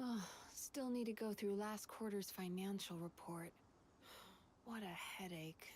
Oh, still need to go through last quarter's financial report. What a headache.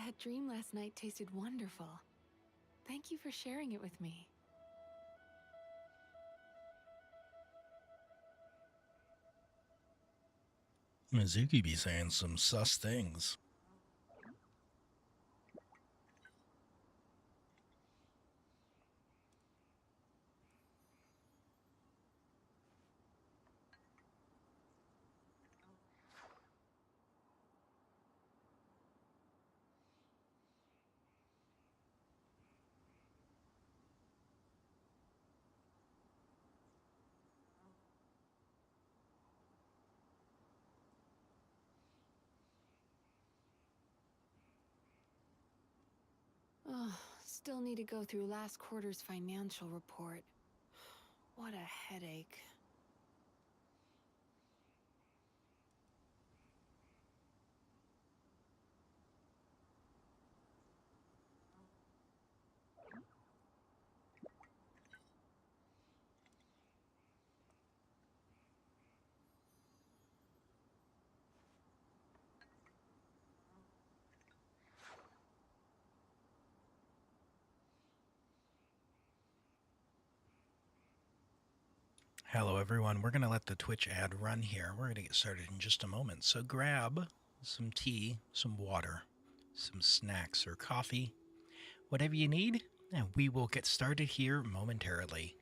That dream last night tasted wonderful. Thank you for sharing it with me. Mizuki be saying some sus things. Oh, still need to go through last quarter's financial report. What a headache. Hello everyone, we're going to let the Twitch ad run here. We're going to get started in just a moment. So grab some tea, some water, some snacks or coffee, whatever you need, and we will get started here momentarily.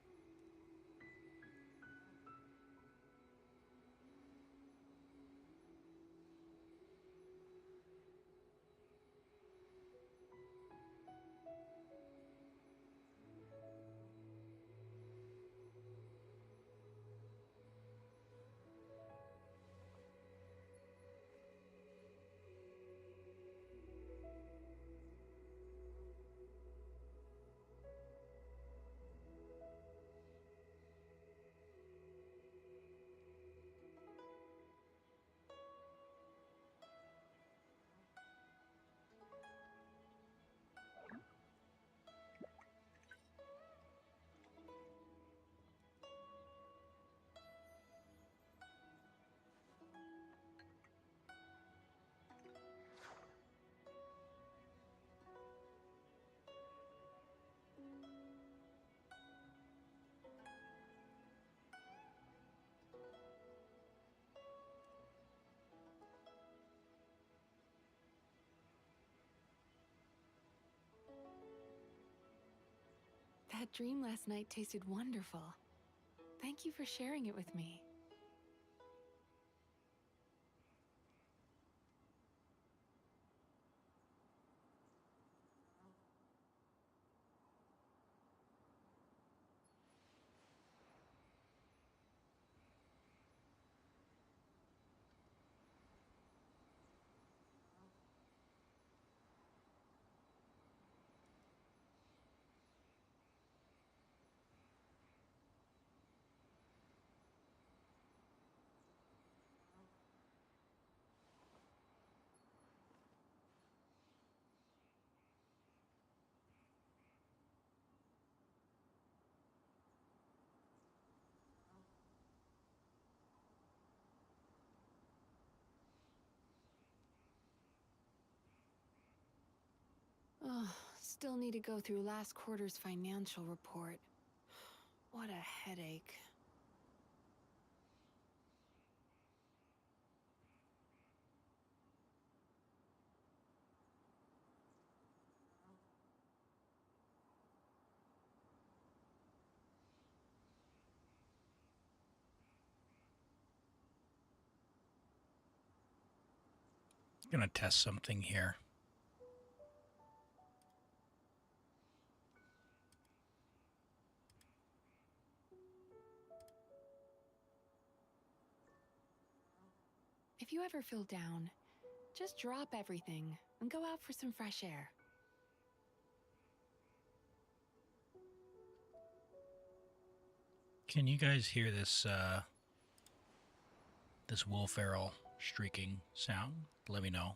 That dream last night tasted wonderful. Thank you for sharing it with me. still need to go through last quarter's financial report. What a headache. I'm going to test something here. If you ever feel down, just drop everything and go out for some fresh air. Can you guys hear this this wool feral streaking sound? Let me know.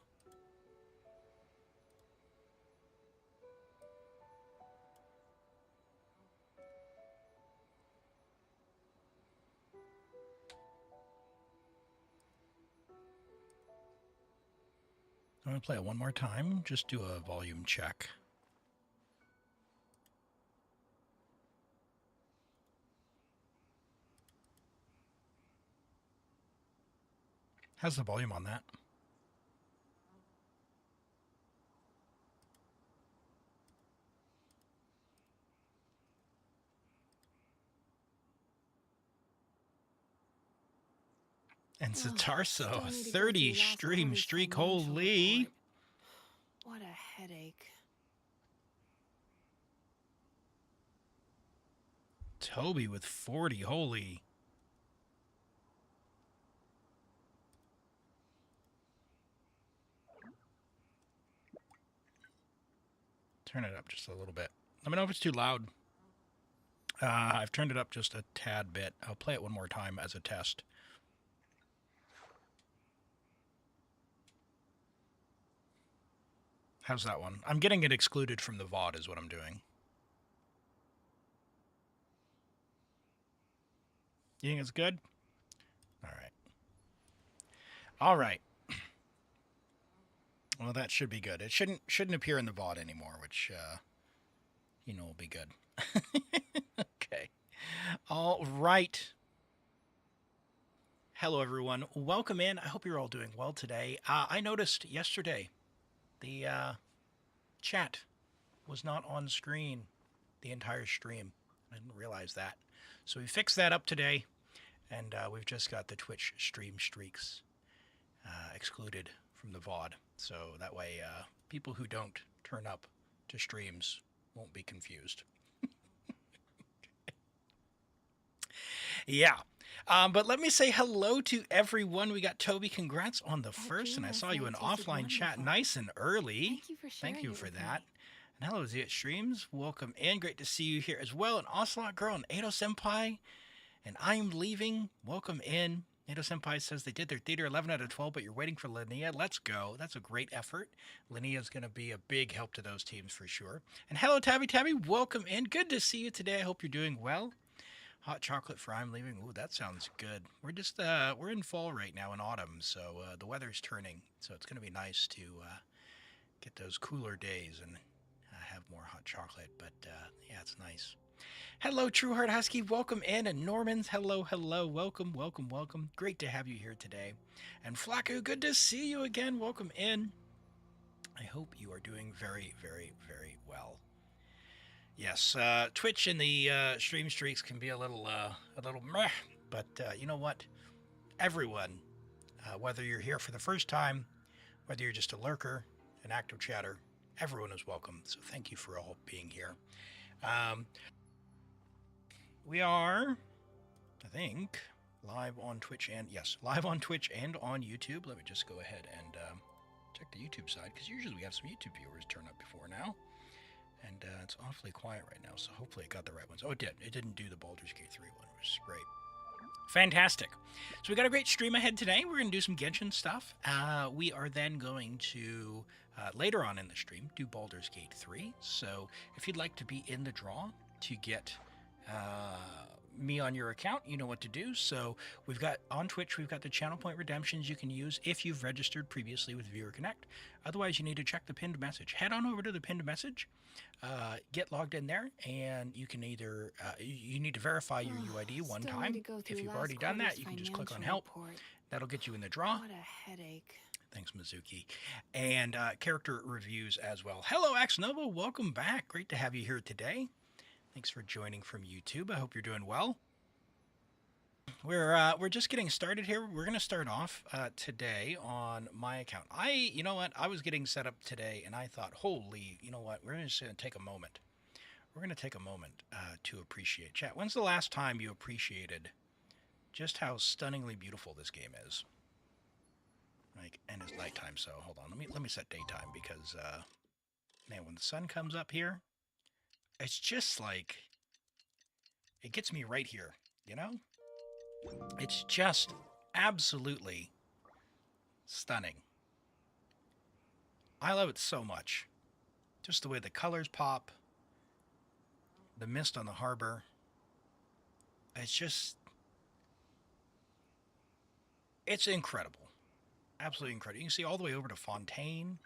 I'm going to play it one more time, just do a volume check. How's the volume on that? And Zatarso, 30 stream streak, holy. What a headache. Toby with 40, holy. Turn it up just a little bit. Let me know if it's too loud. I've turned it up just a tad bit. I'll play it one more time as a test. How's that one? I'm getting it excluded from the VOD is what I'm doing. You think it's good? All right. All right. Well, that should be good. It shouldn't appear in the VOD anymore, which, you know, will be good. Okay. All right. Hello, everyone. Welcome in. I hope you're all doing well today. I noticed yesterday the chat was not on screen the entire stream. I didn't realize that. So we fixed that up today, and we've just got the Twitch stream streaks excluded from the VOD. So that way people who don't turn up to streams won't be confused. Yeah. But let me say hello to everyone. We got Toby. Congrats on the first. And I saw you in offline chat nice and early. Thank you for that. And hello, Zia Streams. Welcome in. Great to see you here as well. And Onslaught Girl and Edo Senpai. And I'm leaving. Welcome in. Edo Senpai says they did their theater 11 out of 12, but you're waiting for Linnea. Let's go. That's a great effort. Linnea is going to be a big help to those teams for sure. And hello, Tabby Tabby. Welcome in. Good to see you today. I hope you're doing well. Hot chocolate for I'm leaving. Ooh, that sounds good. We're just we're in fall right now in autumn, so the weather's turning. So it's going to be nice to get those cooler days and have more hot chocolate. But yeah, it's nice. Hello, Trueheart Husky. Welcome in. And Norman's, hello, hello. Welcome, welcome, welcome. Great to have you here today. And Flacco, good to see you again. Welcome in. I hope you are doing very, very, very well. Yes, Twitch and the stream streaks can be a little meh, but you know what? Everyone, whether you're here for the first time, whether you're just a lurker, an active chatter, everyone is welcome. So thank you for all being here. We are, I think, live on Twitch and live on Twitch and on YouTube. Let me just go ahead and check the YouTube side because usually we have some YouTube viewers turn up before now. And it's awfully quiet right now, so hopefully it got the right ones. Oh, it did. It didn't do the Baldur's Gate 3 one, which is great. Fantastic. So we got a great stream ahead today. We're going to do some Genshin stuff. We are then going to, later on in the stream, do Baldur's Gate 3. So if you'd like to be in the draw to get me on your account, you know what to do. So we've got on Twitch, we've got the channel point redemptions you can use if you've registered previously with Viewer Connect. Otherwise, you need to check the pinned message. Head on over to the pinned message, get logged in there, and you can either you need to verify your UID one time. If you've already done that, you can just click on help. That'll get you in the draw. What a headache. Thanks, Mizuki. And character reviews as well. Hello, Axnova. Welcome back. Great to have you here today. Thanks for joining from YouTube. I hope you're doing well. We're just getting started here. We're going to start off today on my account. You know what? I was getting set up today, and I thought, holy, you know what? We're just going to take a moment. We're going to take a moment to appreciate. Chat, when's the last time you appreciated just how stunningly beautiful this game is? Like, and it's nighttime, so hold on. Let me set daytime because, man, when the sun comes up here, it's just like, it gets me right here, you know? It's just absolutely stunning. I love it so much. Just the way the colors pop, the mist on the harbor. It's incredible. Absolutely incredible. You can see all the way over to Fontaine.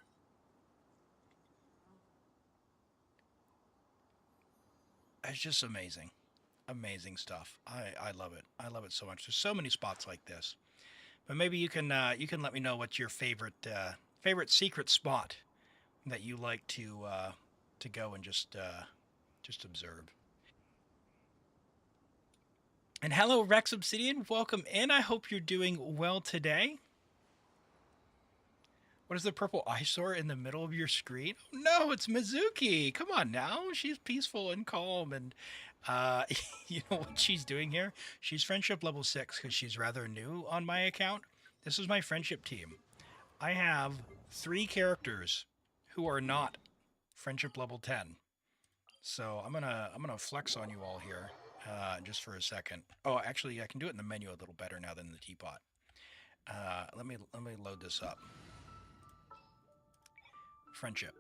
It's just amazing. Amazing stuff. I love it. I love it so much. There's so many spots like this. But maybe you can let me know what's your favorite secret spot that you like to go and just observe. And hello, Rex Obsidian. Welcome in. I hope you're doing well today. What is the purple eyesore in the middle of your screen? Oh, no, it's Mizuki. Come on now. She's peaceful and calm. And you know what she's doing here? She's friendship level 6 because she's rather new on my account. This is my friendship team. I have 3 characters who are not friendship level 10. So I'm gonna flex on you all here just for a second. Oh, actually, I can do it in the menu a little better now than the teapot. Let me load this up. Friendship.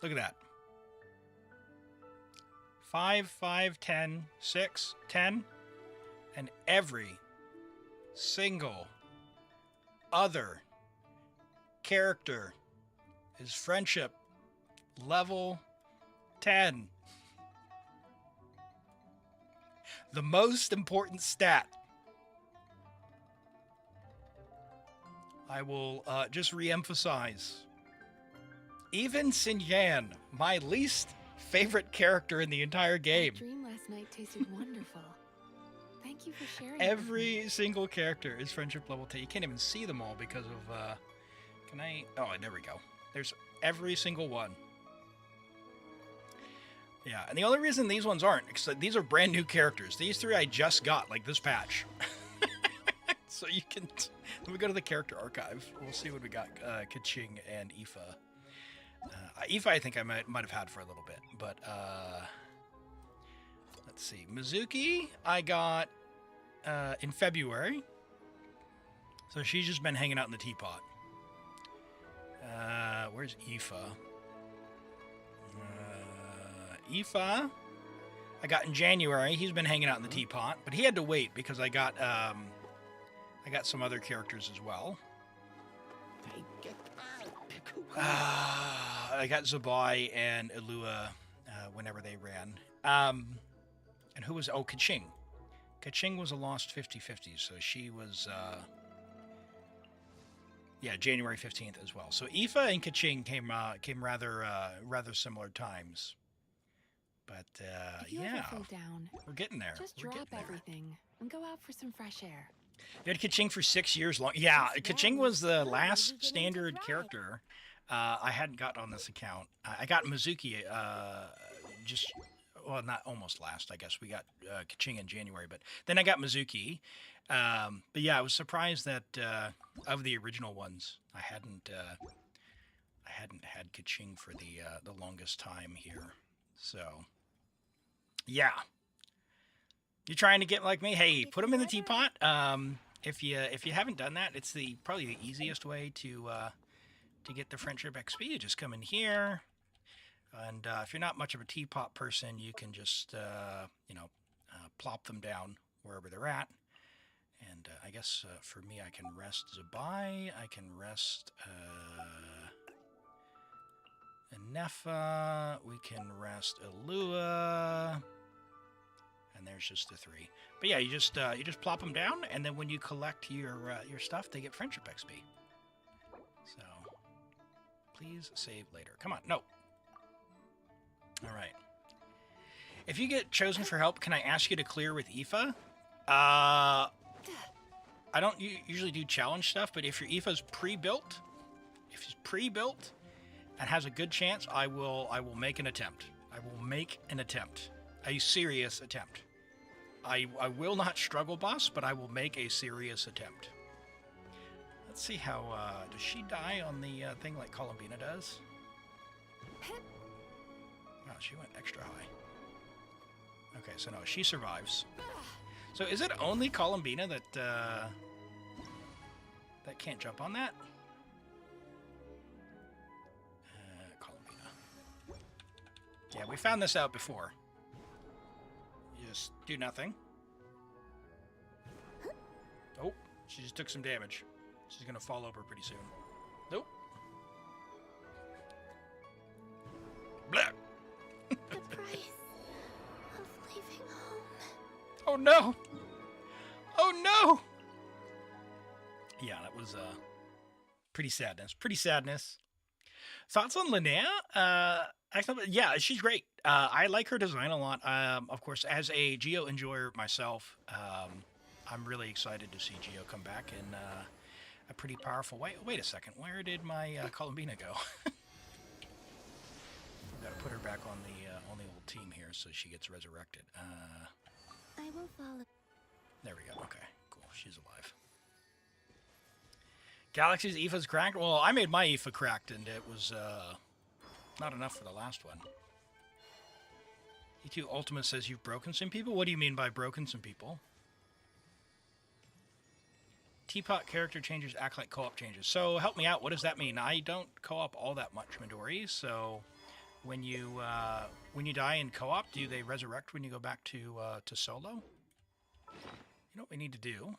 Look at that. 5, 5, 10, 6, 10. And every single other character is friendship level 10. The most important stat. I will just re-emphasize. Even Xinyan, my least favorite character in the entire game. That dream last night tasted wonderful. Thank you for sharing. Every single character is friendship level 10. You can't even see them all because of, can I? Oh, there we go. There's every single one. Yeah, and the only reason these ones aren't, because these are brand new characters. These 3 I just got, like this patch. So you can, let me go to the character archive. We'll see what we got. Kaching and Aoife. Aoife I think I might have had for a little bit, but let's see. Mizuki I got in February. So she's just been hanging out in the teapot. Where's Aoife? Aoife I got in January. He's been hanging out in the teapot, but he had to wait because I got some other characters as well. I got Zabai and Ilua whenever they ran. And who was... Oh, Kaching. Kaching was a lost 50-50, so she was... yeah, January 15th as well. So Aoife and Kaching came rather similar times. But yeah, we're getting there. Just drop everything and go out for some fresh air. You had Kaching for 6 years long. Yeah, Kaching was the last standard character I hadn't got on this account. I got Mizuki well, not almost last, I guess. We got Kaching in January, but then I got Mizuki. But yeah, I was surprised that of the original ones, I hadn't had Kaching for the longest time here. So yeah. You're trying to get like me? Hey, put them in the teapot. If you haven't done that, it's probably the easiest way to get the friendship XP. You just come in here, And if you're not much of a teapot person, you can just, plop them down wherever they're at. And I guess for me, I can rest Zabai. I can rest Nefa. We can rest Elua. And there's just the 3. But yeah, you just plop them down, and then when you collect your stuff, they get friendship XP. So please save later. Come on, no. All right. If you get chosen for help, can I ask you to clear with Aoife? I don't usually do challenge stuff, but if your Aoife's pre-built, and has a good chance, I will make an attempt. I will make an attempt. A serious attempt. I will not struggle boss, but I will make a serious attempt. Let's see how, does she die on the thing like Columbina does? Wow, she went extra high. Okay, so no, she survives. So is it only Columbina that can't jump on that? Columbina. Yeah, we found this out before. You just do nothing. Oh, she just took some damage. She's gonna fall over pretty soon. Nope. Blah. The price of leaving home. Oh no! Oh no! Yeah, that was pretty sadness. Thoughts on Linnea? Yeah, she's great. I like her design a lot. Of course, as a Geo enjoyer myself, I'm really excited to see Geo come back in a pretty powerful way. Wait a second, where did my Columbina go? Got to put her back on the old team here so she gets resurrected. I will follow. There we go. Okay, cool. She's alive. Galaxy's Aoife's cracked? Well, I made my Aoife cracked, and it was not enough for the last one. E2 Ultima says you've broken some people? What do you mean by broken some people? Teapot character changes act like co-op changes. So help me out. What does that mean? I don't co-op all that much, Midori. So when you die in co-op, do they resurrect when you go back to solo? You know what we need to do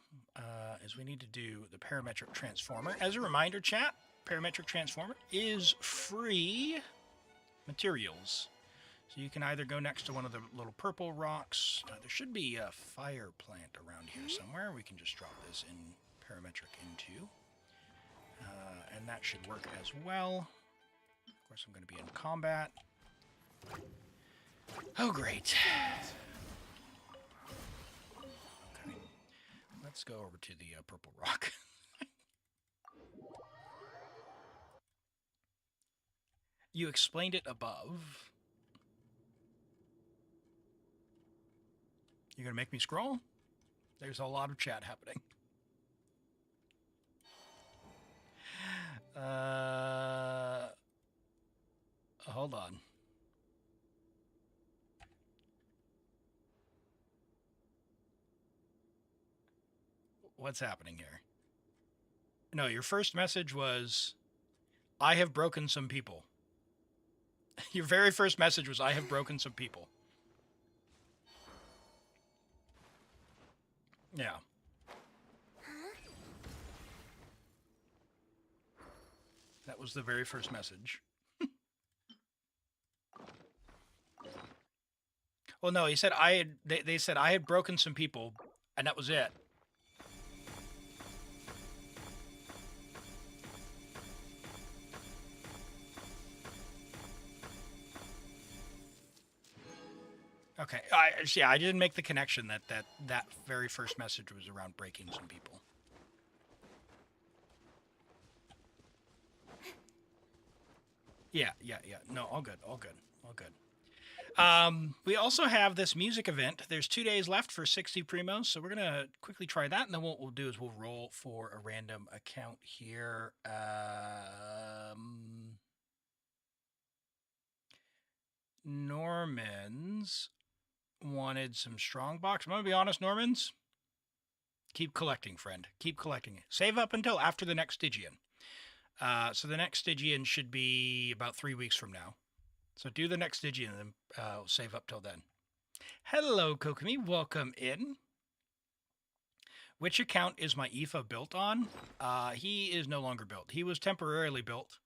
is we need to do the parametric transformer. As a reminder, chat, parametric transformer is free materials. So you can either go next to one of the little purple rocks. There should be a fire plant around here somewhere. We can just drop this in parametric into. And that should work as well. Of course, I'm going to be in combat. Oh, great. Okay. Let's go over to the purple rock. You explained it above. You're going to make me scroll? There's a lot of chat happening. Hold on. What's happening here? No, your first message was, I have broken some people. Your very first message was, I have broken some people. Yeah. That was the very first message. Well, no, he said they said I had broken some people, and that was it. Okay, I didn't make the connection that very first message was around breaking some people. Yeah. No, all good. We also have this music event. There's 2 days left for 60 primos, so we're gonna quickly try that, and then what we'll do is we'll roll for a random account here. Norman's wanted some strong box. I'm gonna be honest, Normans. Keep collecting, friend. Keep collecting. Save up until after the next Stygian. So the next Stygian should be about 3 weeks from now. So do the next Stygian and then save up till then. Hello, Kokomi. Welcome in. Which account is my Aoife built on? He is no longer built. He was temporarily built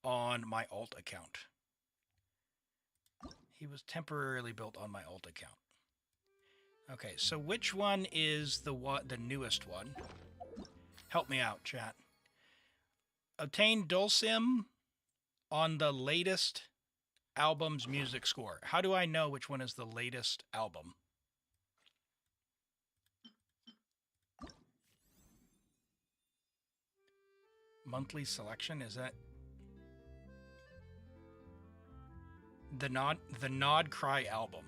on my alt account. He was temporarily built on my alt account. Okay, so which one is the newest one? Help me out, chat. Obtain Dulcim on the latest album's music score. How do I know which one is the latest album? Monthly selection, is that the Nod Cry album?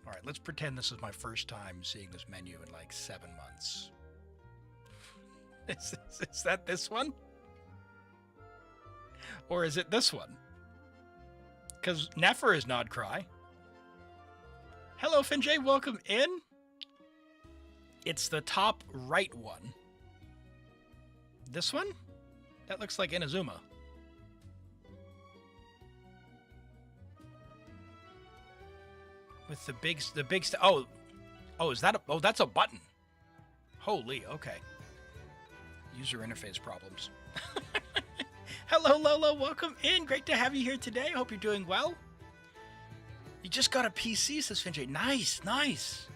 All right, let's pretend this is my first time seeing this menu in like 7 months. Is that this one? Or is it this one? Because Nefer is Nod Cry. Hello, Finjay, welcome in. It's the top right one. This one? That looks like Inazuma. With the big oh, is that oh, that's a button. Holy, okay. User interface problems. Hello, Lola, welcome in. Great to have you here today. Hope you're doing well. You just got a PC, says Finjay. Nice, nice.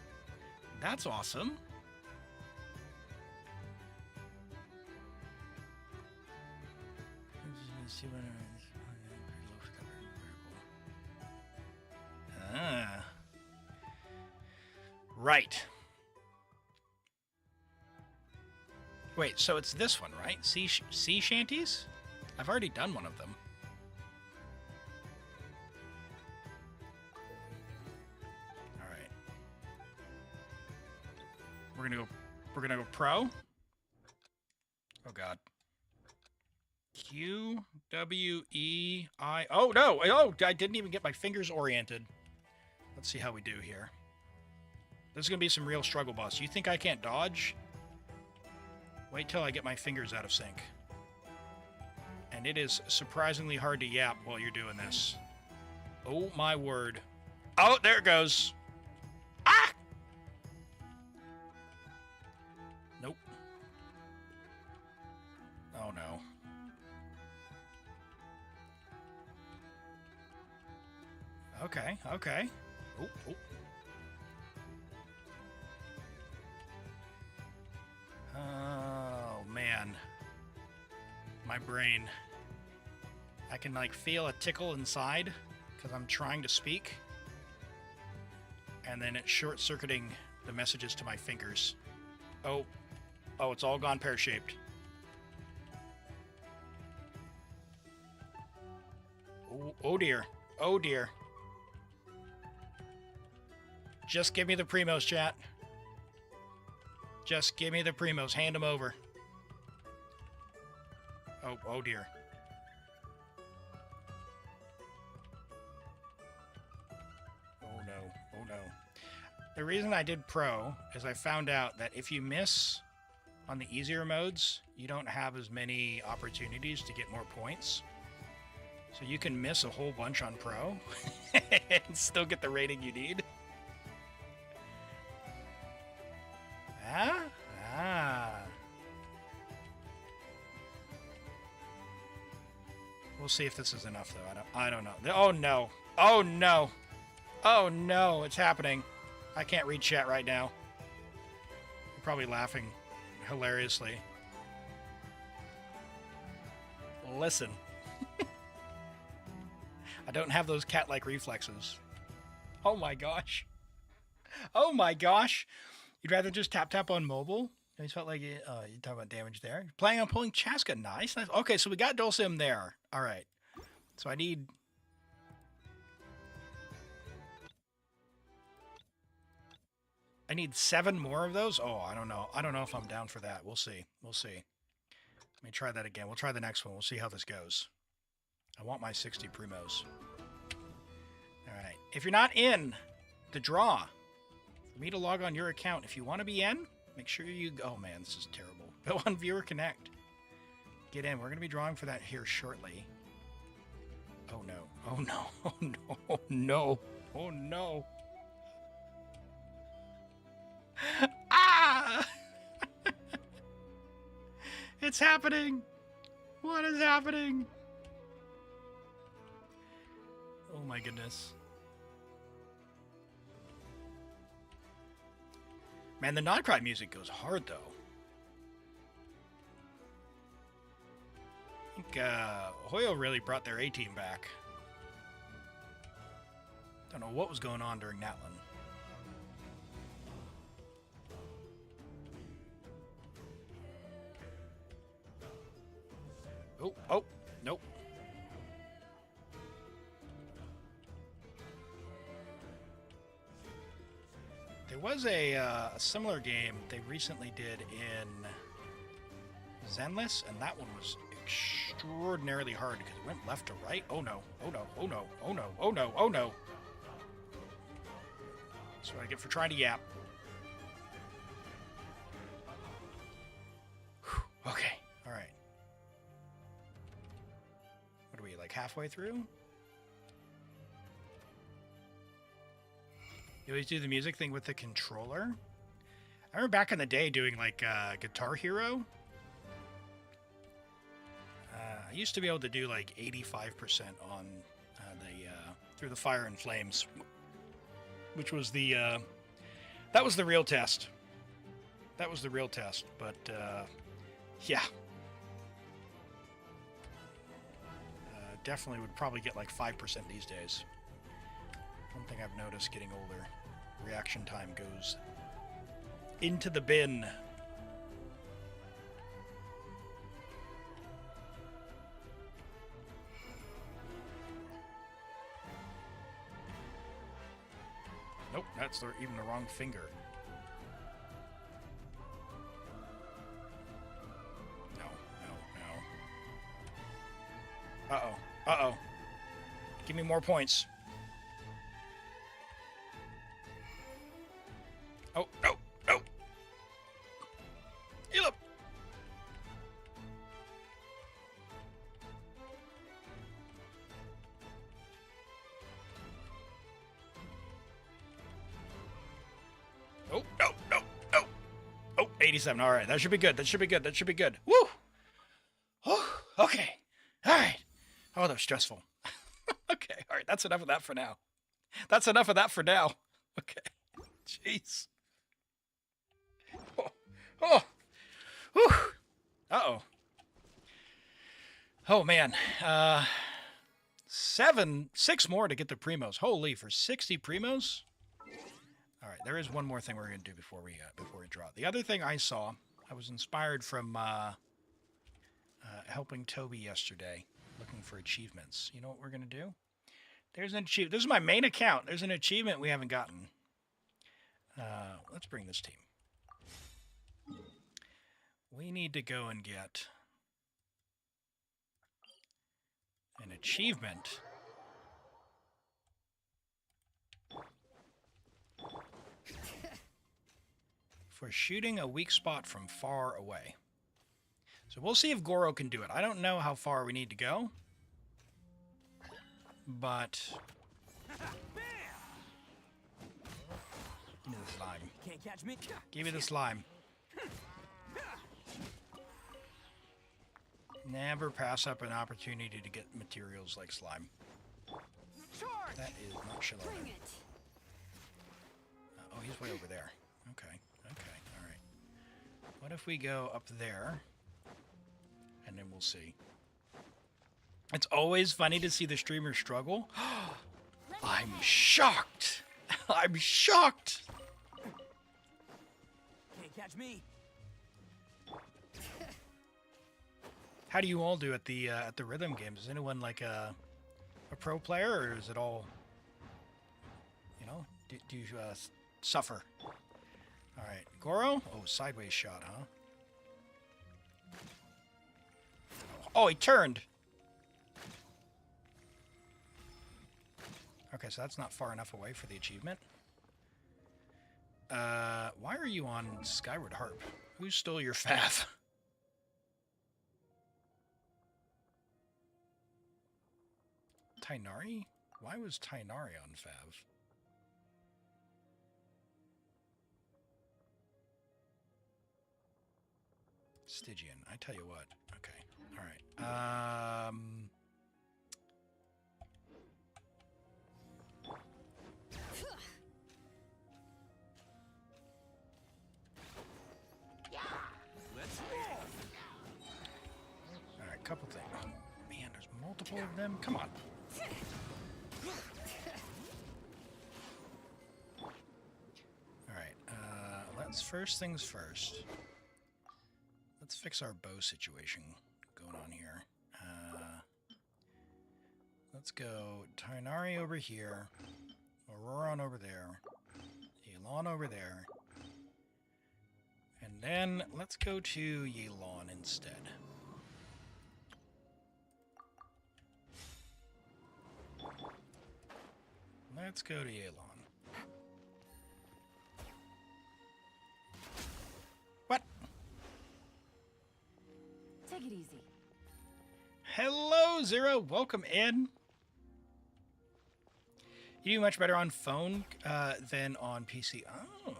That's awesome. Ah. Right. Wait, so it's this one, right? Sea shanties? I've already done one of them. All right. We're gonna go pro. Oh God. Q W E I. Oh no! Oh, I didn't even get my fingers oriented. Let's see how we do here. This is gonna be some real struggle, boss. You think I can't dodge? Wait till I get my fingers out of sync. And it is surprisingly hard to yap while you're doing this. Oh my word. Oh, there it goes. Ah! Nope. Oh no. Okay, okay. Oh, oh. Oh, man. My brain. I can, like, feel a tickle inside because I'm trying to speak. And then it's short-circuiting the messages to my fingers. Oh. Oh, it's all gone pear-shaped. Oh, oh, dear. Oh, dear. Just give me the primos, chat. Just give me the primos. Hand them over. Oh, oh dear. Oh no, oh no. The reason I did pro is I found out that if you miss on the easier modes, you don't have as many opportunities to get more points. So you can miss a whole bunch on pro and still get the rating you need. Ah. We'll see if this is enough, though. I don't know. Oh no! Oh no! Oh no! It's happening. I can't read chat right now. You're probably laughing hilariously. Listen. I don't have those cat-like reflexes. Oh my gosh. Oh my gosh. You'd rather just tap on mobile? I just felt like you talk about damage there. You're planning on pulling Chaska. Nice, nice. Okay, so we got Dulcim there. All right. So I need... I need 7 more of those? Oh, I don't know. I don't know if I'm down for that. We'll see. We'll see. Let me try that again. We'll try the next one. We'll see how this goes. I want my 60 primos. All right. If you're not in the draw... For me to log on your account. If you want to be in, make sure you... Oh, man, this is terrible. Go on Viewer Connect. Get in. We're going to be drawing for that here shortly. Oh no. Oh no. Oh no. Oh no. Oh no. Ah! It's happening. What is happening? Oh my goodness. Man, the non-cry music goes hard though. I think Hoyo really brought their A-team back. Don't know what was going on during that one. Oh, nope. There was a similar game they recently did in Zenless, and that one was extraordinarily hard because it went left to right. Oh no, oh no, oh no, oh no, oh no, oh no. That's what I get for trying to yap. Whew. Okay, alright. What are we, like halfway through? You always do the music thing with the controller? I remember back in the day doing like Guitar Hero. I used to be able to do like 85% on the Through the Fire and Flames, which was the that was the real test. That was the real test, but yeah. Definitely would probably get like 5% these days. One thing I've noticed getting older, reaction time goes into the bin. Nope, that's even the wrong finger. No, no, no. Uh-oh, uh-oh. Give me more points. Oh, no, no. Elim. Oh, no, no, no. Oh, 87. All right, that should be good. That should be good. That should be good. Woo! Oh, okay. All right. Oh, that was stressful. Okay, all right. That's enough of that for now. That's enough of that for now. Okay. Jeez. Oh, oh, whew. Uh-oh. Oh, man. 6 more to get the primos. Holy, for 60 primos? All right, there is one more thing we're going to do before we draw. The other thing I saw, I was inspired from helping Toby yesterday, looking for achievements. You know what we're going to do? There's an achievement. This is my main account. There's an achievement we haven't gotten. Let's bring this team. We need to go and get an achievement for shooting a weak spot from far away. So we'll see if Goro can do it. I don't know how far we need to go, but give me the slime. Can't catch me. Give me the slime. Never pass up an opportunity to get materials like slime. That is not Shalom. Oh, he's way over there. Okay, okay, all right. What if we go up there, and then we'll see. It's always funny to see the streamer struggle. I'm shocked. I'm shocked. Can't catch me. How do you all do at the rhythm games? Is anyone like a pro player, or is it all, you know, do you suffer? All right, Goro. Oh, sideways shot, huh? Oh, he turned. Okay, so that's not far enough away for the achievement. Why are you on Skyward Harp? Who stole your fav? Tainari? Why was Tainari on Fav? Stygian. I tell you what. Okay. All right. All right. Couple things. Oh, man, there's multiple of them. Come on. All right. Let's first things first. Let's fix our bow situation going on here. Let's go Tainari over here, Auroron over there, Yelan over there, and then let's go to Yelan instead. Let's go to Yelan. What? Take it easy. Hello, Zero. Welcome in. You do much better on phone than on PC. Oh.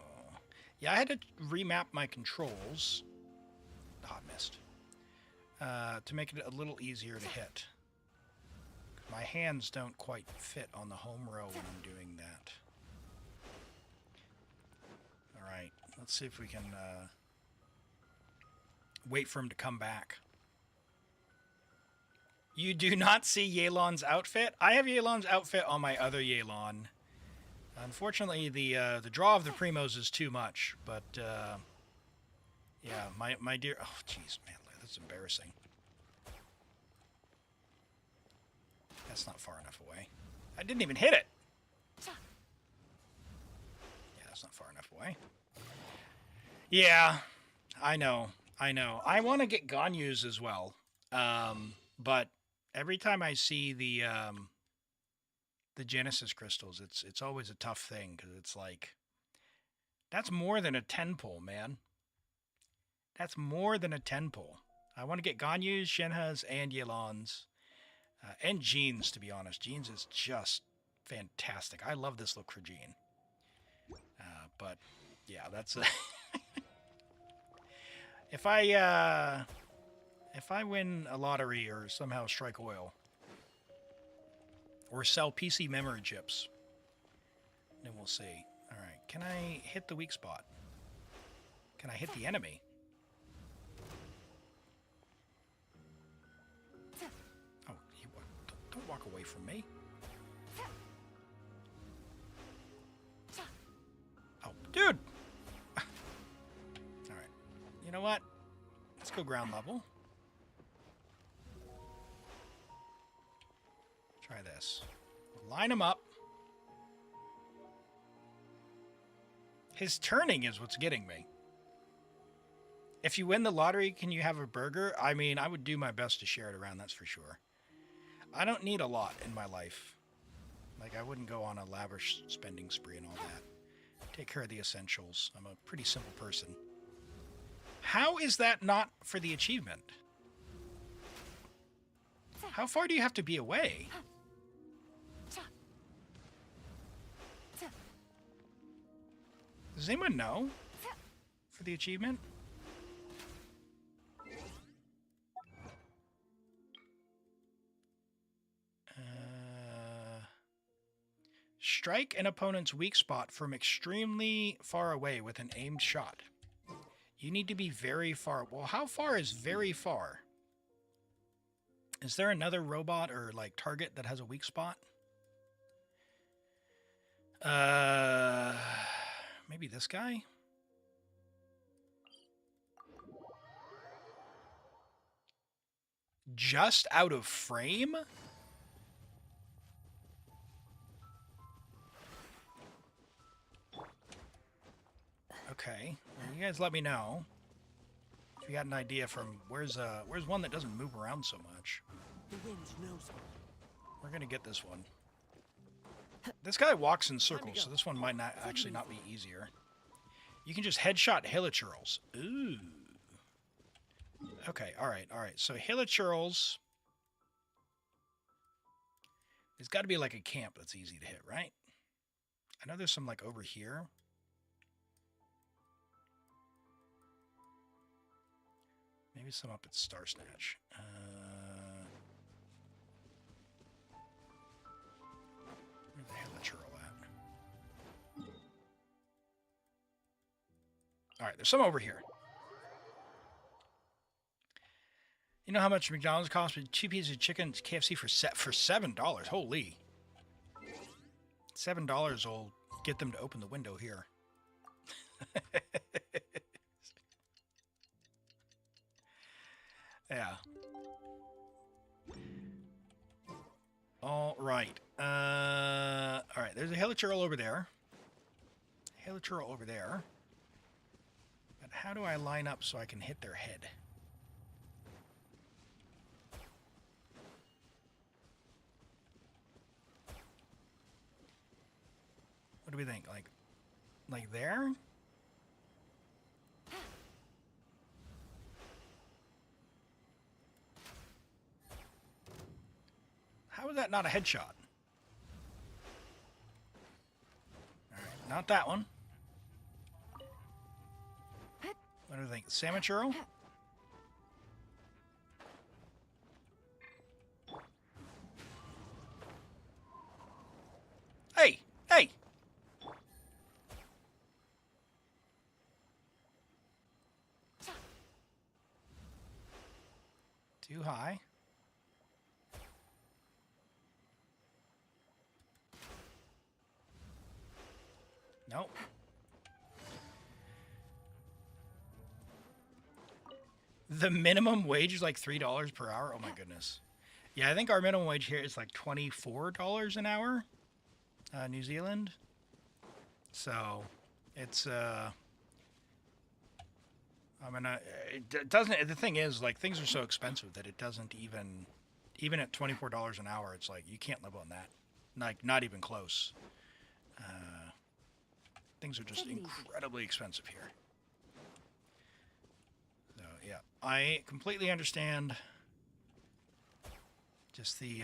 Yeah, I had to remap my controls. Ah, missed. To make it a little easier to hit. My hands don't quite fit on the home row when I'm doing that. Alright, let's see if we can wait for him to come back. You do not see Yelan's outfit? I have Yelan's outfit on my other Yelan. Unfortunately, the draw of the primos is too much, but yeah, my dear... Oh, jeez, man, that's embarrassing. That's not far enough away. I didn't even hit it! Yeah, that's not far enough away. Yeah, I know. I want to get Ganyu's as well, but every time I see the Genesis crystals, it's always a tough thing, because it's like, that's more than a 10 pull, man. That's more than a 10 pull. I want to get Ganyu's, Shenhe's, and Yelan's, and Jean's, to be honest. Jean's is just fantastic. I love this look for Jean. But yeah, that's if I win a lottery or somehow strike oil or sell PC memory chips, then we'll see. All right, can I hit the weak spot? Can I hit the enemy? Oh, don't walk away from me. Oh, dude! All right, you know what? Let's go ground level. Try this. Line him up. His turning is what's getting me. If you win the lottery, can you have a burger? I mean, I would do my best to share it around, that's for sure. I don't need a lot in my life. Like, I wouldn't go on a lavish spending spree and all that. Take care of the essentials. I'm a pretty simple person. How is that not for the achievement? How far do you have to be away? Does anyone know for the achievement? Strike an opponent's weak spot from extremely far away with an aimed shot. You need to be very far. Well, how far is very far? Is there another robot or like target that has a weak spot? Maybe this guy? Just out of frame? Okay, well, you guys let me know if you got an idea from where's one that doesn't move around so much. The wind knows. We're gonna get this one. This guy walks in circles, so this one might not actually not be easier. You can just headshot Hilichurls. Ooh. Okay, all right. So Hilichurls There's got to be like a camp that's easy to hit, right? I know there's some like over here. Maybe some up at Star Snatch. Where the hell is the churl at? All right, there's some over here. You know how much McDonald's costs? 2 pieces of chicken at KFC for $7. Holy. $7 will get them to open the window here. Yeah. All right. All right. There's a helichurl over there. Helichurl over there. But how do I line up so I can hit their head? What do we think? Like there? How is that not a headshot? All right, not that one. What do we think? Salmon churro? Hey! Hey! Too high. Nope. The minimum wage is like $3 per hour. Oh my goodness. Yeah, I think our minimum wage here is like $24 an hour, New Zealand. So it's I mean, it doesn't. The thing is, like, things are so expensive that it doesn't even at $24 an hour, it's like you can't live on that. Like, not even close. Things are just incredibly expensive here. So yeah, I completely understand just the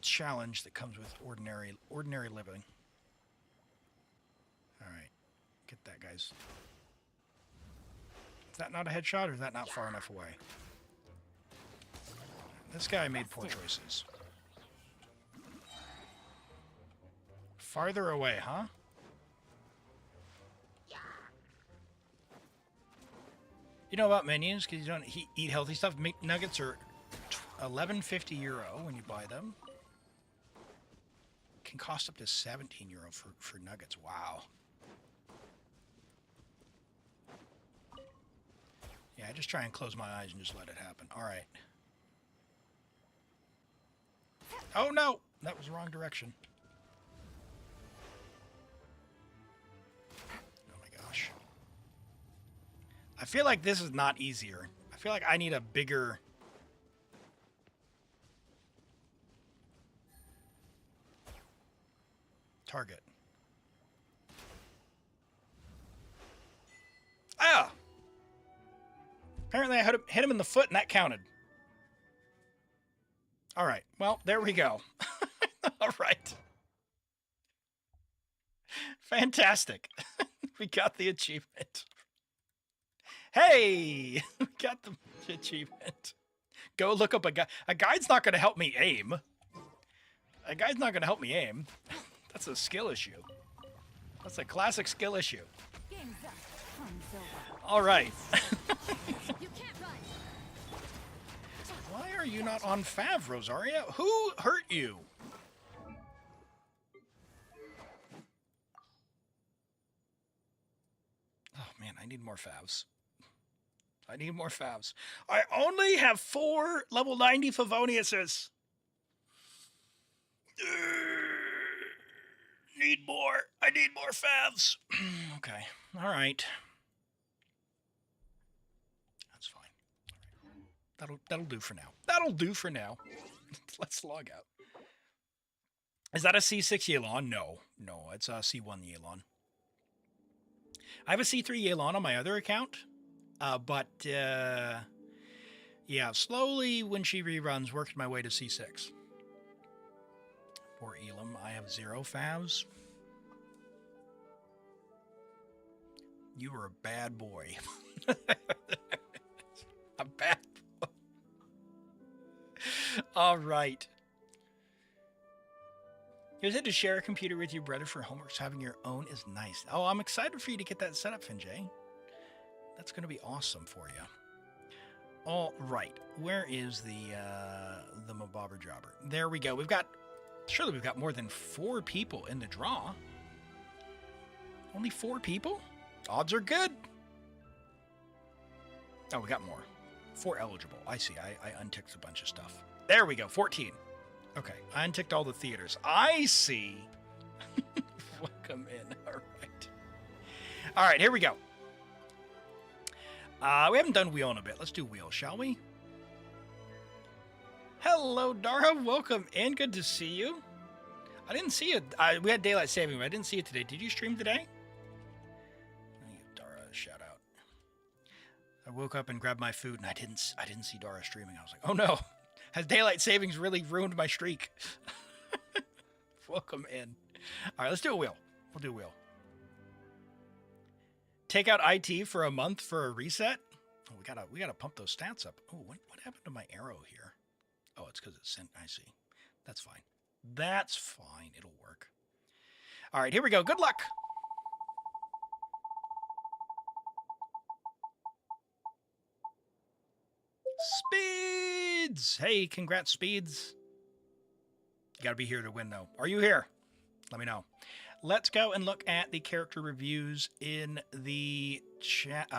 challenge that comes with ordinary living. All right, get that, guys. Is that not a headshot, or is that not far enough away? This guy made poor choices. Farther away, huh? You know about menus, because you don't eat healthy stuff. Nuggets are €11.50 when you buy them. Can cost up to €17 for nuggets. Wow. Yeah, I just try and close my eyes and just let it happen. All right. Oh no, that was the wrong direction. Oh my gosh. I feel like this is not easier. I feel like I need a bigger... target. Ah! Apparently I hit him in the foot and that counted. All right. Well, there we go. All right. Fantastic. We got the achievement. Hey! We got the achievement. Go look up a guide. A guide's not going to help me aim. A guide's not going to help me aim. That's a skill issue. That's a classic skill issue. All right. Why are you not on Fav, Rosaria? Who hurt you? Oh, man, I need more Favs. I need more Favs. I only have 4 level 90 Favoniuses. Need more. I need more Favs. Okay. All right. That's fine. That'll do for now. That'll do for now. Let's log out. Is that a C6 Yelan? No. No, it's a C1 Yelan. I have a C3 Yelan on my other account. But, Yeah, slowly when she reruns, working my way to C6. Poor Elim, I have 0 favs. You were a bad boy. A bad boy. All right. You said to share a computer with your brother for homework, so having your own is nice. Oh, I'm excited for you to get that set up, Finjay. That's going to be awesome for you. All right. Where is the Mabobber Jobber? There we go. Surely we've got more than 4 people in the draw. Only 4 people? Odds are good. Oh, we got more. 4 eligible. I see. I unticked a bunch of stuff. There we go. 14. Okay. I unticked all the theaters. I see. Welcome in. All right. All right. Here we go. We haven't done wheel in a bit. Let's do wheel, shall we? Hello, Dara. Welcome in. Good to see you. I didn't see you. We had daylight saving, but I didn't see you today. Did you stream today? I'll give Dara a shout out. I woke up and grabbed my food, and I didn't see Dara streaming. I was like, oh no, has daylight savings really ruined my streak? Welcome in. All right, let's do a wheel. We'll do a wheel. Take out IT for a month for a reset. Oh, we gotta pump those stats up. Oh, what happened to my arrow here? Oh, it's because it's sent. I see. That's fine. That's fine. It'll work. All right, here we go. Good luck. Speeds. Hey, congrats, Speeds. You got to be here to win, though. Are you here? Let me know. Let's go and look at the character reviews in the chat,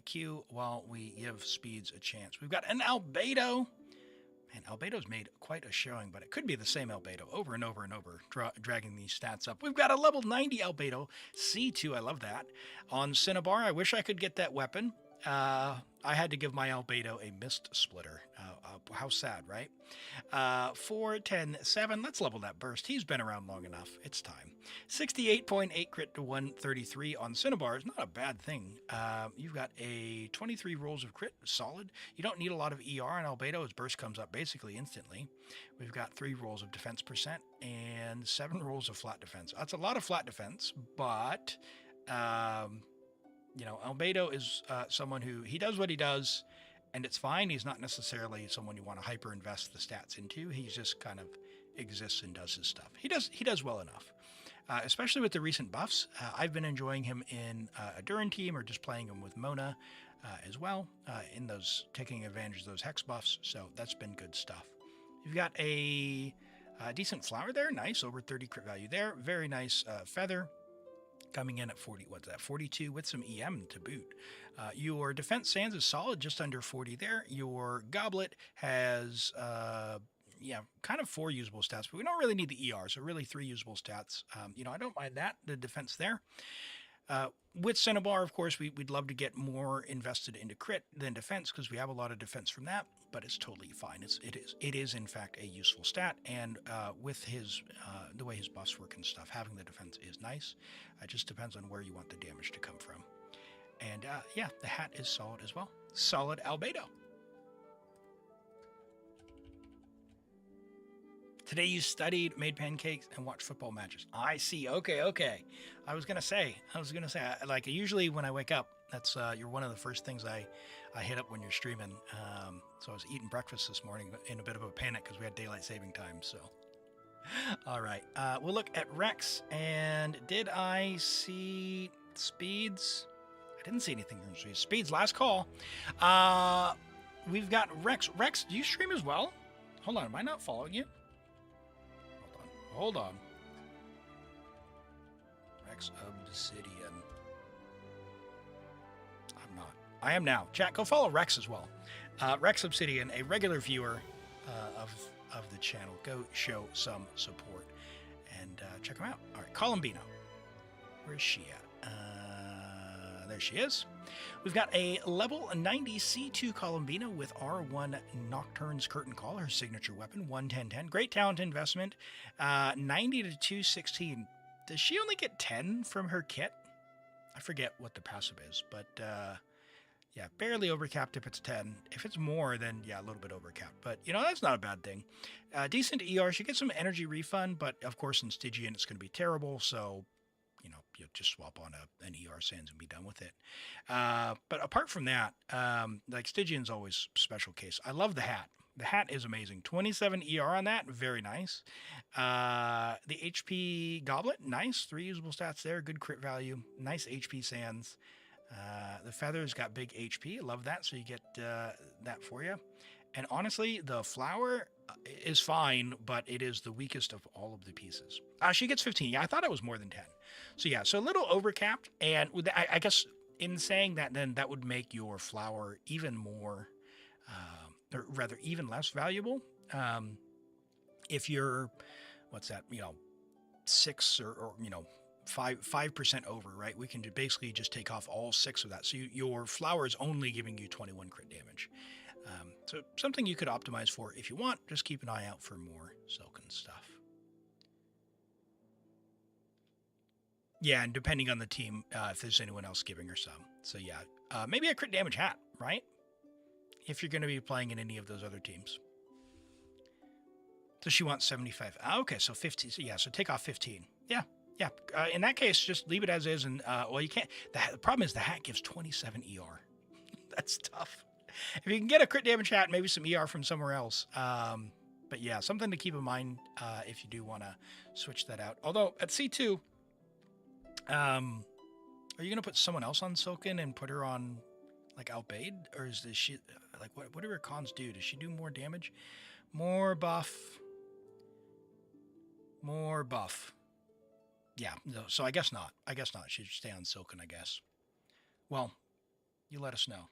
queue while we give Speeds a chance. We've got an Albedo. Man, Albedo's made quite a showing, but it could be the same Albedo over and over and over, dragging these stats up. We've got a level 90 Albedo, C2, I love that. On Cinnabar, I wish I could get that weapon. I had to give my Albedo a mist splitter. How sad, right? 4, 10, 7. Let's level that burst. He's been around long enough. It's time. 68.8 crit to 133 on Cinnabar is not a bad thing. You've got a 23 rolls of crit. Solid. You don't need a lot of ER on Albedo. His burst comes up basically instantly. We've got 3 rolls of defense percent and 7 rolls of flat defense. That's a lot of flat defense, but... you know, Albedo is someone who, he does what he does, and it's fine. He's not necessarily someone you want to hyper invest the stats into. He just kind of exists and does his stuff. He does well enough, especially with the recent buffs. I've been enjoying him in a Durin team or just playing him with Mona as well, in those, taking advantage of those hex buffs. So that's been good stuff. You've got a decent flower there. Nice, over 30 crit value there. Very nice feather. Coming in at 40, what's that, 42 with some EM to boot. Your defense sands is solid, just under 40 there. Your goblet has, kind of 4 usable stats, but we don't really need the ER, so really 3 usable stats. You know, I don't mind that, the defense there. With Cinnabar, of course, we'd love to get more invested into crit than defense because we have a lot of defense from that, but it's totally fine. It is in fact a useful stat, and with his the way his buffs work and stuff, having the defense is nice. It just depends on where you want the damage to come from. And yeah, the hat is solid as well. Solid Albedo. Today you studied, made pancakes, and watched football matches. I see. Okay. I was gonna say, like usually when I wake up, that's you're one of the first things I hit up when you're streaming. So I was eating breakfast this morning in a bit of a panic because we had daylight saving time. So, all right, we'll look at Rex. And did I see Speeds? I didn't see anything from Speeds. Speeds, last call. We've got Rex. Rex, do you stream as well? Hold on, am I not following you? Hold on. Rex Obsidian. I'm not. I am now. Chat, go follow Rex as well. Rex Obsidian, a regular viewer of the channel. Go show some support and check him out. All right, Columbino. Where's she at? There she is. We've got a level 90 C2 Columbina with R1 Nocturne's Curtain Call, her signature weapon, 11010. Great talent investment. 90 to 216. Does she only get 10 from her kit? I forget what the passive is, but Yeah, barely overcapped if it's 10. If it's more, then yeah, a little bit overcapped. But, you know, that's not a bad thing. Decent ER. She gets some energy refund, but of course in Stygian it's going to be terrible. So, you know, you just swap on an ER Sands and be done with it. But apart from that, like Stygian's always special case. I love the hat. The hat is amazing. 27 ER on that. Very nice. The HP Goblet. Nice. 3 usable stats there. Good crit value. Nice HP Sands. The feather's got big HP. Love that. So you get that for you. And honestly, the flower is fine, but it is the weakest of all of the pieces. She gets 15. Yeah, I thought it was more than 10. So yeah, so a little overcapped. And I guess in saying that, then that would make your flower even more, or rather even less valuable. If you're, what's that, 6 or 5% over, right? We can basically just take off all 6 of that. So your flower is only giving you 21 crit damage. So something you could optimize for if you want. Just keep an eye out for more silken stuff. Yeah, and depending on the team, if there's anyone else giving her some. So yeah, maybe a crit damage hat, right? If you're going to be playing in any of those other teams. So she wants 75. Okay, so 15. So yeah, so take off 15. Yeah. Yeah, in that case, just leave it as is. And, well, you can't. The problem is the hat gives 27 ER. That's tough. If you can get a crit damage hat, maybe some ER from somewhere else. But yeah, something to keep in mind if you do want to switch that out. Although at C2, are you going to put someone else on Silken and put her on, like, Albedo? Or is this she, like, what do her cons do? Does she do more damage? More buff. More buff. Yeah, no, so I guess not. I guess not. She should stay on Silken, I guess. Well, you let us know.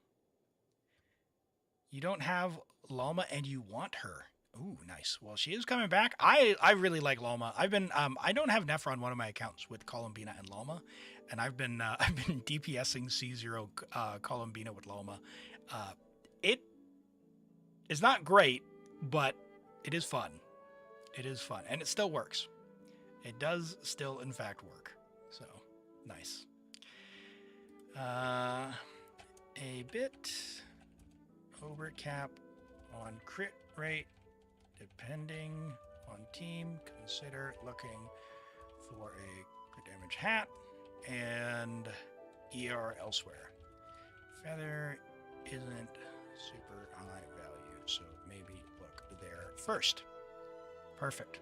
You don't have Lauma and you want her. Ooh, nice. Well, she is coming back. I really like Lauma. I've been I don't have Nefer on one of my accounts with Columbina and Lauma, and I've been DPSing C0 Columbina with Lauma. It is not great, but it is fun. It is fun, and it still works. It does still, in fact, work. So, nice. A bit overcap on crit rate. Depending on team, consider looking for a crit damage hat and ER elsewhere. Feather isn't super high value, so maybe look there first. Perfect.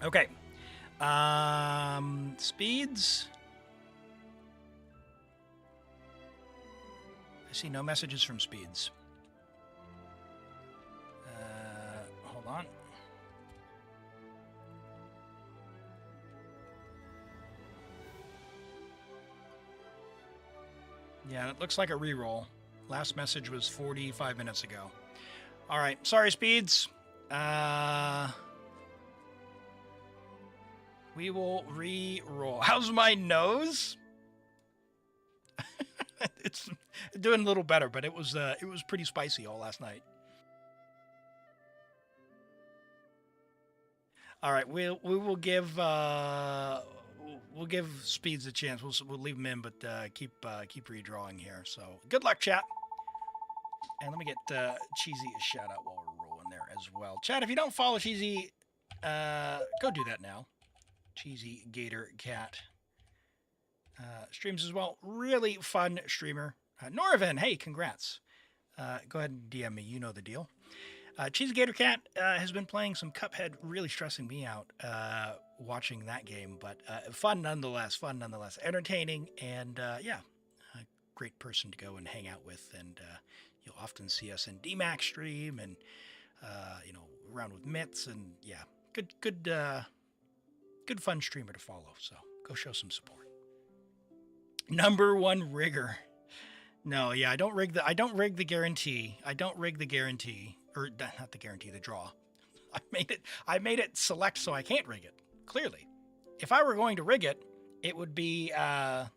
Okay. Speeds. I see no messages from Speeds. Hold on. Yeah, it looks like a reroll. Last message was 45 minutes ago. All right. Sorry, Speeds. We will re-roll. How's my nose? It's doing a little better, but it was pretty spicy all last night. All right, we will give we'll give Speeds a chance. We'll leave him in, but keep redrawing here. So good luck, chat. And let me get Cheesy a shout out while we're rolling there as well. Chat, if you don't follow Cheesy, go do that now. Cheesy Gator Cat streams as well. Really fun streamer. Norvin, hey, congrats. Go ahead and DM me. You know the deal. Cheesy Gator Cat has been playing some Cuphead, really stressing me out watching that game, but fun nonetheless. Entertaining, and yeah, a great person to go and hang out with. And you'll often see us in DMAX stream and, around with Mitts. And yeah, good fun streamer to follow. So go show some support. Number 1 rigger. No, yeah, I don't rig the guarantee. Or not the guarantee, the draw. I made it select so I can't rig it. Clearly. If I were going to rig it, it would be I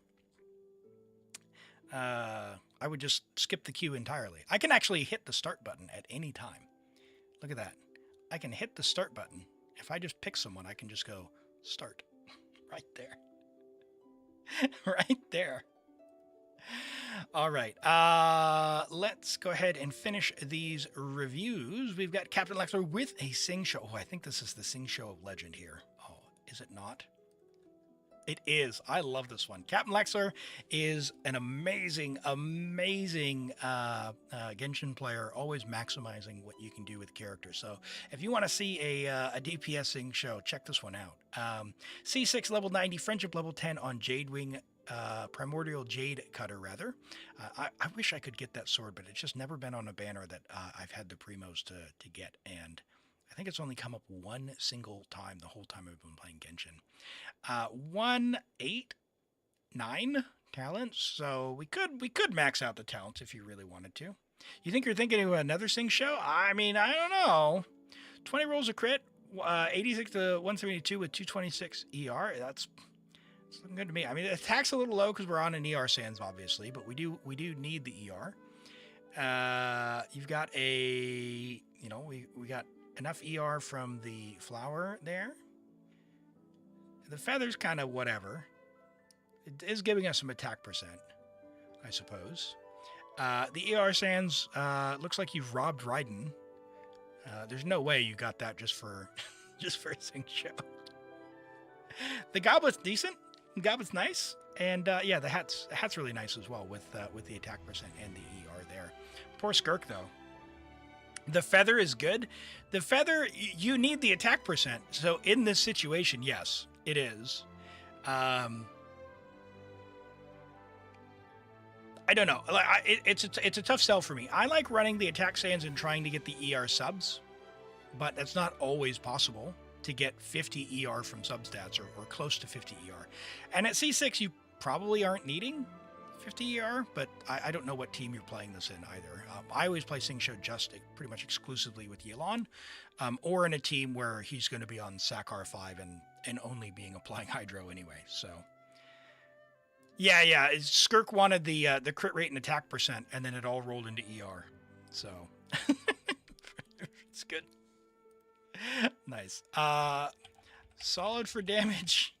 would just skip the queue entirely. I can actually hit the start button at any time. Look at that. I can hit the start button. If I just pick someone, I can just go start right there. Right there. All right. Let's go ahead and finish these reviews. We've got Captain Lexler with a Sing Show. Oh, I think this is the Sing Show of Legend here. Oh, is it not? It is. I love this one. Captain Lexler is an amazing Genshin player, always maximizing what you can do with characters. So if you want to see a DPS Sing Show, check this one out. C6 level 90, Friendship level 10 on Jadewing. Primordial Jade Cutter, rather. I wish I could get that sword, but it's just never been on a banner that I've had the primos to get, and I think it's only come up one single time the whole time I've been playing Genshin. 189 talents, so we could max out the talents if you really wanted to. You think you're thinking of another Sing Show? I mean, I don't know. 20 rolls of crit, 86 to 172 with 226 ER. That's looking good to me. I mean, the attack's a little low because we're on an ER sans, obviously, but we do need the ER. You've got we got enough ER from the flower there. The feather's kind of whatever. It is giving us some attack percent, I suppose. The ER sans looks like you've robbed Raiden. There's no way you got that just for a Sing Show. The goblet's decent. Goblet's nice, and yeah, the hat's really nice as well with the attack percent and the ER there. Poor Skirk though. The feather is good. The feather, you need the attack percent. So in this situation, yes, it is. I don't know. It's a tough sell for me. I like running the attack sands and trying to get the ER subs, but that's not always possible to get 50 ER from substats or close to 50 ER. And at C6, you probably aren't needing 50 ER, but I don't know what team you're playing this in either. I always play Sing Show just pretty much exclusively with Yelan, or in a team where he's going to be on Sakar 5 and only applying Hydro anyway. So yeah, Skirk wanted the crit rate and attack percent, and then it all rolled into ER. So it's good. Nice. Solid for damage.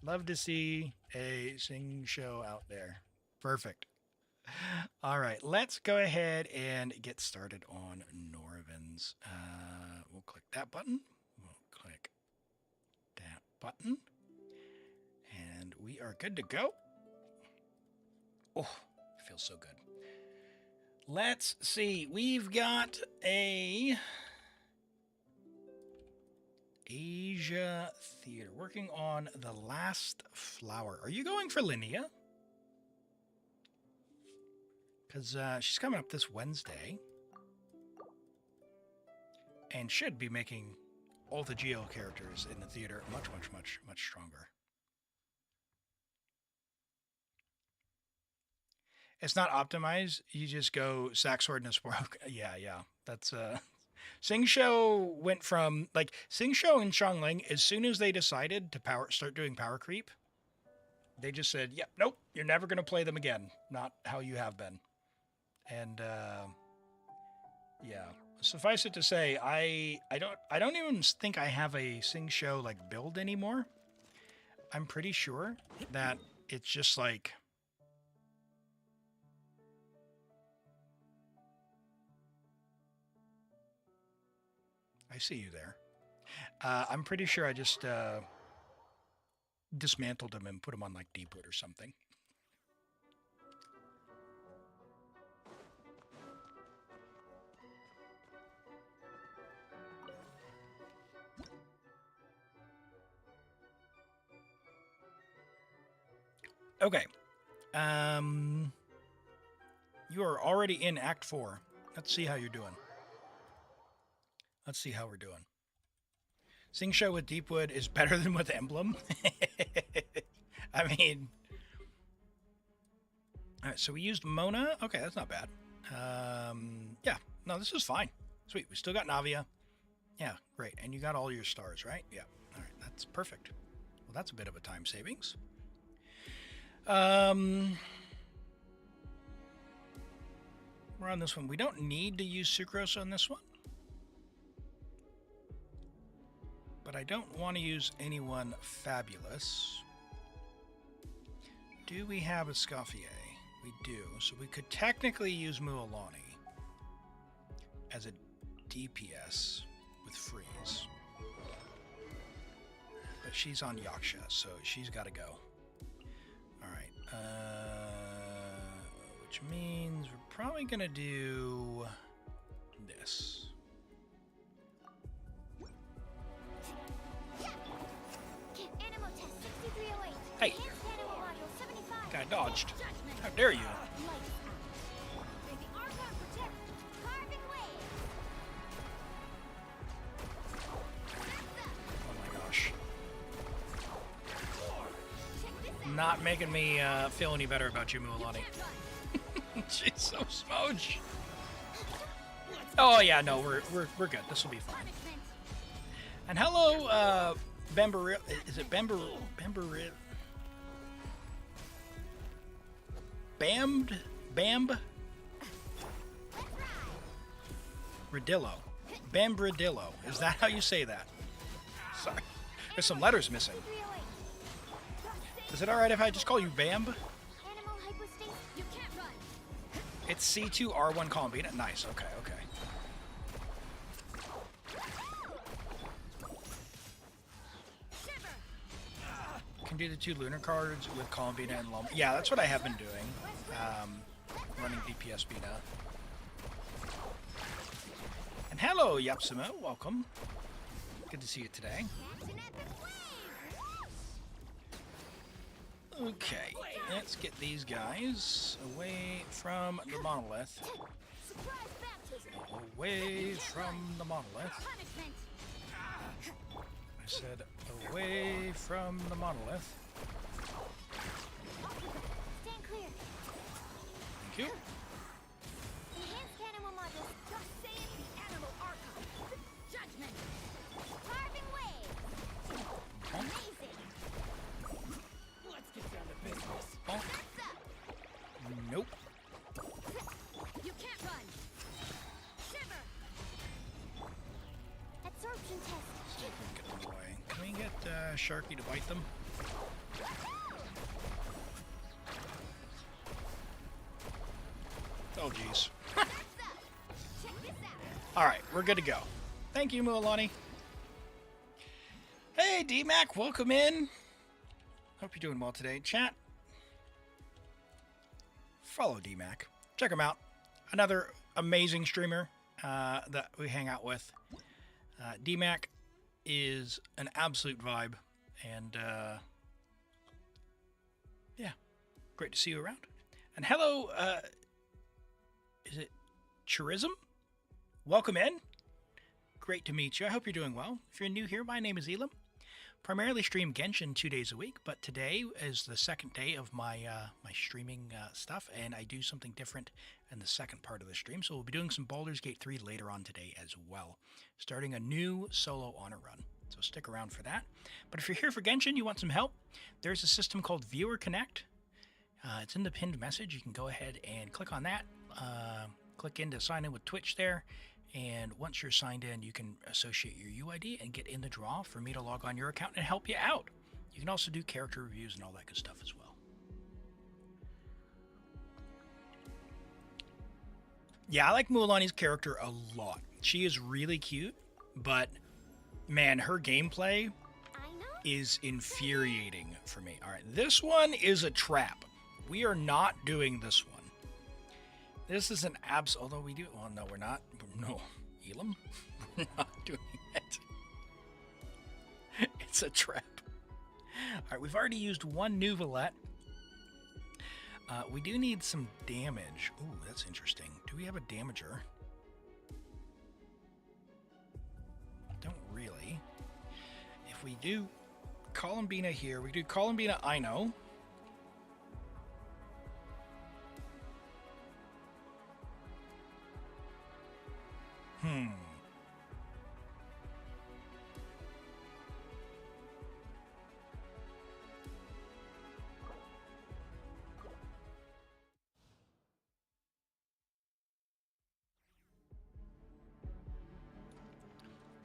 Love to see a Sing Show out there. Perfect. All right, let's go ahead and get started on Norvins. We'll click that button. We'll click that button. And we are good to go. Oh, it feels so good. Let's see. We've got a Asia Theater working on the last flower. Are you going for Linnea? Because she's coming up this Wednesday and should be making all the Geo characters in the theater much stronger. It's not optimized. You just go sack sword and a spore. Yeah. That's Sing Show went from like Sing Show and Xiangling. As soon as they decided to start doing power creep, they just said, "Yep, nope, you're never going to play them again. Not how you have been." And yeah, suffice it to say, I don't even think I have a Sing Show like build anymore. I'm pretty sure that it's just like. I see you there. I'm pretty sure I just dismantled him and put him on like Deepwood or something. Okay. You are already in Act 4. Let's see how you're doing. Let's see how we're doing. Sing Show with Deepwood is better than with Emblem. I mean, all right, so we used Mona. Okay, that's not bad. Yeah, no, this is fine. Sweet, we still got Navia. Yeah, great. And you got all your stars, right? Yeah, all right, that's perfect. Well, that's a bit of a time savings. We're on this one. We don't need to use Sucrose on this one. But I don't want to use anyone fabulous. Do we have Escoffier? we do. So we could technically use Mualani as a DPS with freeze. But she's on Yaksha, so she's got to go. Alright. Which means we're probably going to do this. Animal test 6308. Hey! Enhanced animal module 75. Guy dodged. How dare you? May the Archon protect. Carving waves. Oh my gosh. Check this out. Not making me feel any better about you, Mualani. She's so smudge. Oh yeah, no, we're good. This will be fine. Punishment. And hello, Bember. Is it Bember? Bamb? Radillo. Bambradillo. Is that how you say that? Sorry. There's some letters missing. 6308. Is it alright if I just call you Bamb? Animal hypostasis. You can't run. It's C2 R1 column B. Nice. Okay. Shiver. Can do the 2 lunar cards with column Beta and Lauma. Yeah, that's what I have been doing. Running DPS Beta. And hello, Yapsima. Welcome. Good to see you today. Catch an epic wave. Okay, let's get these guys away from the monolith. Surprise baptism. Away from the monolith. Punishment. I said away from the monolith. Stand clear. Thank you. Enhanced animal module. Just say it, the animal archon. Judgment. Carving waves. Amazing. Let's get down to business. Bonk. What's up? Nope. You can't run. Shiver. Absorption test. See if we can get them away. Can we get Sharky to bite them? Oh, jeez. What's up? Check this out. Alright, we're good to go. Thank you, Mualani. Hey, D-Mac, welcome in. Hope you're doing well today. Chat, follow D-Mac. Check him out. Another amazing streamer that we hang out with. D-Mac is an absolute vibe. And, yeah, great to see you around. And hello, is it Churism? Welcome in. Great to meet you. I hope you're doing well. If you're new here, my name is Elim. Primarily stream Genshin 2 days a week, but today is the second day of my my streaming stuff, and I do something different in the second part of the stream. So we'll be doing some Baldur's Gate 3 later on today as well, starting a new solo honor run. So stick around for that. But if you're here for Genshin, you want some help, there's a system called Viewer Connect. It's in the pinned message. You can go ahead and click on that. Click in to sign in with Twitch there. And once you're signed in, you can associate your UID and get in the draw for me to log on your account and help you out. You can also do character reviews and all that good stuff as well. Yeah, I like Mualani's character a lot. She is really cute, but man, her gameplay I know. is infuriating for me. All right, this one is a trap. We are not doing this one. This is an although we do, well, no, we're not. No, Elim, we're not doing it. It's a trap. All right, we've already used one new Valette. We do need some damage. Ooh, that's interesting. Do we have a damager? Don't really. If we do Columbina here, we do Columbina Ino.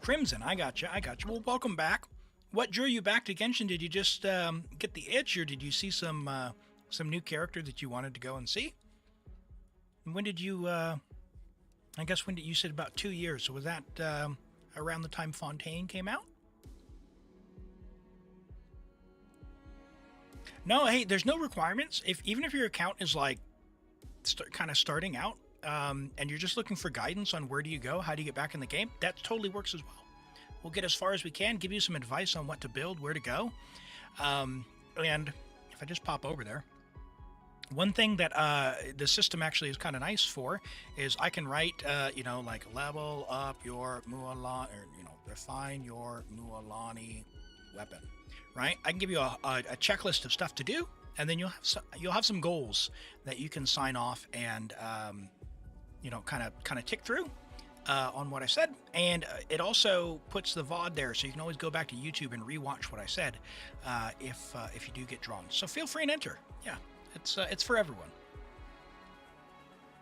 Crimson, I got you. Well, welcome back. What drew you back to Genshin? Did you just get the itch, or did you see some some new character that you wanted to go and see. And when did you, I guess when did you said about 2 years, so was that around the time Fontaine came out? No, hey, there's no requirements. Even if your account is like kind of starting out, and you're just looking for guidance on where do you go, how do you get back in the game, that totally works as well. We'll get as far as we can, give you some advice on what to build, where to go. And if I just pop over there, one thing that the system actually is kind of nice for is I can write, you know, like level up your Mualani, or, you know, refine your Mualani weapon, right? I can give you a checklist of stuff to do, and then you'll have some goals that you can sign off and, you know, kind of tick through on what I said. And it also puts the VOD there, so you can always go back to YouTube and rewatch what I said if you do get drawn. So feel free and enter. Yeah. It's for everyone.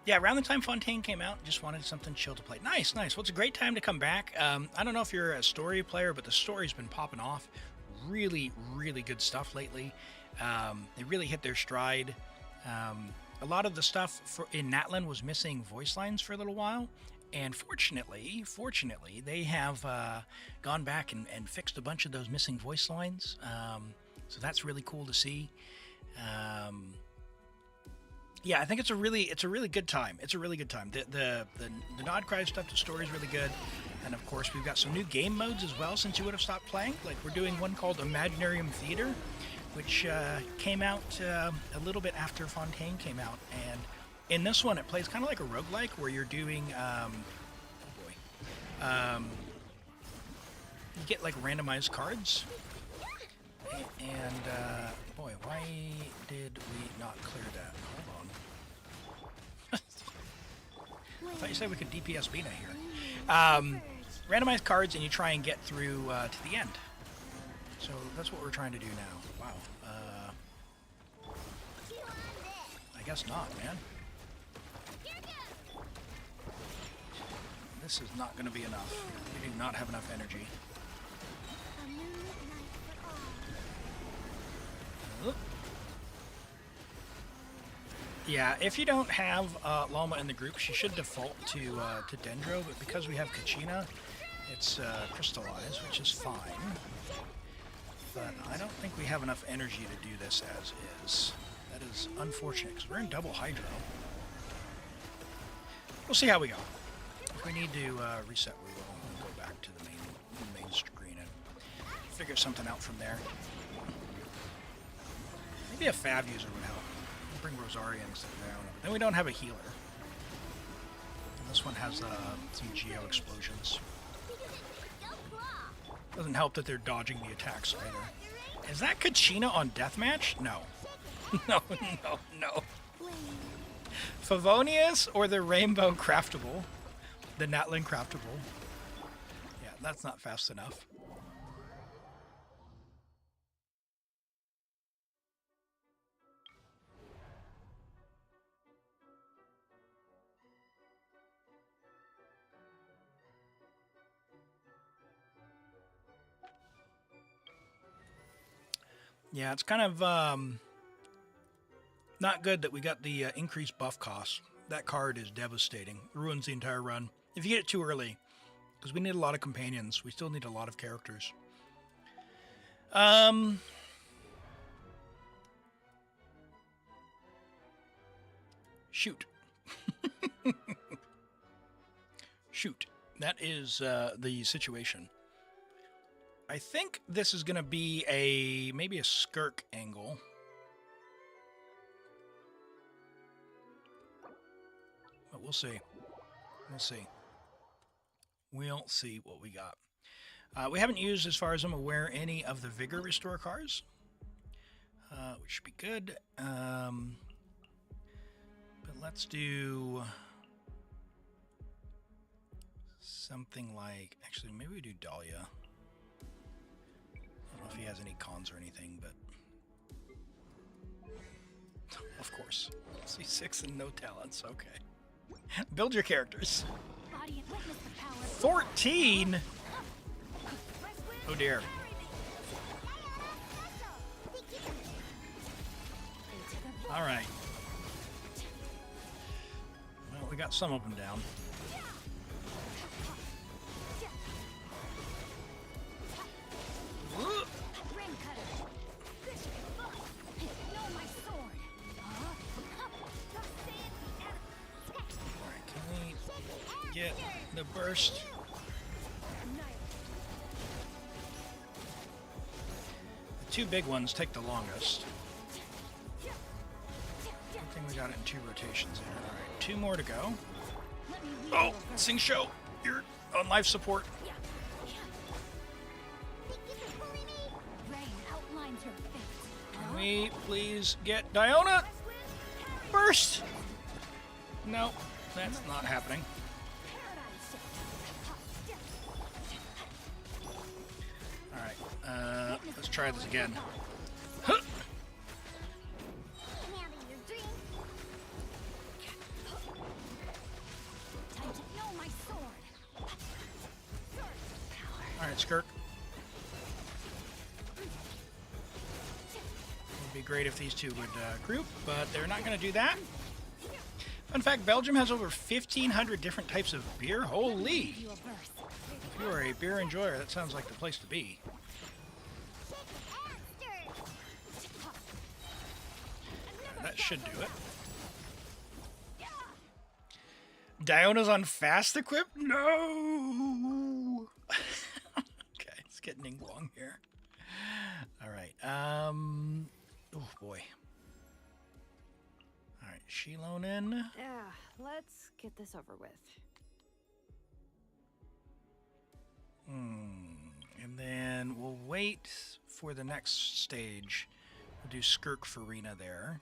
Yeah, around the time Fontaine came out, just wanted something chill to play. Nice. Well, it's a great time to come back. I don't know if you're a story player, but the story's been popping off. Really, really good stuff lately. They really hit their stride. A lot of the stuff in Natlan was missing voice lines for a little while. And fortunately, they have gone back and fixed a bunch of those missing voice lines. So that's really cool to see. Yeah, I think it's a really good time. It's a really good time. The Nod Cry stuff, the story is really good, and of course we've got some new game modes as well since you would have stopped playing. Like we're doing one called Imaginarium Theater, which came out a little bit after Fontaine came out, and in this one it plays kind of like a roguelike where you're doing you get like randomized cards. And, boy, why did we not clear that? Hold on. I thought you said we could DPS Bina here. Randomized cards, and you try and get through to the end. So that's what we're trying to do now. Wow. I guess not, man. This is not going to be enough. We do not have enough energy. Yeah, if you don't have Lauma in the group, she should default to Dendro, but because we have Kachina, it's crystallized, which is fine. But I don't think we have enough energy to do this as is. That is unfortunate, because we're in double Hydro. We'll see how we go. If we need to reset, we will. We'll go back to the main screen and figure something out from there. Maybe a Fab user would help. We'll bring Rosarians down. Then we don't have a healer. And this one has some Geo explosions. Doesn't help that they're dodging the attacks either. Is that Kachina on Deathmatch? No. No. Favonius or the Rainbow Craftable? The Natlan Craftable? Yeah, that's not fast enough. Yeah, it's kind of not good that we got the increased buff cost. That card is devastating. Ruins the entire run. If you get it too early, because we need a lot of companions. We still need a lot of characters. Shoot. Shoot. That is the situation. I think this is going to be maybe a Skirk angle. But we'll see. We'll see. We'll see what we got. We haven't used, as far as I'm aware, any of the Vigor Restore cards, which should be good. But let's do something like... Actually, maybe we do Dahlia. I don't know if he has any cons or anything, but... Of course. C6 and no talents, okay. Build your characters. 14? Oh dear. All right. Well, we got some of them down. Ring cutter. This should be fun. No, my sword. All right, can we get the burst? The two big ones take the longest. I think we got it in 2 rotations there. All right, 2 more to go. Oh, Sing Show, you're on life support. Can we please get Diona? Burst! No, that's not happening. Alright, let's try this again. Huh. Alright, Skirk. It'd be great if these two would group, but they're not going to do that. Fun fact, Belgium has over 1,500 different types of beer. Holy! If you are a beer enjoyer, that sounds like the place to be. That should do it. Diona's on fast equip? No! Okay, let's get Ningguang here. Alright, oh boy. Alright, Shilonen. Yeah, let's get this over with. And then we'll wait for the next stage. We'll do Skirk Farina there.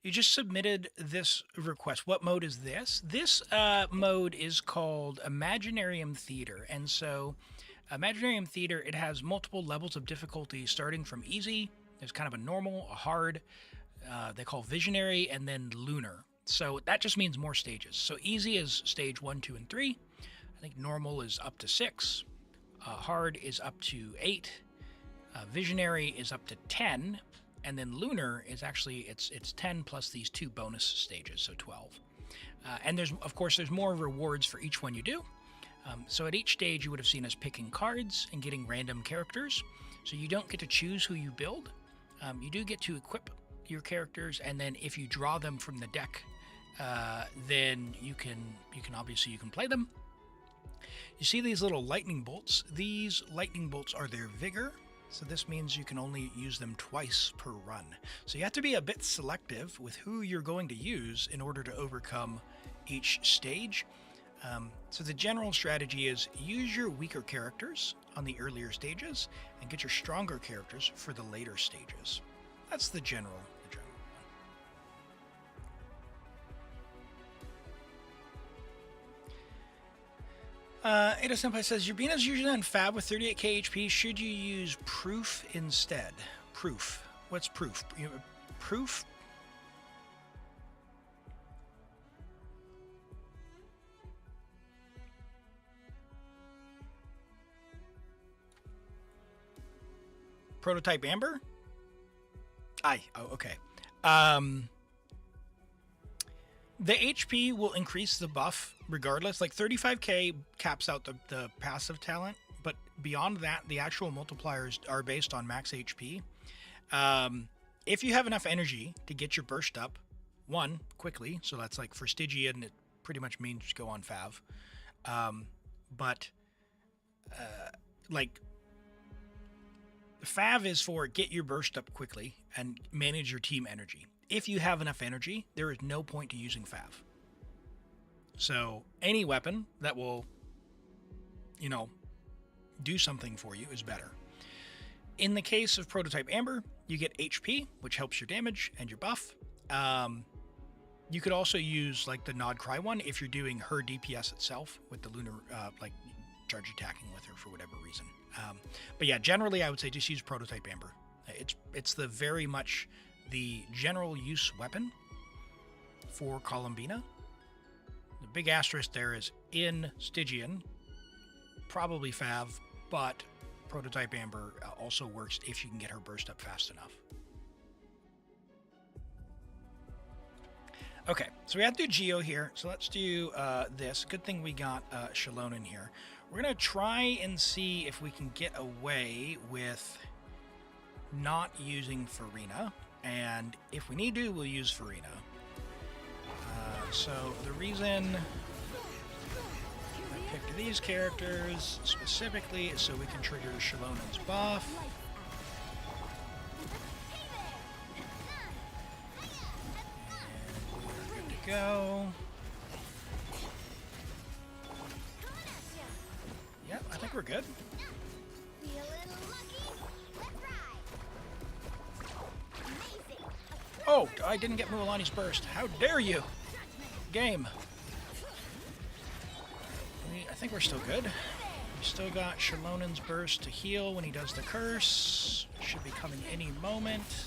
You just submitted this request. What mode is this? This mode is called Imaginarium Theater. And so Imaginarium Theater, it has multiple levels of difficulty starting from easy. There's kind of a normal, a hard, they call visionary, and then lunar. So that just means more stages. So easy is stage 1, 2, and 3. I think normal is up to 6. Hard is up to 8. Visionary is up to 10. And then lunar is actually, it's 10 plus these 2 bonus stages, so 12. And there's, of course, there's more rewards for each one you do. So at each stage, you would have seen us picking cards and getting random characters. So you don't get to choose who you build. You do get to equip your characters, and then if you draw them from the deck, then you can obviously you can play them. You see these little lightning bolts? These lightning bolts are their vigor. So this means you can only use them twice per run. So you have to be a bit selective with who you're going to use in order to overcome each stage. So the general strategy is use your weaker characters on the earlier stages and get your stronger characters for the later stages. That's the general one. Ada Senpai says, your Bina's usually on Fab with 38k HP. Should you use Proof instead? Proof. What's Proof? Proof? Prototype Amber? Aye. Oh, okay. The HP will increase the buff regardless. Like 35k caps out the passive talent, but beyond that, the actual multipliers are based on max HP. If you have enough energy to get your burst up, quickly, so that's like for Stygian, it pretty much means go on Fav. Like Fav is for get your burst up quickly and manage your team energy. If you have enough energy, there is no point to using Fav. So any weapon that will, do something for you is better. In the case of Prototype Amber, you get HP, which helps your damage and your buff. You could also use like the Nod Cry one if you're doing her DPS itself with the lunar, like charge attacking with her for whatever reason. But yeah, generally I would say just use Prototype Amber. It's the very much the general use weapon for Columbina. The big asterisk there is in Stygian, probably Fav, but Prototype Amber also works if you can get her burst up fast enough. Okay, so we have to do Geo here. So let's do this. Good thing we got Shalon in here. We're going to try and see if we can get away with not using Farina. And if we need to, we'll use Farina. So the reason I picked these characters specifically is so we can trigger Shalonen's buff. Go. Yep, I think we're good. Oh, I didn't get Mualani's burst. How dare you? Game. I think we're still good. We still got Shalonen's burst to heal when he does the curse. Should be coming any moment.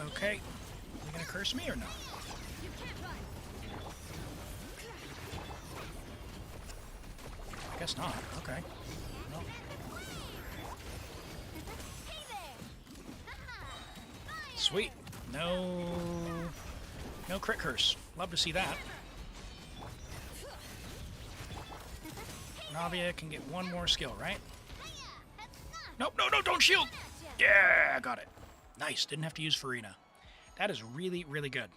Okay. Are you gonna curse me or not? I guess not. Okay. No. Sweet. No crit curse. Love to see that. Navia can get one more skill, right? Nope, no, don't shield! Yeah, I got it. Nice, didn't have to use Farina. That is really, really good.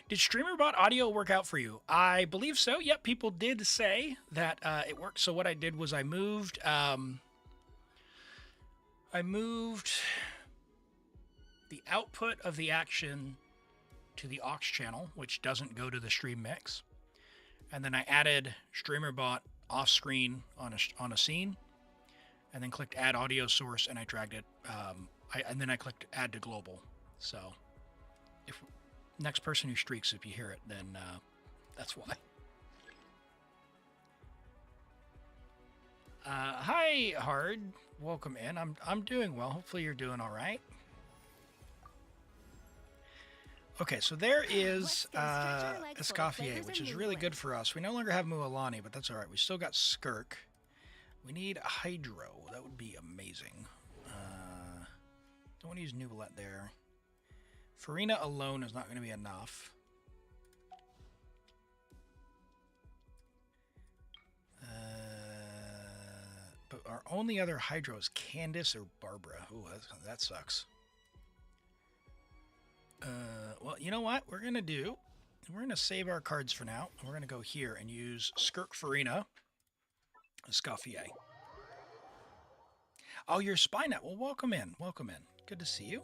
Did StreamerBot audio work out for you? I believe so. Yep, people did say that it worked. So what I did was I moved the output of the action to the aux channel, which doesn't go to the stream mix. And then I added StreamerBot off screen on a scene, and then clicked add audio source, and I dragged it. And then I clicked add to global. So if next person who streaks, if you hear it, then that's why. Hi, Hard. Welcome in. I'm doing well. Hopefully you're doing all right. Okay, so there is Escoffier, which is really good for us. We no longer have Mualani, but that's all right. We still got Skirk. We need a Hydro. That would be amazing. Don't want to use Nuvolette there. Farina alone is not going to be enough. But our only other Hydro is Candace or Barbara. Ooh, that sucks. Well, you know what we're going to do? We're going to save our cards for now. We're going to go here and use Skirk Farina, Escoffier. Oh, you're Spynet. Well, welcome in. Welcome in. Good to see you.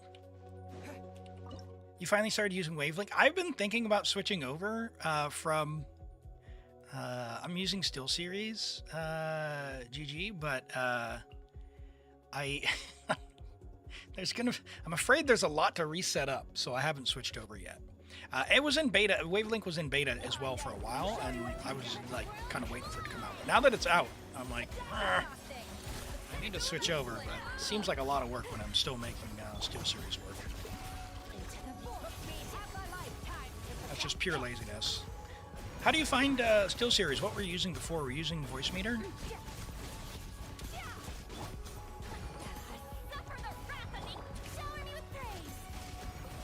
You finally started using Wavelink. I've been thinking about switching over from... I'm using SteelSeries, GG, but I'm afraid there's a lot to reset up, so I haven't switched over yet. It was in beta. Wavelink was in beta as well for a while, and I was like kind of waiting for it to come out. But now that it's out, I'm like, I need to switch over, but it seems like a lot of work when I'm still making SteelSeries work. That's just pure laziness. How do you find SteelSeries? What were you using before? Were you using Voice Meter?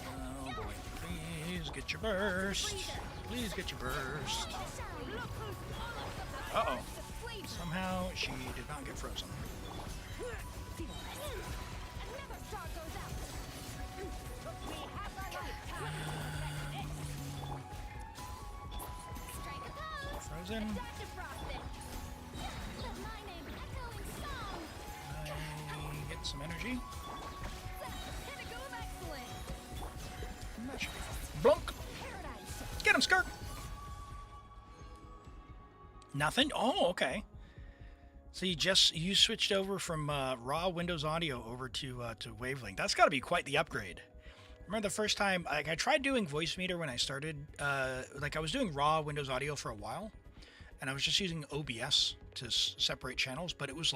Oh boy. Please get your burst. Please get your burst. Uh-oh. Somehow she did not get frozen. Frozen. I get some energy. That should be fun. Blunk! Get him, Skirk! Nothing? Oh, okay. So you switched over from raw Windows Audio over to Wavelink. That's got to be quite the upgrade. Remember the first time, I tried doing Voice Meter when I started, I was doing raw Windows Audio for a while, and I was just using OBS to separate channels, but it was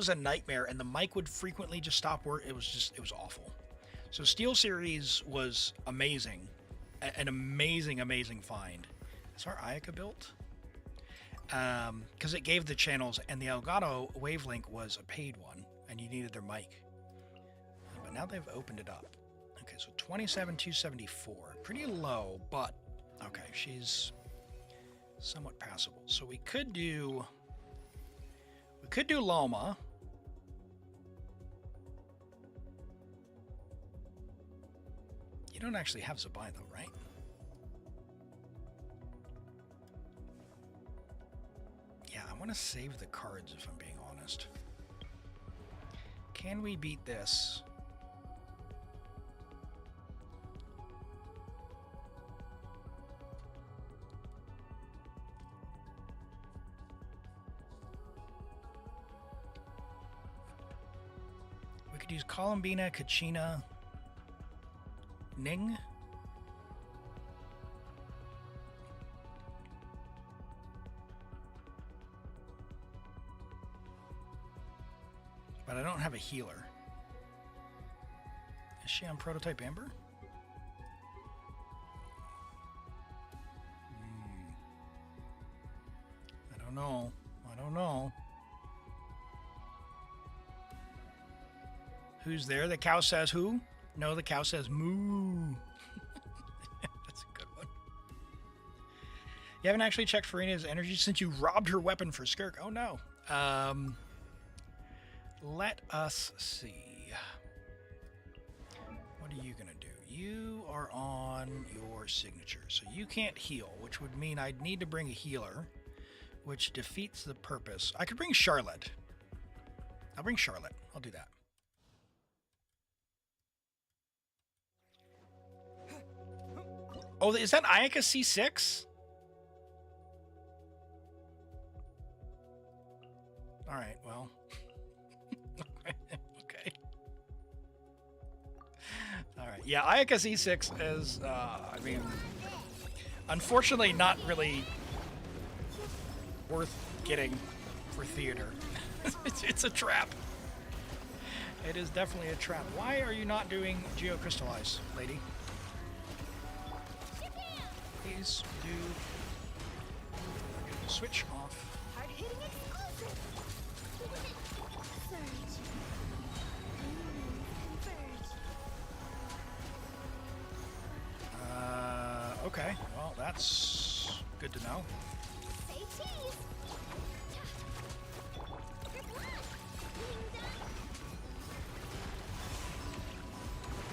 a nightmare, and the mic would frequently just stop work. It was awful. So SteelSeries was amazing, an amazing find. Is our Ayaka built? because it gave the channels, and the Elgato wavelink was a paid one, and you needed their mic. But now they've opened it up. Okay, so 27,274, pretty low, but okay, she's somewhat passable. So we could do Lauma. You don't actually have Zabai though, right? Yeah, I want to save the cards if I'm being honest. Can we beat this? We could use Columbina, Kachina, Ning. But I don't have a healer. Is she on Prototype Amber? I don't know. I don't know. Who's there? The cow says who? No, the cow says moo. That's a good one. You haven't actually checked Farina's energy since you robbed her weapon for Skirk. Oh no. Let us see. What are you going to do? You are on your signature, so you can't heal, which would mean I'd need to bring a healer, which defeats the purpose. I could bring Charlotte. I'll bring Charlotte. I'll do that. Oh, is that Ayaka C6? All right, well. Okay. All right. Yeah, Ayaka C6 is, I mean, unfortunately not really worth getting for theater. It's a trap. It is definitely a trap. Why are you not doing Geocrystallize, lady? Please do switch off. Hard-hitting explosive. Surge. Converge. Okay. Well, that's good to know. Say cheese.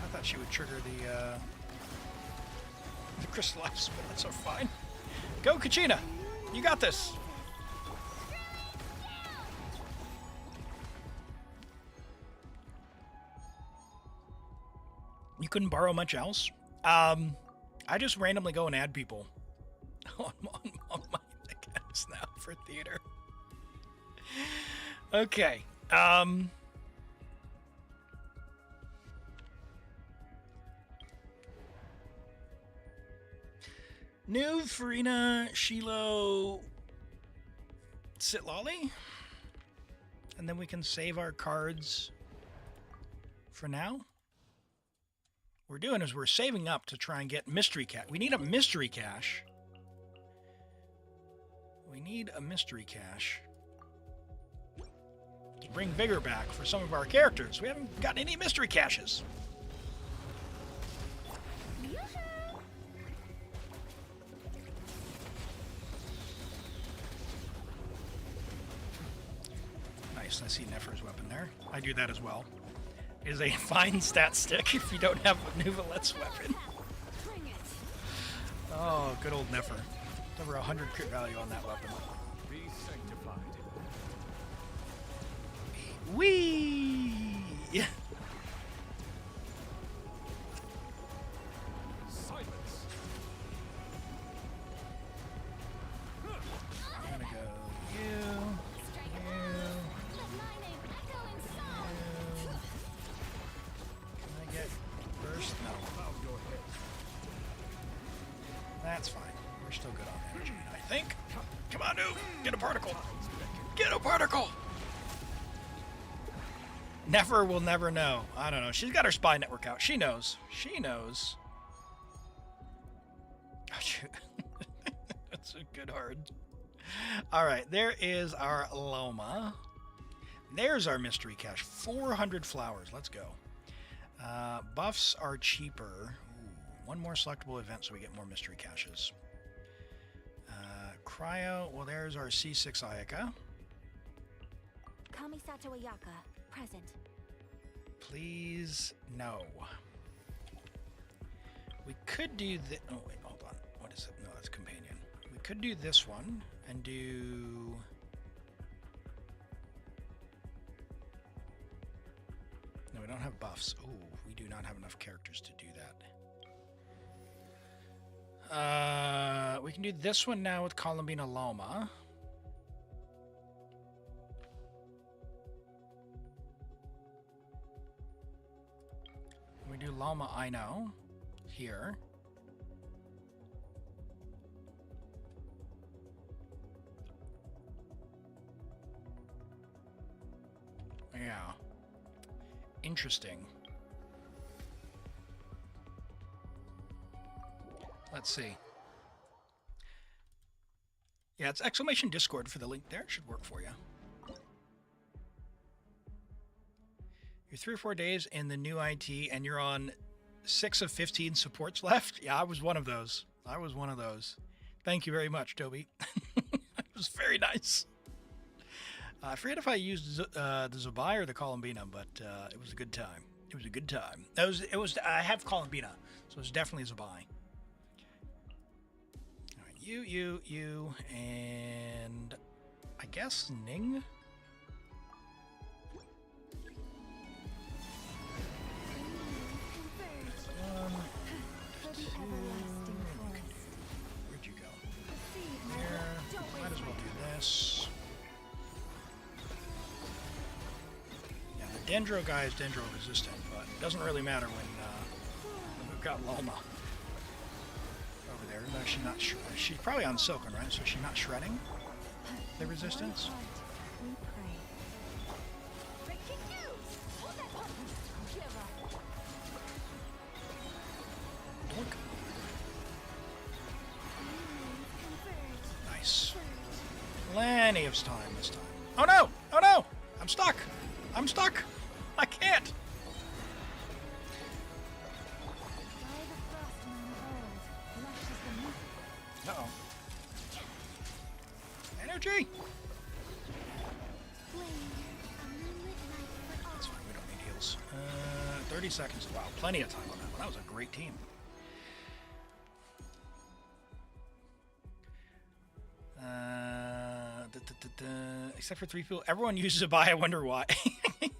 I thought she would trigger the crystallize, but that's so fine. Go, Kachina! You got this! You couldn't borrow much else? I just randomly go and add people on my accounts now for theater. Okay. New Farina, Shiloh, Sitlolly, and then we can save our cards for now. What we're doing is we're saving up to try and get mystery cache. We need a mystery cache. We need a mystery cache to bring vigor back for some of our characters. We haven't gotten any mystery caches. I see Nefer's weapon there. I do that as well. It is a fine stat stick if you don't have Nuvalet's weapon. Oh, good old Nefer. Over 100 crit value on that weapon. Be sanctified. Whee! Silence. I'm gonna go you. That's fine. We're still good on energy, I think. Come on, dude. Get a particle. Get a particle. Nefer will never know. I don't know. She's got her spy network out. She knows. She knows. Oh, shoot. That's a good hard. All right, there is our Lauma. There's our mystery cache. 400 flowers. Let's go. Buffs are cheaper. Ooh, one more selectable event so we get more mystery caches. Cryo. Well, there's our C6 Ayaka. Kamisato Ayaka, present. Please, no. We could do the. Oh wait, hold on. What is it? No, that's companion. We could do this one and do. No, we don't have buffs. Oh, we do not have enough characters to do that. We can do this one now with Columbina Lauma. We do Lauma Ino here. Yeah. Interesting. Let's see. Yeah, it's exclamation Discord for the link there. It should work for you. You're 3 or 4 days in the new IT and you're on 6 of 15 supports left. Yeah, I was one of those. Thank you very much, Toby. It was very nice. I forget if I used the Zabai or the Columbina, but it was a good time. It was. I have Columbina, so it's definitely Zabai. All right, you, and I guess Ning. Where'd you go? Here. Might as well do this. Yeah, the Dendro guy is Dendro resistant, but it doesn't really matter when we've got Lauma over there. No, she's not. She's probably on Silken, right? So she's not shredding the resistance. Nice. Plenty of time this time. Oh no! Oh no! I'm stuck! I can't! Uh-oh. Energy! That's fine, we don't need heals. 30 seconds. Wow, plenty of time on that one. That was a great team. Except for 3 people. Everyone uses a buy. I wonder why. Okay.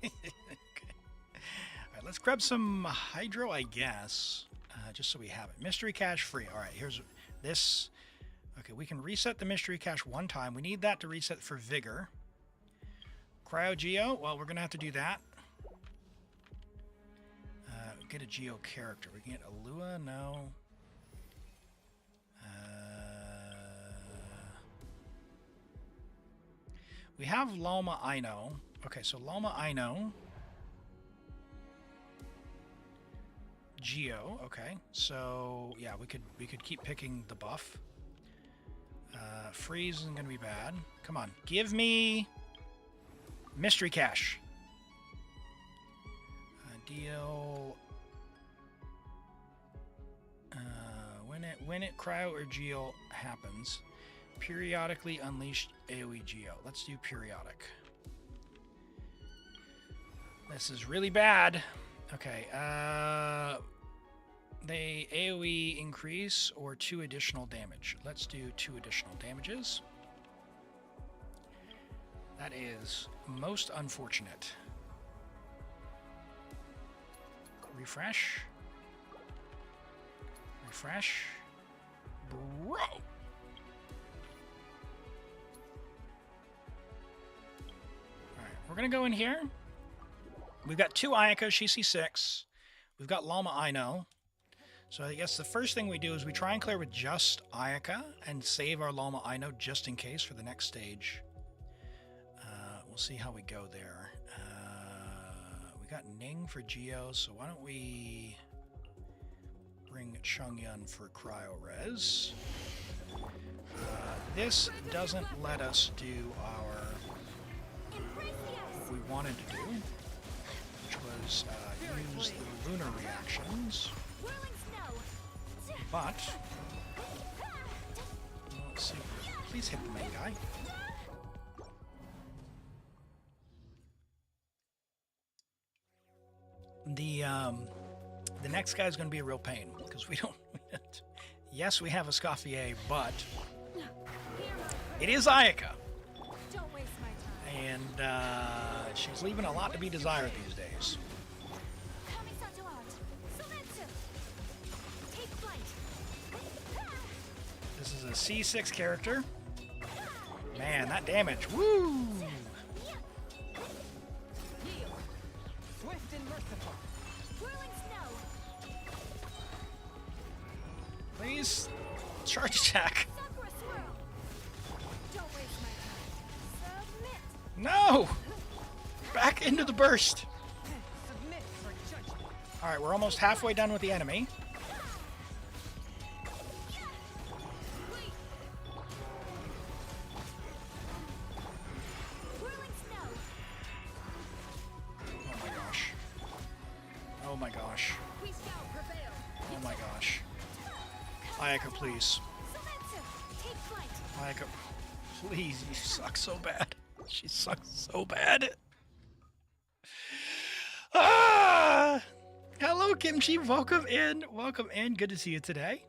Alright, let's grab some Hydro, I guess. Just so we have it. Mystery cache free. Alright, here's this. Okay, we can reset the mystery cache one time. We need that to reset for vigor. Cryo Geo. Well, we're going to have to do that. Get a Geo character. We can get a Lua. No. We have Lauma Ino. Okay, so Lauma Ino. Geo. Okay, so yeah, we could keep picking the buff. Freeze isn't gonna be bad. Come on, give me mystery cache. Deal. When it cryo or geo happens, periodically unleash AoE geo. Let's do periodic. This is really bad. Okay. They AoE increase or 2 additional damage. Let's do 2 additional damages. That is most unfortunate. Refresh. Refresh. Bro! Alright, we're gonna go in here. We've got 2 Ayakas, she's C6. We've got Lauma Ino. So I guess the first thing we do is we try and clear with just Ayaka and save our Lauma Ino just in case for the next stage. We'll see how we go there. We got Ning for Geo, so why don't we bring Chongyun for Cryo Res. This doesn't let us do our what we wanted to do, which was use the lunar reactions. But let's see. Please hit the main guy. The next guy is going to be a real pain because we don't. Yes, we have Escoffier, but it is Ayaka, Don't waste my time. and she's leaving a lot to be desired these days. Take flight. This is a C6 character. Man, that damage! Woo! Swift and merciful. Whirling snow. Please, charge attack. Sakura swirl. Don't waste my time. Submit. No! Back into the burst. Submit for judgment. All right, we're almost halfway done with the enemy. Wait. Whirling snow. Oh my gosh. Oh my gosh. We shall prevail. Oh my gosh. Ayaka, please. Submit. Take flight. Ayaka, please. You suck so bad. She sucks so bad. Ah! Hello, Kimchi. Welcome in. Welcome in. Good to see you today.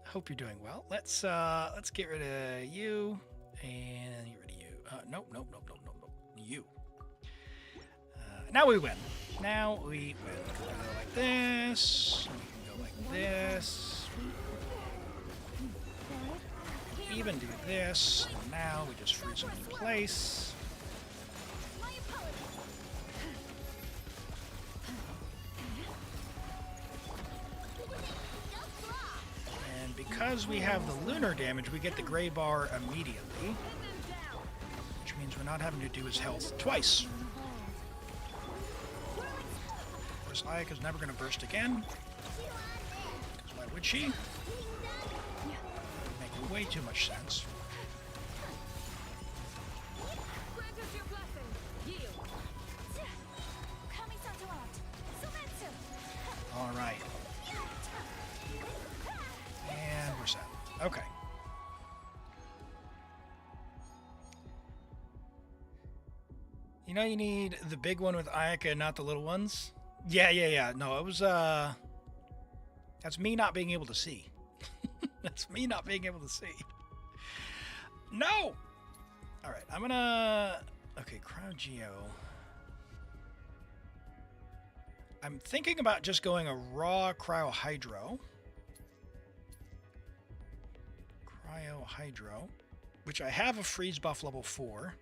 Hope you're doing well. Let's get rid of you and get rid of you. Nope. You. Now we win. Now we win. We can go like this. We can go like this. Even do this. And now we just freeze them in place. My apologies. And because we have the lunar damage, we get the gray bar immediately, which means we're not having to do his health twice. Of course, Ayaka's never going to burst again. Because why would she? Make way too much sense. Grant us your blessing. Yield. Kami-sato out. Sumetsu. All right. And we're set. Okay. You know you need the big one with Ayaka, not the little ones? Yeah. No, it was, that's me not being able to see. That's me not being able to see. No! Alright, I'm gonna... Okay, Cryogeo. I'm thinking about just going a raw Cryo Hydro. Cryo Hydro. Which I have a freeze buff level 4.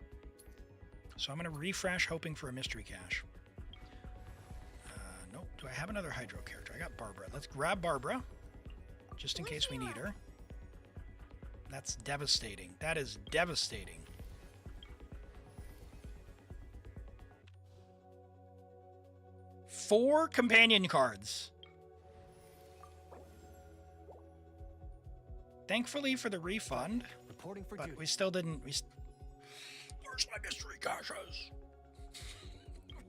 So I'm going to refresh hoping for a mystery cache. Nope. Do I have another Hydro character? I got Barbara. Let's grab Barbara. Just in case we need her. That's devastating. That is devastating. Four companion cards. Thankfully for the refund, Reporting for but duty. we still didn't... Where's my mystery caches?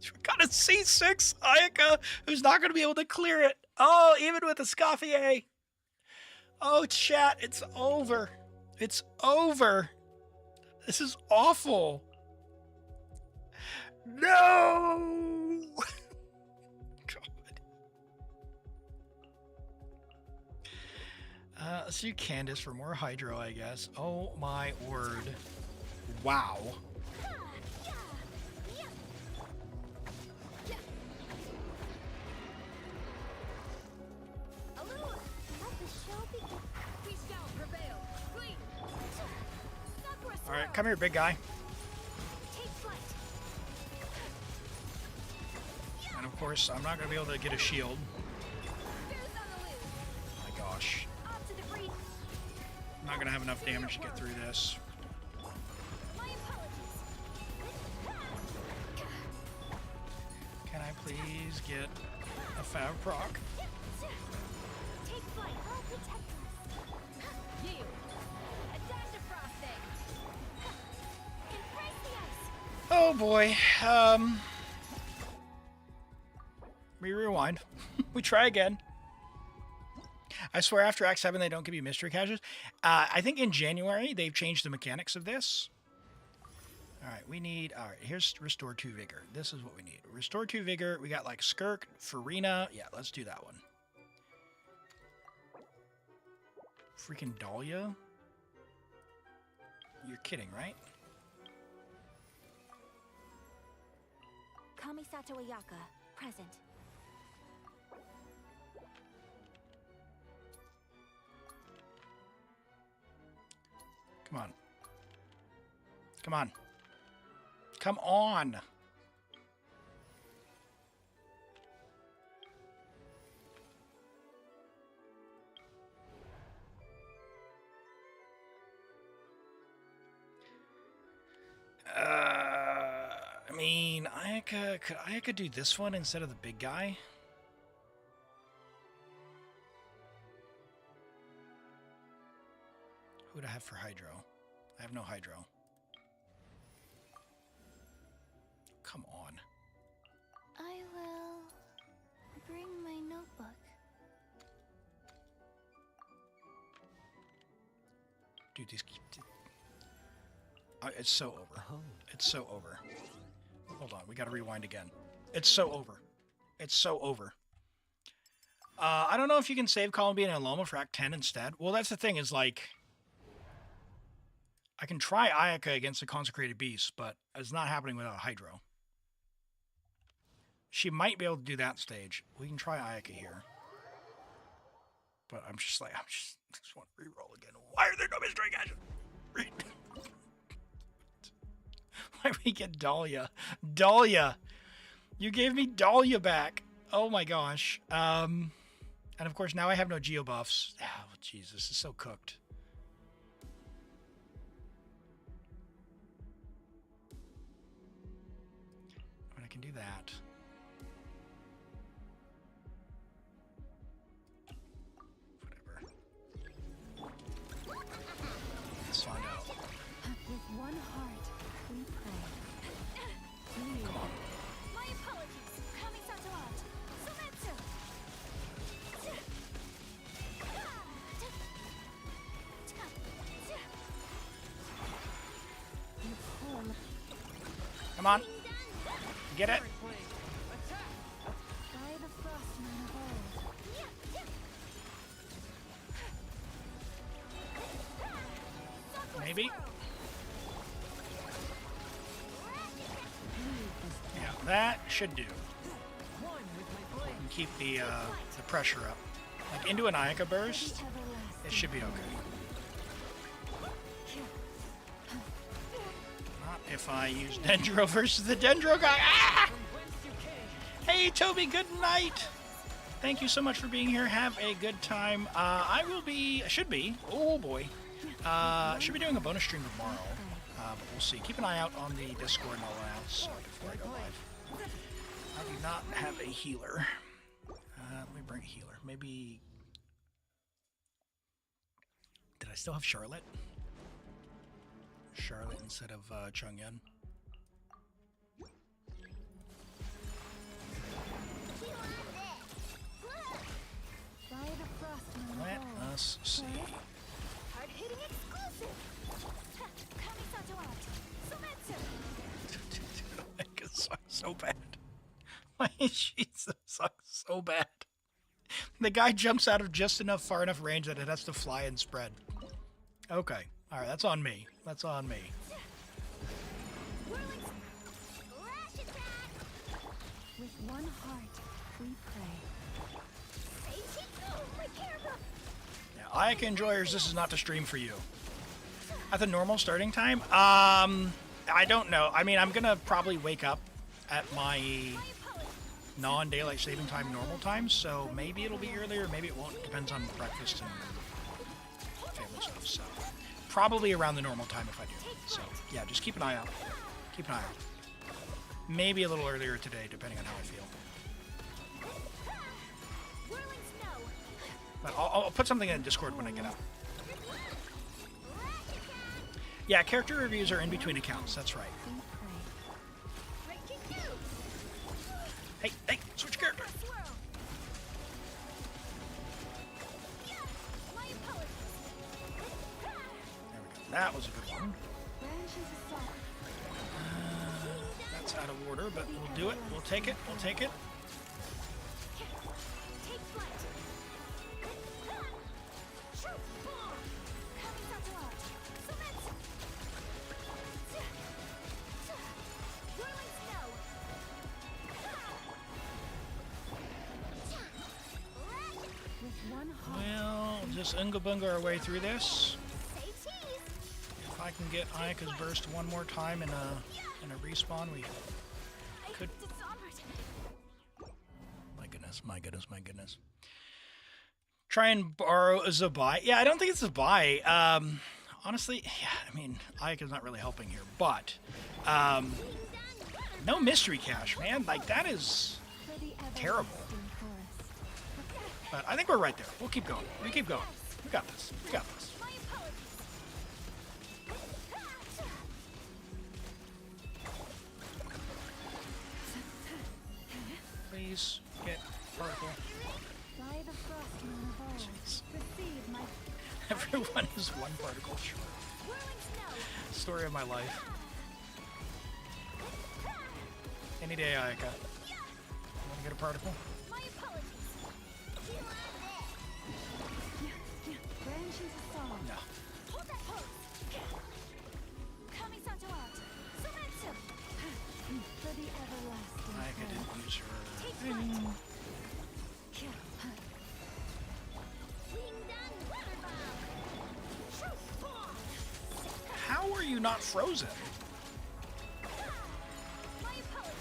We got a C6 Ayaka who's not going to be able to clear it. Oh, even with Escoffier. Oh, chat, it's over. It's over. This is awful. No! God. Let's do Candace for more Hydro, I guess. Oh my word. Wow. Alright, come here, big guy. And of course, I'm not going to be able to get a shield. Oh my gosh. I'm not going to have enough damage to get through this. Can I please get a Fab Proc? Oh boy. We rewind. We try again. I swear after Act 7 they don't give you mystery caches. I think in January they've changed the mechanics of this. Alright, we need... Alright, here's Restore 2 Vigor. This is what we need. Restore 2 Vigor. We got like Skirk, Farina. Yeah, let's do that one. Freaking Dahlia? You're kidding, right? Kamisato Ayaka, present. Come on. Come on. Come on! I mean, Ayaka, could Ayaka do this one instead of the big guy? Who would I have for Hydro? I have no Hydro. Come on. I will bring my notebook. Dude, these keep... it's so over. It's so over. Hold on, we gotta rewind again. It's so over. It's so over. I don't know if you can save Columbia and Lauma for Act 10 instead. Well, that's the thing, is like... I can try Ayaka against the Consecrated Beast, but it's not happening without a Hydro. She might be able to do that stage. We can try Ayaka here. But I'm just like, I just want to reroll again. Why are there no mystery caches? Why do we get Dahlia? Dahlia! You gave me Dahlia back! Oh my gosh. And of course, now I have no Geo buffs. Oh, Jesus, this is so cooked. But I can do that. Whatever. Let's find out. With one heart, we pray. Come on. My apologies. Kamisato out. Sumetsu. Come on. Get it? By the frostman of old. Maybe? Yeah, that should do. And keep the pressure up. Like into an Ayaka burst, it should be okay. Not if I use Dendro versus the Dendro guy. Ah! Hey Toby, good night. Thank you so much for being here. Have a good time. I should be, oh boy. Should be doing a bonus stream tomorrow. But we'll see. Keep an eye out on the Discord and all that before I go live. I do not have a healer. Let me bring a healer. Maybe... Did I still have Charlotte? Charlotte instead of Chungyun. Let us see. Hard-hitting exclusive. Kamisato out. Sumetsu. It sucks so bad. Why is she sucks so bad? The guy jumps out of just far enough range that it has to fly and spread. Okay. Alright, that's on me. That's on me. Whirling splash attack. With one heart, we pray. Seichi, my camera. Yeah, Ayaka enjoyers, this is not the stream for you. At the normal starting time? I don't know. I mean, I'm gonna probably wake up at my non-daylight saving time normal time, so maybe it'll be earlier, maybe it won't. It depends on breakfast and family stuff, so probably around the normal time if I do. So yeah, just keep an eye out. Keep an eye out. Maybe a little earlier today, depending on how I feel. But I'll put something in Discord when I get out. Yeah, character reviews are in between accounts, that's right. out of order, but we'll do it. We'll take it. We'll take it. Take flight. Coming out to art. Submit. Whirling snow. With one heart. Well, just Unga Bunga our way through this. Say cheese. If I can get Ayaka's burst one more time in a respawn, we could. Dishonored. My goodness, my goodness, my goodness. Try and borrow a Zabai. Yeah, I don't think it's a Zabai. Honestly, yeah, I mean, Ayaka's not really helping here, but no mystery cache, man. Like, that is For the terrible. everlasting forest. But I think we're right there. We'll keep going. We keep going. We got this. We got this. My apologies. Please get particle. By the frost moon of old. Jeez. Receive my Everyone is one particle short. Whirling snow. Story of my life. Any day, Ayaka. Want to get a particle? My apologies. branches of song. No. Hold that pose. Coming out to art. Submit. For the everlasting Ayaka forest. didn't use her Take thing. flight. Wing down weather bomb. How are you not frozen? My apologies.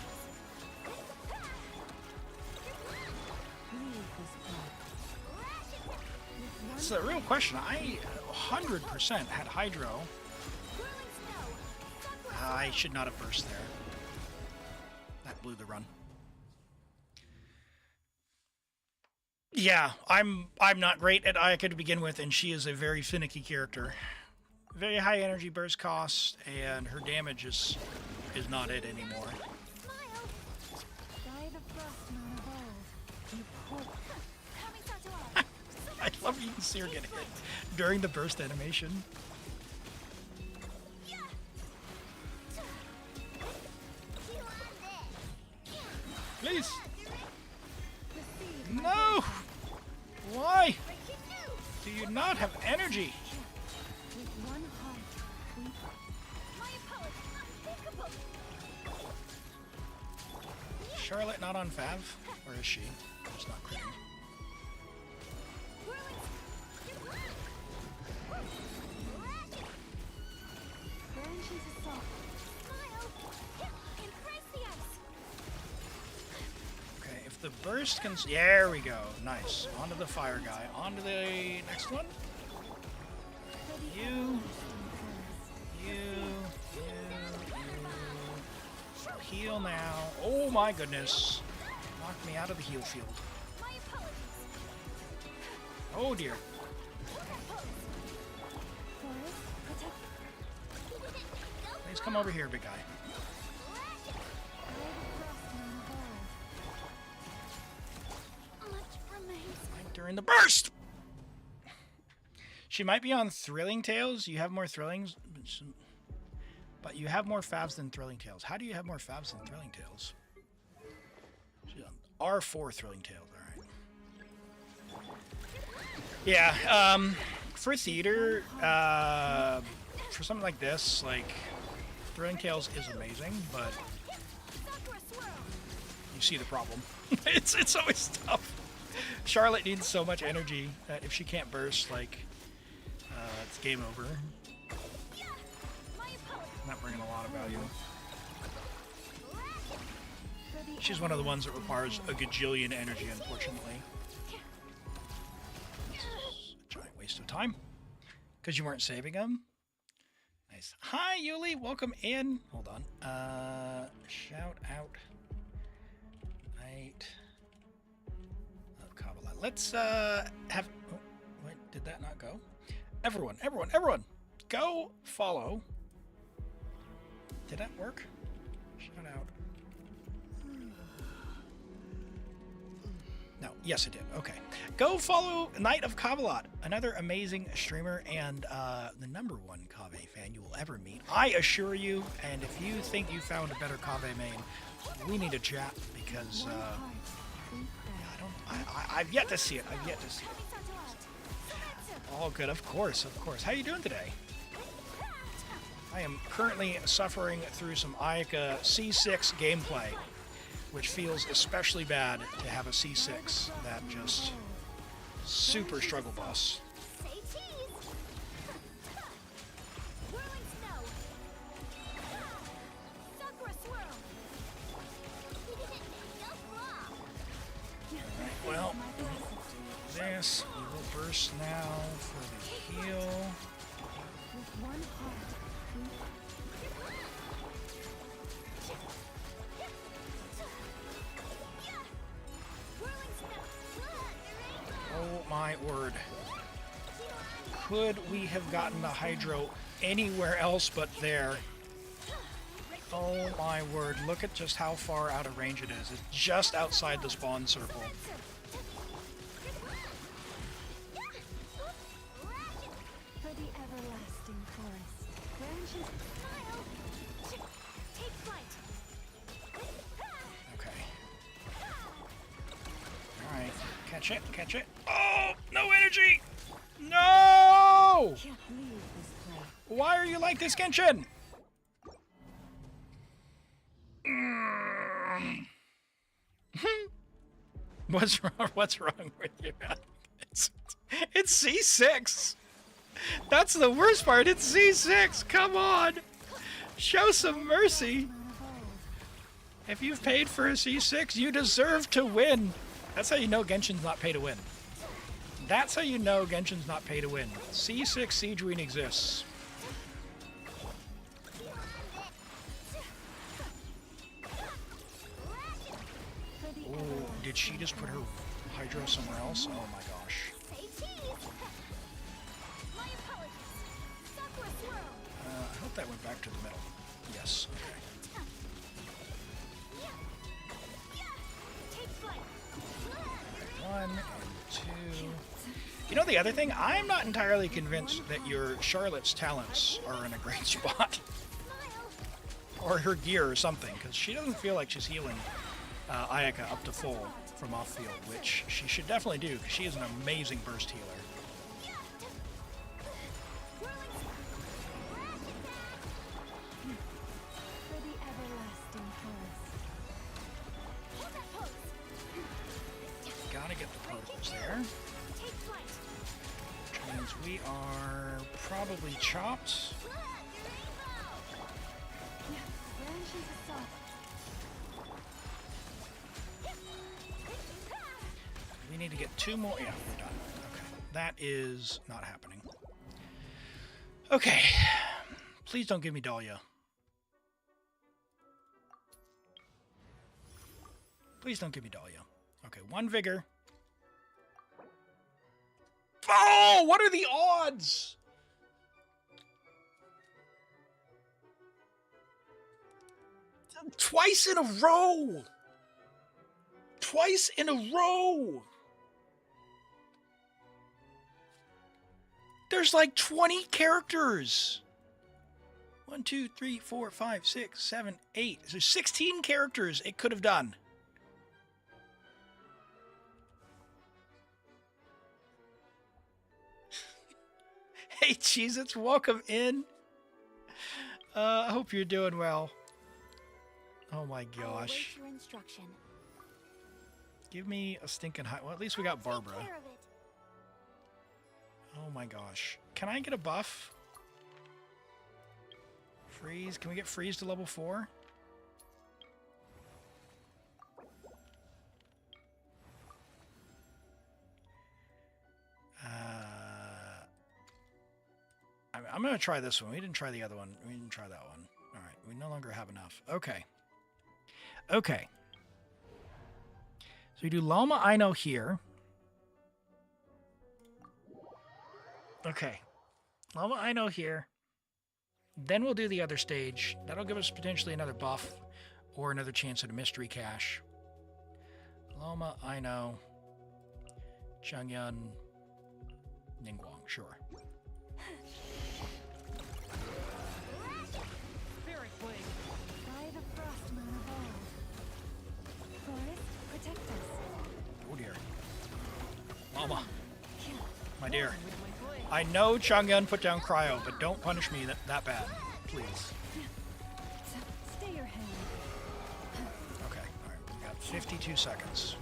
Leave this path. That's the real question. I 100% had Hydro. Whirling snow. I should not have burst there. That blew the run. Yeah, I'm not great at Ayaka to begin with, and she is a very finicky character. Very high energy burst cost, and her damage is not it anymore. Smile. By the frost moon of old. You hope. Coming out to art. I love you can see her get hit during the burst animation. Please. Receive my No! Why? Do you not have energy? with one heart. We My apologies. Unthinkable. Charlotte not on Fav? Or is she? It's not critting. Whirling. branches of song. Smile. Embrace the ice. Okay, if the burst can... There we go. Nice. Onto the fire guy. Onto the next one. You. Heal now. Oh my goodness. Knocked me out of the heal field. My apologies. Oh dear. Forest, protect. Please come over here, big guy. By the frost moon of old. Much remains. Right during the burst! She might be on Thrilling Tales. You have more Thrillings, but you have more Favs than Thrilling Tales. How do you have more Favs than Thrilling Tales? She's on R4 Thrilling Tales, alright. Yeah, for theater, for something like this, like, Thrilling Tales is amazing, but Sakura swirl. you see the problem. it's always tough. Charlotte needs so much energy that if she can't burst, like, it's game over. My apologies. Not bringing a lot of value. For the She's one of the ones that requires a gajillion energy, unfortunately. It's a giant waste of time. Because you weren't saving them. Nice. Hi, Yuli. Welcome in. Hold on. Shout out. Night. Of Kabbalah. Let's have... Oh, wait, did that not go? Everyone, go follow. Did that work? Shout out. No. Yes, it did. Okay. Go follow Knight of Camelot, another amazing streamer and the #1 Kaveh fan you will ever meet. I assure you, and if you think you found a better Kaveh main, we need to chat because I've yet to see it. I've yet to see it. All good. Of course. Of course. How are you doing today? I am currently suffering through some Ayaka C6 gameplay, which feels especially bad to have a C6 that just super struggle bus. Say cheese. Whirling snow. Sakura swirl. Alright, well, this, we will burst now for the heal. With one heart. Oh my word. Could we have gotten the Hydro anywhere else but there? Oh my word, look at just how far out of range it is. It's just outside the spawn circle. For the everlasting forest. Branches. Take flight. Okay. Alright, catch it, catch it. Oh, no energy! No! Can't leave this place. Why are you like this, Genshin? What's wrong? What's wrong with you? It's C6. That's the worst part. It's C6. Come on. Show some mercy. If you've paid for a C6, you deserve to win. That's how you know Genshin's not pay to win. That's how you know Genshin's not pay to win. C6 Siege Queen exists. Oh, did she just put her Hydro somewhere else? Oh my gosh. Say cheese. My apologies. Sakura swirl. I hope that went back to the middle. Yes. Okay. Take flight. One and two. You know the other thing? I'm not entirely convinced that your Charlotte's talents are in a great spot. Or her gear or something, because she doesn't feel like she's healing Ayaka up to full from off field, which she should definitely do, because she is an amazing burst healer. For the everlasting forest. Gotta get the protocols there. Take flight. Which means we are probably chopped. Branches assault. We need to get two more. Yeah, we're done. Okay. That is not happening. Okay. Please don't give me Dahlia. Please don't give me Dahlia. Okay, one vigor. Oh, what are the odds? Twice in a row. Twice in a row. There's like 20 characters. 1, 2, 3, 4, 5, 6, 7, 8. There's 16 characters it could have done. Hey, Cheez-Its, welcome in. I hope you're doing well. Oh my gosh. I'll await your instruction. Give me a stinking high. Well, at least we got Barbara. Take care of it. Oh my gosh. Can I get a buff? Freeze. Can we get freeze to level 4? I'm going to try this one. We didn't try the other one. We didn't try that one. All right. We no longer have enough. Okay. Okay. So we do Lauma Ino here. Okay. Lauma Ino here. Then we'll do the other stage. That'll give us potentially another buff or another chance at a mystery cache. Lauma Ino. Changyun, Ningguang, sure. Spirit Blade. By the frost moon of old. Forest, protect us. Oh dear. Mama, my dear. With my blade. I know Changyun put down cryo, but don't punish me that bad, please. Stay your hand. Okay, alright, we got 52 seconds.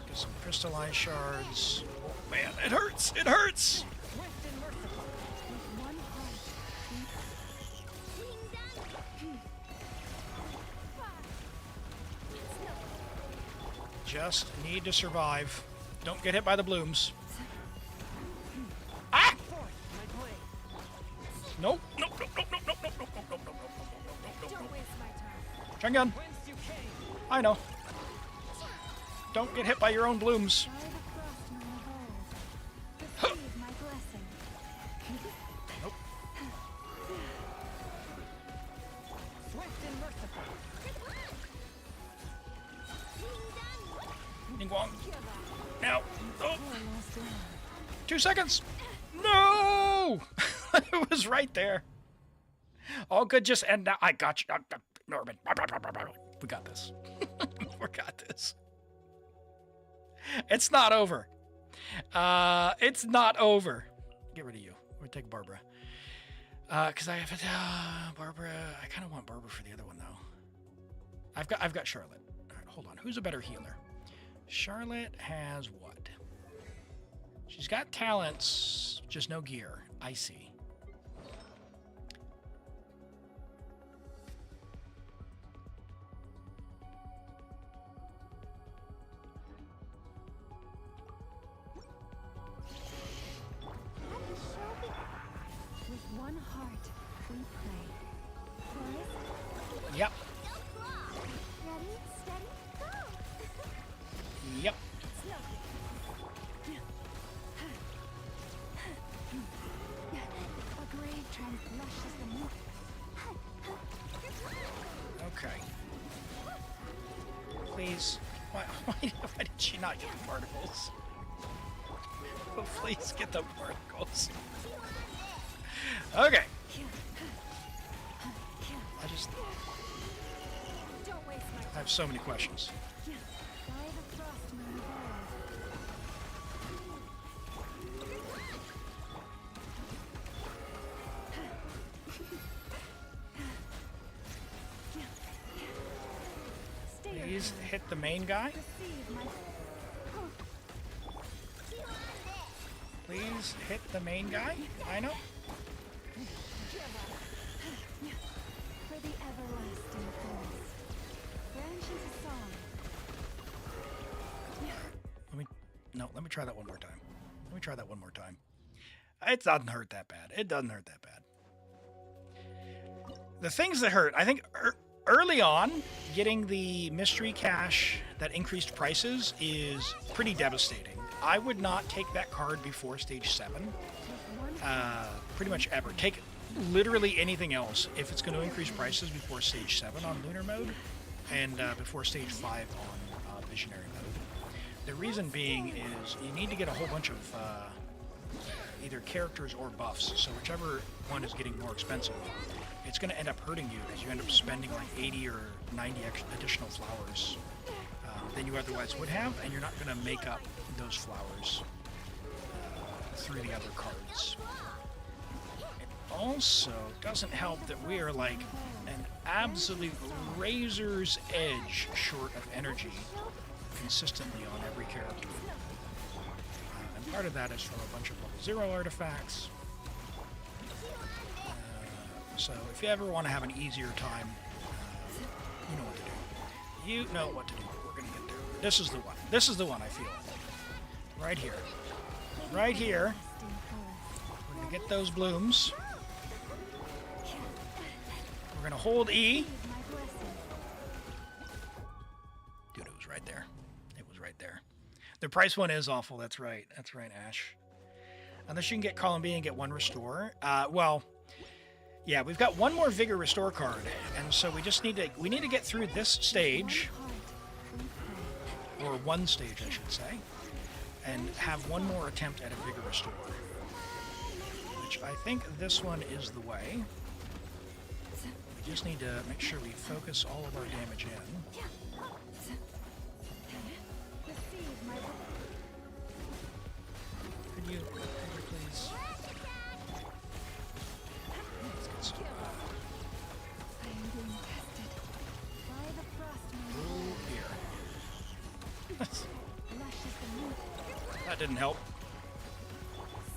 Get some crystallized shards. Oh man, it hurts! It hurts! Swift and merciful. With one heart. Just need to survive. Don't get hit by the blooms. Ah! Forth, my blade. Nope, nope, nope, nope, nope, nope, nope, nope, nope, nope, nope, nope, nope, Don't nope. waste my time. Changyun, Whence you came. I know. Don't get hit by your own blooms. By the frost moon of old. Receive my blessing. Nope. Swift and merciful. Ningguang. Now. Oh, Poor lost land. 2 seconds. No! It was right there. All good, just end now. I got you. Norman. We got this. We got this. It's not over. It's not over. Get rid of you. We'll take Barbara. Because I have Barbara. I kind of want Barbara for the other one though. I've got Charlotte. All right, hold on. Who's a better healer? Charlotte has what? She's got talents, just no gear. I see. With one heart, we pray. Forest, Yep. ready, steady, go! Yep. A grave translushes the moon. Okay. Please. Why did she not get the particles? Oh, please get the particles. Okay. Don't waste my I have so many questions. By the frost moon of old. Stay your Please hand. hit the main guy. Receive my Please hit the main guy. I know. for the everlasting forest. Branches a song. Let me try that one more time. Let me try that one more time. It doesn't hurt that bad. It doesn't hurt that bad. The things that hurt, I think early on, getting the mystery cache that increased prices is pretty devastating. I would not take that card before stage 7. Pretty much ever. Take literally anything else if it's going to increase prices before stage 7 on lunar mode and before stage 5 on visionary mode. The reason being is you need to get a whole bunch of either characters or buffs, so whichever one is getting more expensive, it's going to end up hurting you because you end up spending like 80 or 90 additional flowers than you otherwise would have, and you're not going to make up those flowers through the other cards. It also doesn't help that we are like an absolute razor's edge short of energy consistently on every character. And part of that is from a bunch of level 0 artifacts. So if you ever want to have an easier time, you know what to do. You know what to do. We're going to get there. This is the one. This is the one I feel. Right here. Right here. We're going to get those blooms. We're going to hold E. Dude, it was right there. It was right there. The price one is awful. That's right. That's right, Ash. Unless you can get column B and get one restore. Well, yeah, we've got one more vigor restore card, and so we just need to get through this stage, or one stage, I should say, and have one more attempt at a vigor restore. Which I think this one is the way. We just need to make sure we focus all of our damage in. Could you please? Let's get some. I am being tested by the frost Ooh, here. lushes the meat. That didn't help.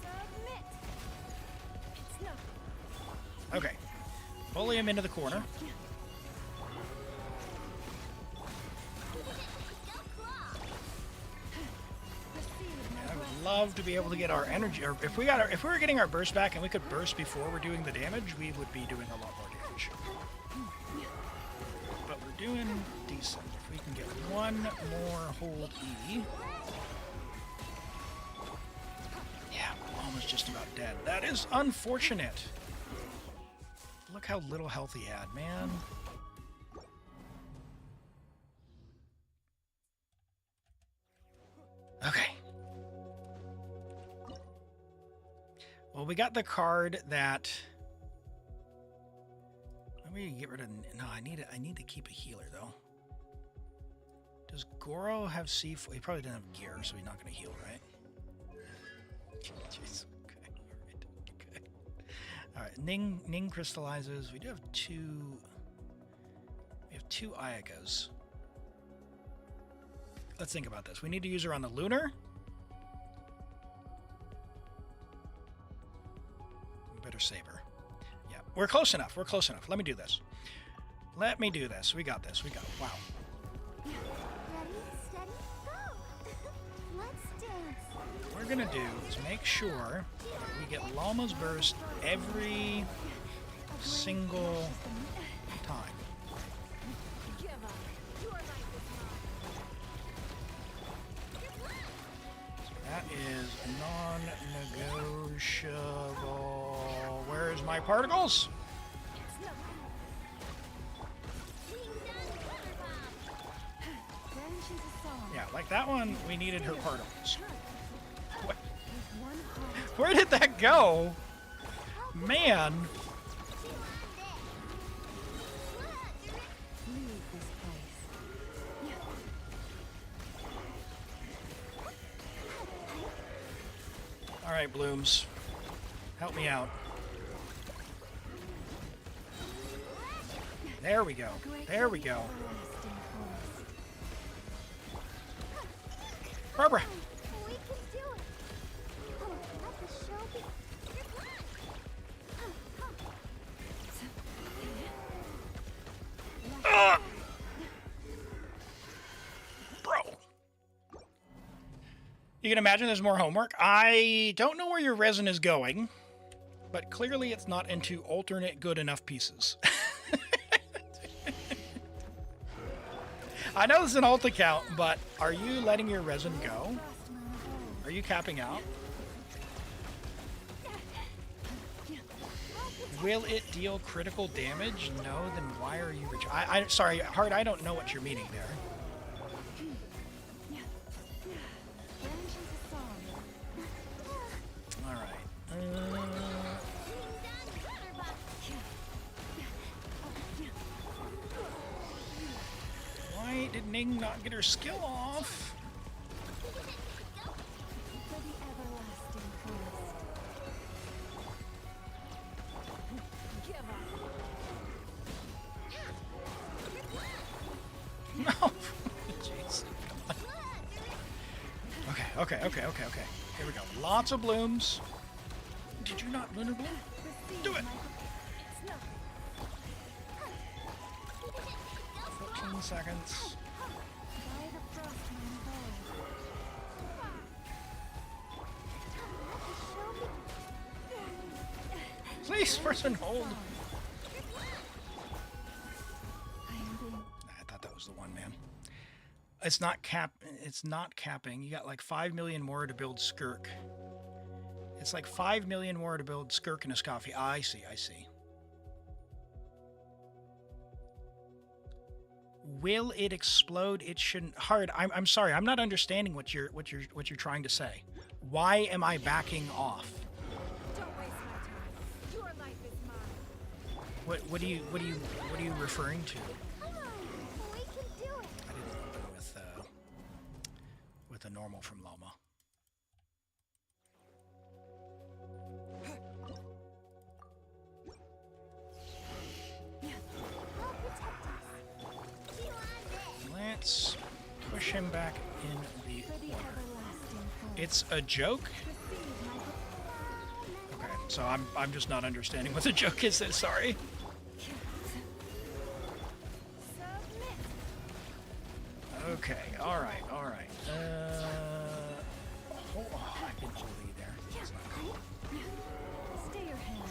Submit. It's not. Okay. Bully him into the corner. I would love to be able to get our energy, or if we were getting our burst back and we could burst before we're doing the damage, we would be doing a lot more damage. But we're doing decent. If we can get one more hold E. Yeah, almost just about dead. That is unfortunate. Look how little health he had, man. Okay. Well, we got the card that. Let me get rid of. No, I need to keep a healer though. Does Goro have C4? He probably didn't have gear, so he's not going to heal, right? Jeez. Okay. All right. Okay. All right. Ning crystallizes. We do have two. We have two Ayakas. Let's think about this. We need to use her on the lunar. We better save her. Yeah, we're close enough. We're close enough. Let me do this. Let me do this. We got this. We got it. Wow. Ready, steady, go. Let's dance. What we're gonna do is make sure that we get Lauma's burst every single time. Give up. Your life is mine. That is non-negotiable. Where's my particles? Then she's a song. Yeah, like that one, we needed her particles. What? With one heart. Where did that go? Man. Leave this place. All right, Blooms. Help me out. There we go. There we go. Everlasting forest. Barbara. We can do it. Oh, let the show be. Bro. You can imagine there's more homework. I don't know where your resin is going, but clearly it's not into alternate good enough pieces. I know this is an alt account, but are you letting your resin go? Are you capping out? Will it deal critical damage? No, then why are you sorry, Hard, I don't know what you're meaning there. Then she's a song. Alright. Why did Ning not get her skill off? For the everlasting forest. Give up. No. Jeez. Come on. Okay. Here we go. Lots of blooms. Did you not lunar bloom? Do it. 14 seconds. By the frostman bow. Please, person hold. I am being I thought that was the one, man. It's not capping. You got like 5 million more to build Skirk. It's like 5 million more to build Skirk and Escoffier. I see. Will it explode? It shouldn't. Hard. I'm sorry. I'm not understanding what you're trying to say. Why am I backing off? Don't waste my time. Your life is mine. What are you referring to? Come on, we can do it. I didn't open with a normal from Lauma. Help protect us. Let's push him back in the For the water. everlasting forest. It's a joke? Receive my Okay, so I'm just not understanding what the joke is. Sorry. submit. Okay, all right. I didn't hold E there. That's not cool. Stay your hand.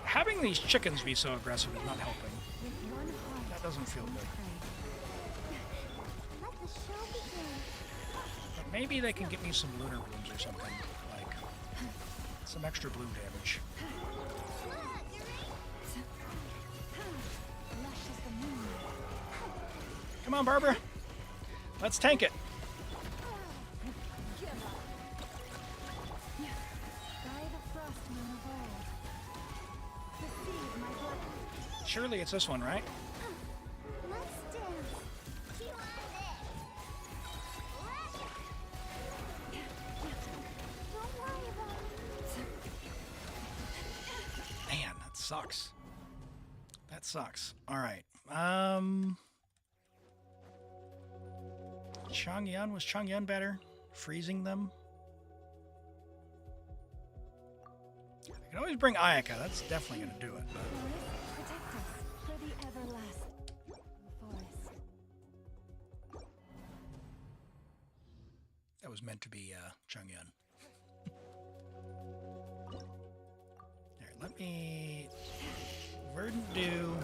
Having these chickens be so aggressive is not helping. With one heart. That doesn't feel good. Let the show begin. But maybe they can get me some lunar blooms or something, like some extra bloom damage. Lush as the moon. Come on, Barbara. Let's tank it. Give up. By the frost moon of old. Receive my blessing. Surely it's this one, right? Let's dance. Don't worry about it. Man, that sucks. That sucks. All right. Chongyun, was Chongyun better? Freezing them? I can always bring Ayaka. That's definitely going to do it. But Forest, protect us for the everlasting forest. that was meant to be Chongyun. There, let me... Verdant Dew.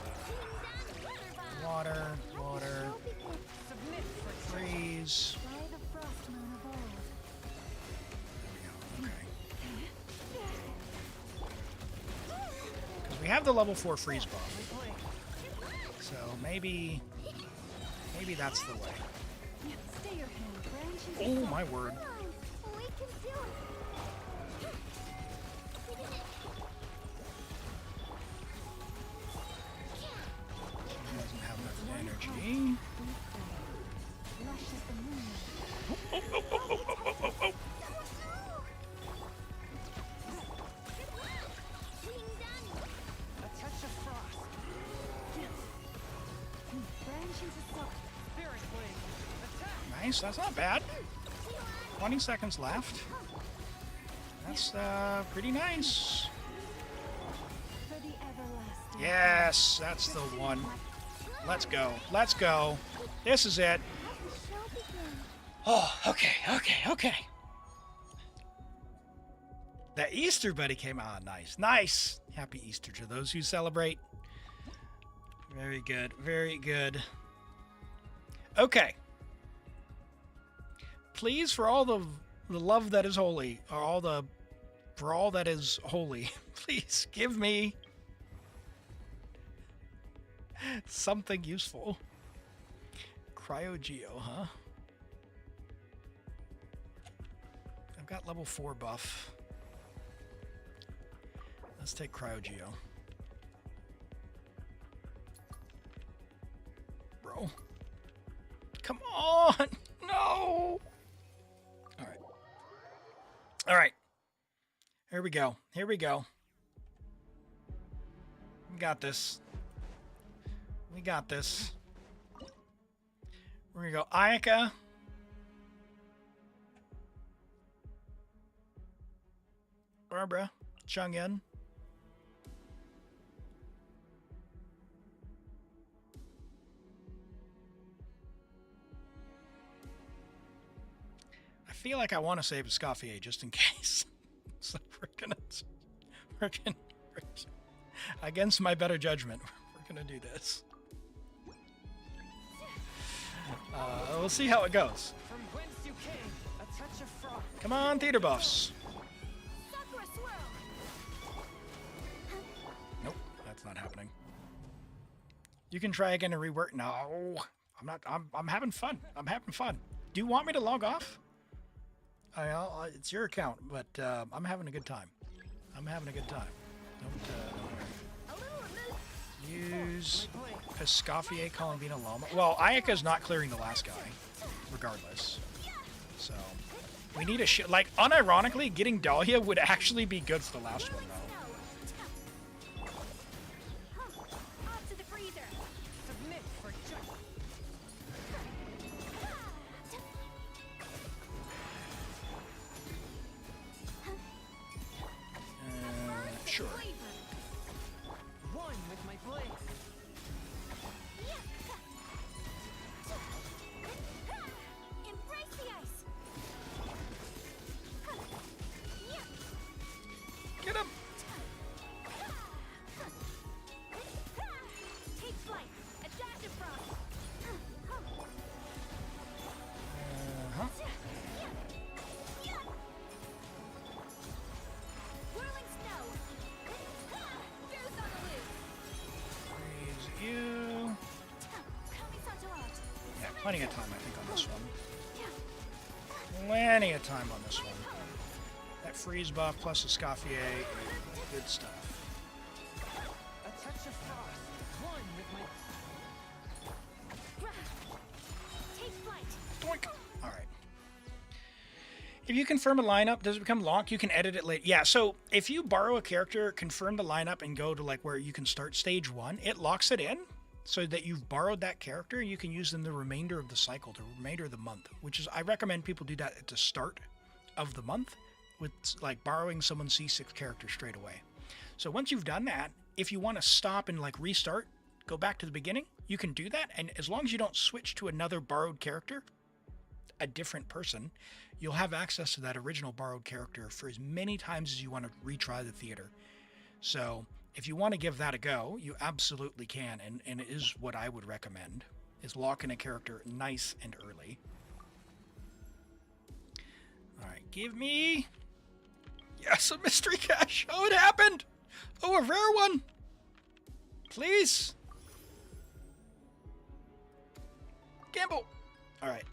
Water. Submit for Freeze. By the frost moon of old. There we go. Okay. Because we have the level 4 freeze buff. So maybe that's the way. Stay your hand, branches. Oh my word. Come on, we can do it. Doesn't have enough energy. Lush as the moon. a touch of frost. Branches of silk. Spirit blade. Attack. Nice, that's not bad. 20 seconds left. That's pretty nice. For the everlasting. Yes, that's the one. Let's go. Let's go. This is it. Let the show begin. Oh, okay. The Easter buddy came on. Nice. Happy Easter to those who celebrate. Very good. Okay. Please, for all the love that is holy, or for all that is holy, please give me something useful. Cryogeo, huh? I've got level 4 buff. Let's take Cryogeo. Bro. Come on! No! Alright. Here we go. We got this. We're gonna go Ayaka. Barbara. Chongyun. I feel like I want to save Escoffier just in case. So we're gonna against my better judgment, we're gonna do this. We'll see how it goes. From whence you came, a touch of frost. Come on, theater buffs. Sakura swirl. Nope, that's not happening. You can try again and rework. No, I'm not. I'm having fun. I'm having fun. Do you want me to log off? It's your account, but I'm having a good time. I'm having a good time. Don't worry. Use Escoffier, Columbina, Lauma. Well, Ayaka's not clearing the last guy, regardless. So, we need a shit. Like, unironically, getting Dahlia would actually be good for the last one, though. Sure. One with my blade. Embrace the ice. Get him! Take flight. A dash of frost. Uh-huh. Whirling snow. Goose on the loose. Freeze you. Yeah, plenty of time, I think, on this one. Plenty of time on this one. That freeze buff plus Escoffier, good stuff. A touch of frost. One with my... Take flight. Doink. All right. If you confirm a lineup, does it become locked? You can edit it later. Yeah, so if you borrow a character, confirm the lineup, and go to like where you can start stage 1, it locks it in so that you've borrowed that character and you can use them the remainder of the cycle, the remainder of the month, which is, I recommend people do that at the start of the month with like borrowing someone's C6 character straight away. So once you've done that, if you want to stop and like restart, go back to the beginning, you can do that. And as long as you don't switch to another borrowed character, a different person, you'll have access to that original borrowed character for as many times as you want to retry the theater. So if you want to give that a go, you absolutely can, and it is what I would recommend, is lock in a character nice and early. All right, give me... Yes, a mystery cache! Oh, it happened! Oh, a rare one! Please! Gamble! All right.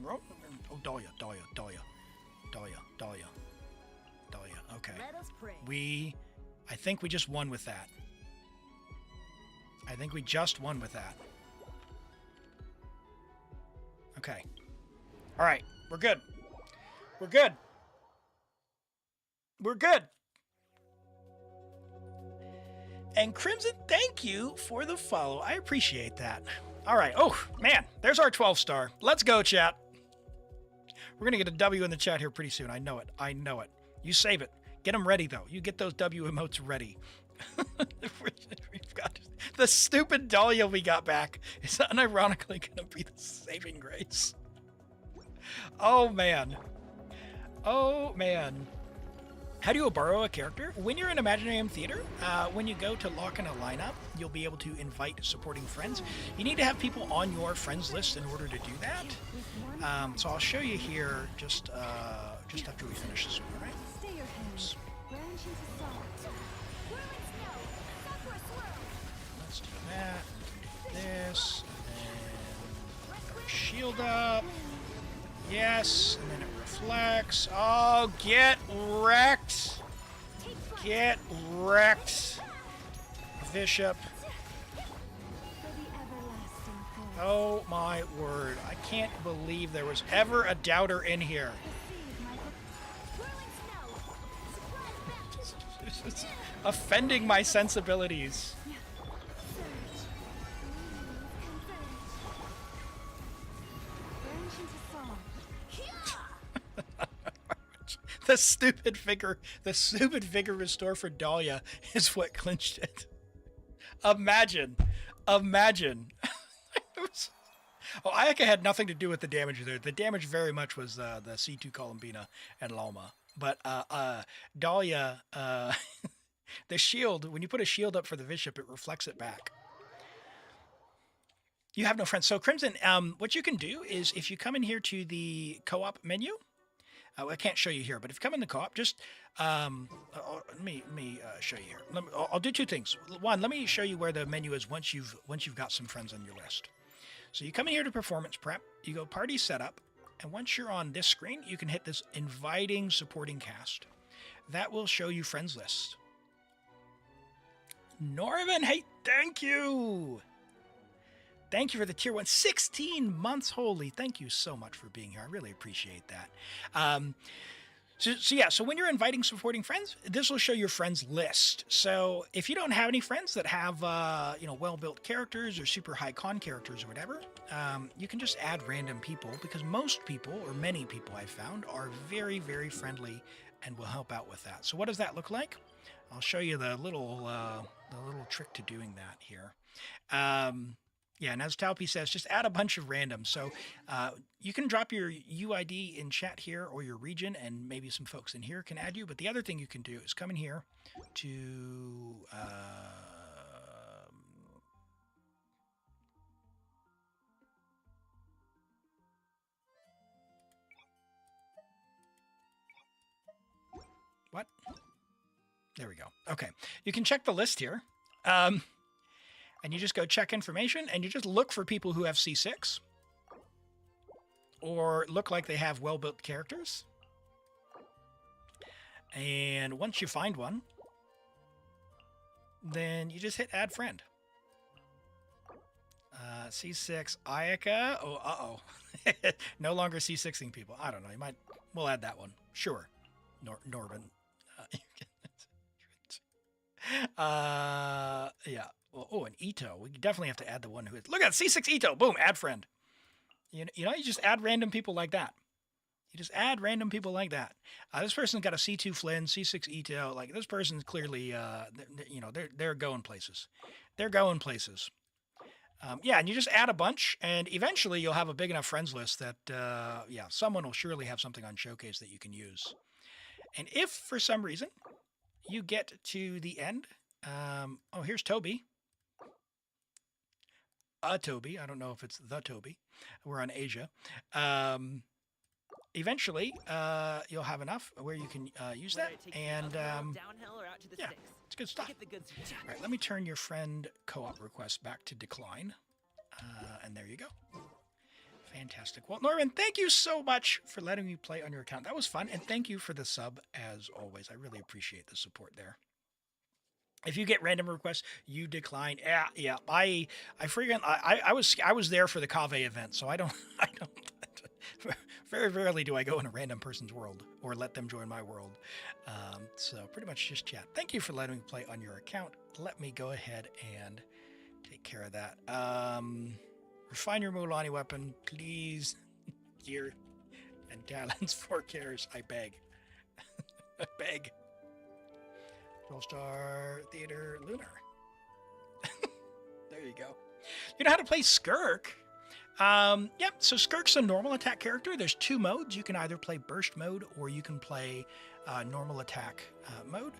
Oh, Dahlia. Okay. Let us pray. I think we just won with that. I think we just won with that. Okay. All right. We're good. We're good. We're good. And Crimson, thank you for the follow. I appreciate that. All right. Oh, man. There's our 12-star. Let's go, chat. We're going to get a W in the chat here pretty soon. I know it. I know it. You save it. Get them ready, though. You get those W emotes ready. We've got the stupid Dahlia we got back is unironically going to be the saving grace. Oh, man. Oh, man. How do you borrow a character? When you're in Imaginarium Theater, when you go to lock in a lineup, you'll be able to invite supporting friends. You need to have people on your friends list in order to do that. So I'll show you here just after we finish this one, all right? Oops. Let's do that, and do this, and then shield up. Yes, and then it reflects. Oh, get wrecked! Get wrecked, Bishop. Oh my word. I can't believe there was ever a doubter in here. It's offending my sensibilities. The stupid vigor restore for Dahlia is what clinched it. Imagine. Oh, Ayaka had nothing to do with the damage there. The damage very much was the C2 Columbina and Lauma. But Dahlia, the shield, when you put a shield up for the bishop, it reflects it back. You have no friends. So Crimson, what you can do is if you come in here to the co-op menu, I can't show you here, but if you come in the co-op, just let me show you here. I'll do two things. One, let me show you where the menu is once you've got some friends on your list. So you come in here to performance prep, you go party setup, and once you're on this screen, you can hit this inviting supporting cast. That will show you friends list. Norman, hey, thank you. Thank you for the tier 1. 16 months, holy. Thank you so much for being here. I really appreciate that. So when you're inviting supporting friends, this will show your friends list. So if you don't have any friends that have, well-built characters or super high con characters or whatever, you can just add random people because most people, or many people I've found, are very, very friendly and will help out with that. So what does that look like? I'll show you the little trick to doing that here. Yeah, and as Talpi says, just add a bunch of random. So you can drop your UID in chat here or your region, and maybe some folks in here can add you. But the other thing you can do is come in here to what? There we go. Okay, you can check the list here. And you just go check information, and you just look for people who have C6 or look like they have well-built characters. And once you find one, then you just hit add friend. C6 Ayaka. Oh, uh-oh. No longer C6ing people. I don't know. We'll add that one. Sure. Norman. Yeah. Oh, and Ito. We definitely have to add the one who is. Look at C6 Ito. Boom, add friend. You just add random people like that. You just add random people like that. This person's got a C2 Flins, C6 Ito. Like, this person's clearly, they're going places. They're going places. Yeah, and you just add a bunch, and eventually you'll have a big enough friends list that, someone will surely have something on Showcase that you can use. And if, for some reason, you get to the end, here's Toby. Toby. I don't know if it's the Toby. We're on Asia. Eventually, you'll have enough where you can use that. And yeah, it's good stuff. All right, let me turn your friend co-op request back to decline. And there you go. Fantastic. Well, Norman, thank you so much for letting me play on your account. That was fun. And thank you for the sub, as always. I really appreciate the support there. If you get random requests, you decline. Yeah. I was there for the Kave event, so I don't. Very rarely do I go in a random person's world or let them join my world. So pretty much just chat. Thank you for letting me play on your account. Let me go ahead and take care of that. Refine your Mulani weapon, please. Gear and talents for cares. I beg. I beg. 12-star theater lunar. There you go. You know how to play Skirk? Yep, so Skirk's a normal attack character. There's two modes. You can either play burst mode or you can play normal attack mode.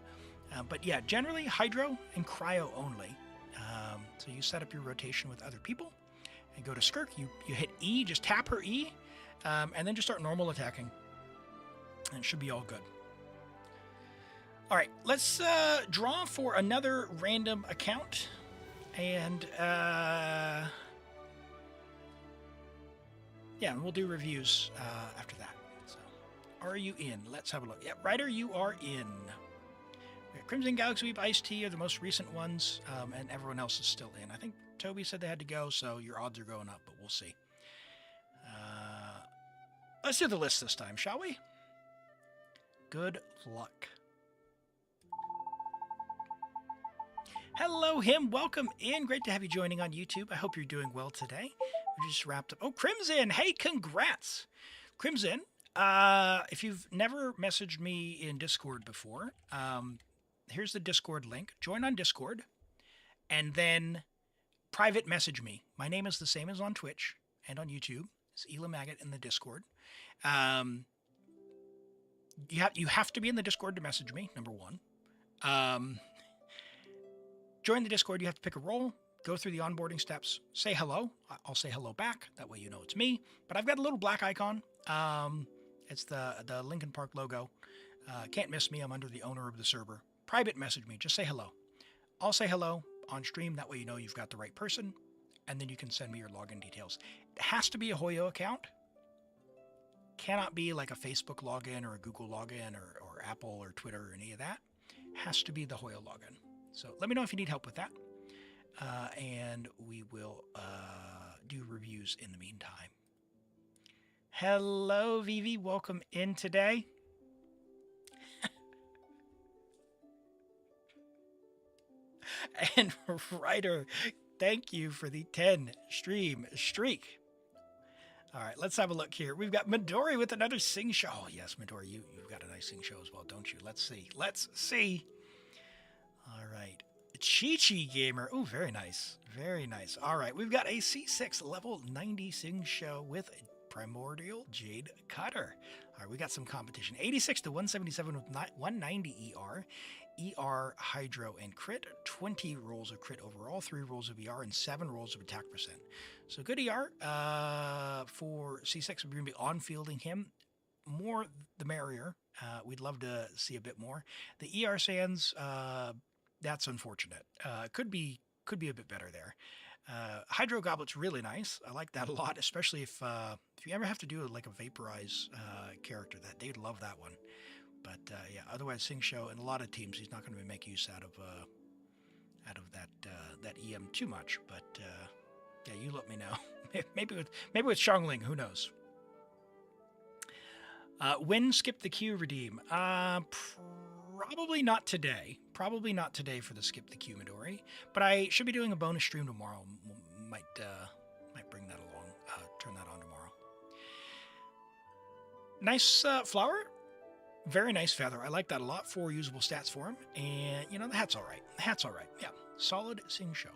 But yeah, generally hydro and cryo only. So you set up your rotation with other people and go to Skirk. You hit E, just tap her E, and then just start normal attacking. And it should be all good. All right, let's draw for another random account, and and we'll do reviews after that. So, are you in? Let's have a look. Yeah, Ryder, you are in. We have Crimson Galaxy Weep, Ice-T are the most recent ones, and everyone else is still in. I think Toby said they had to go, so your odds are going up, but we'll see. Let's do the list this time, shall we? Good luck. Hello, him. Welcome in. Great to have you joining on YouTube. I hope you're doing well today. We just wrapped up. Oh, Crimson. Hey, congrats. Crimson, if you've never messaged me in Discord before, here's the Discord link. Join on Discord and then private message me. My name is the same as on Twitch and on YouTube. It's ElimAgate in the Discord. You have to be in the Discord to message me, number one. Join the Discord, you have to pick a role, go through the onboarding steps, say hello. I'll say hello back. That way you know it's me. But I've got a little black icon. It's the Lincoln Park logo. Can't miss me. I'm under the owner of the server. Private message me. Just say hello. I'll say hello on stream. That way you know you've got the right person. And then you can send me your login details. It has to be a Hoyo account. Cannot be like a Facebook login or a Google login or Apple or Twitter or any of that. Has to be the Hoyo login. So let me know if you need help with that. And we will do reviews in the meantime. Hello, Vivi. Welcome in today. And Ryder, thank you for the 10 stream streak. All right, let's have a look here. We've got Midori with another sing show. Oh, yes, Midori, you've got a nice sing show as well, don't you? Let's see. Let's see. All right. Chi-Chi Gamer. Oh, very nice. Very nice. All right, we've got a C6 level 90 sing show with Primordial Jade Cutter. All right, we got some competition. 86 to 177 with 190 ER. ER, Hydro, and Crit. 20 rolls of Crit overall, 3 rolls of ER, and 7 rolls of attack percent. So good ER for C6. We're going to be on-fielding him. More the merrier. We'd love to see a bit more. The ER Sands, that's unfortunate. Could be a bit better there. Hydro Goblet's really nice. I like that a lot, especially if you ever have to do like a Vaporize character. That they'd love that one. But yeah, otherwise, Sing Show and a lot of teams, he's not going to make use out of that EM too much. But yeah, you let me know. maybe with Xiangling, who knows? When skip the queue redeem? Probably not today. Probably not today for the skip the queue Midori. But I should be doing a bonus stream tomorrow. Might bring that along. Turn that on tomorrow. Nice flower. Very nice feather. I like that a lot. 4 usable stats for him. And, you know, the hat's all right. The hat's all right. Yeah. Solid Sing Show.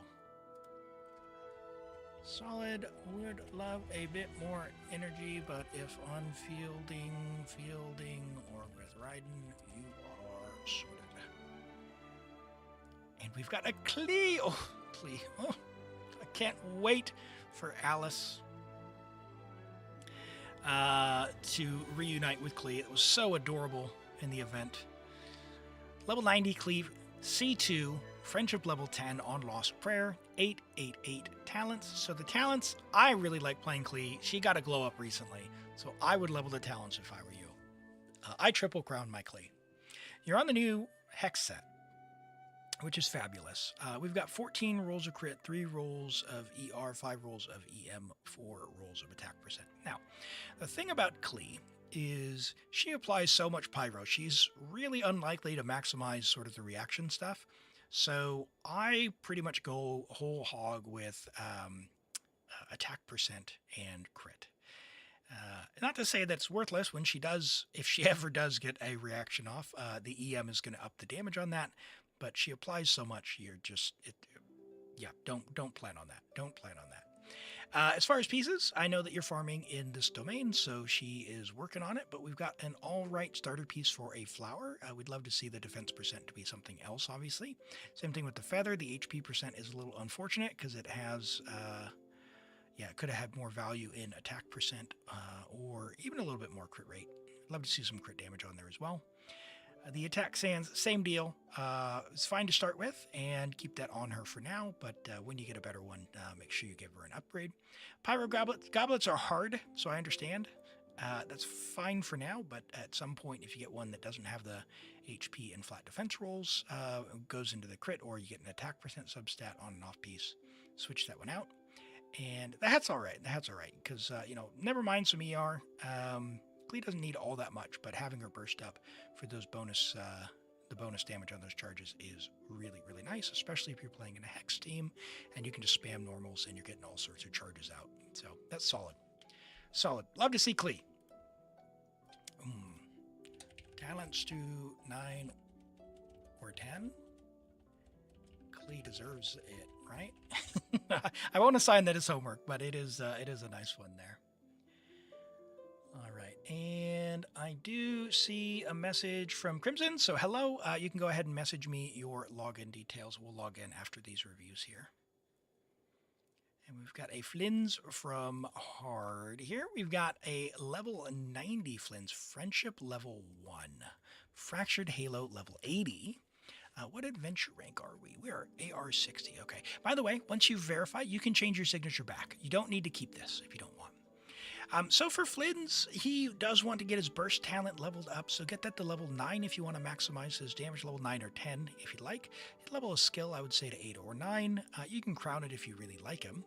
Solid. Would love a bit more energy, but if on fielding, or with riding, you are sorted. And we've got a Klee. Oh, Klee. Oh, I can't wait for Alice to reunite with Klee. It was so adorable in the event. Level 90 Klee, C2, Friendship level 10 on Lost Prayer, 888 talents. So the talents, I really like playing Klee. She got a glow up recently, so I would level the talents if I were you. I triple crown my Klee. You're on the new Hex set, which is fabulous. We've got 14 rolls of crit, 3 rolls of ER, 5 rolls of EM, 4 rolls of attack percent. Now, the thing about Klee is she applies so much pyro. She's really unlikely to maximize sort of the reaction stuff. So I pretty much go whole hog with attack percent and crit. Not to say that's worthless when she does, if she ever does get a reaction off, the EM is going to up the damage on that. But she applies so much, you're just, yeah, don't plan on that. Don't plan on that. As far as pieces, I know that you're farming in this domain, so she is working on it, but we've got an all right starter piece for a flower. We'd love to see the defense percent to be something else, obviously. Same thing with the feather. The HP percent is a little unfortunate because it has, yeah, it could have had more value in attack percent or even a little bit more crit rate. Love to see some crit damage on there as well. The attack sands, same deal. It's fine to start with and keep that on her for now, but when you get a better one, make sure you give her an upgrade. Pyro goblets are hard, so I understand. That's fine for now, but at some point, if you get one that doesn't have the HP and flat defense rolls, goes into the crit, or you get an attack percent substat on and off piece, switch that one out. And the hat's all right. The hat's all right, because, you know, never mind some ER. Klee doesn't need all that much, but having her burst up for those bonus, the bonus damage on those charges is really, really nice, especially if you're playing in a Hex team and you can just spam normals and you're getting all sorts of charges out. So that's solid. Solid. Love to see Klee. Talents to 9 or 10. Klee deserves it, right? I won't assign that as homework, but it is a nice one there. All right, and I do see a message from Crimson. So hello, you can go ahead and message me your login details. We'll log in after these reviews here. And we've we've got a Flins from Hard here. We've got a level 90 Flins, Friendship level 1, Fractured Halo level 80. What adventure rank are we? We are AR 60. Okay. By the way, once you've verified, you can change your signature back. You don't need to keep this if you don't want. So for Flins, he does want to get his burst talent leveled up, so get that to level 9 if you want to maximize his damage, level 9 or 10 if you'd like. His level of skill, I would say to 8 or 9. You can crown it if you really like him.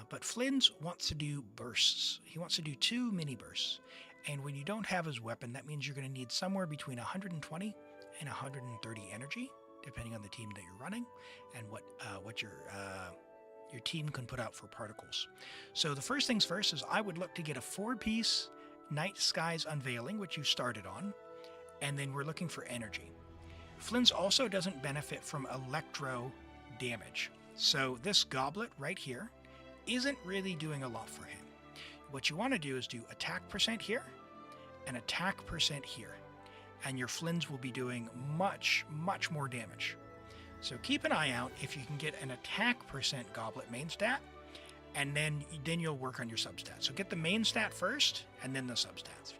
But Flins wants to do bursts. He wants to do 2 mini bursts. And when you don't have his weapon, that means you're going to need somewhere between 120 and 130 energy, depending on the team that you're running and what your team can put out for particles. So the first things first is I would look to get a 4-piece Night Skies Unveiling, which you started on, and then we're looking for energy. Flins also doesn't benefit from electro damage. So this goblet right here isn't really doing a lot for him. What you want to do is do attack percent here and attack percent here, and your Flins will be doing much, much more damage. So keep an eye out if you can get an attack percent goblet main stat, and then you'll work on your substats. So get the main stat first, and then the substats.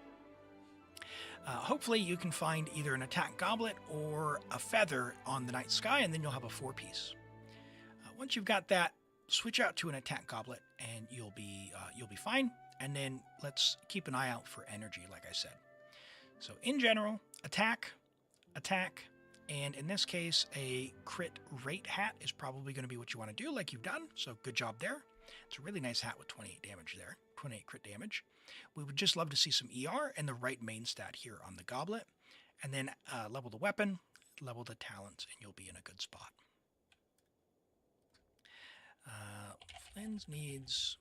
Hopefully you can find either an attack goblet or a feather on the night sky, and then you'll have a 4-piece. Once you've got that, switch out to an attack goblet, and you'll be fine. And then let's keep an eye out for energy, like I said. So in general, attack, and in this case, a crit rate hat is probably going to be what you want to do, like you've done. So good job there. It's a really nice hat with 28 damage there, 28 crit damage. We would just love to see some ER and the right main stat here on the goblet, and then level the weapon, level the talents, and you'll be in a good spot. Flins needs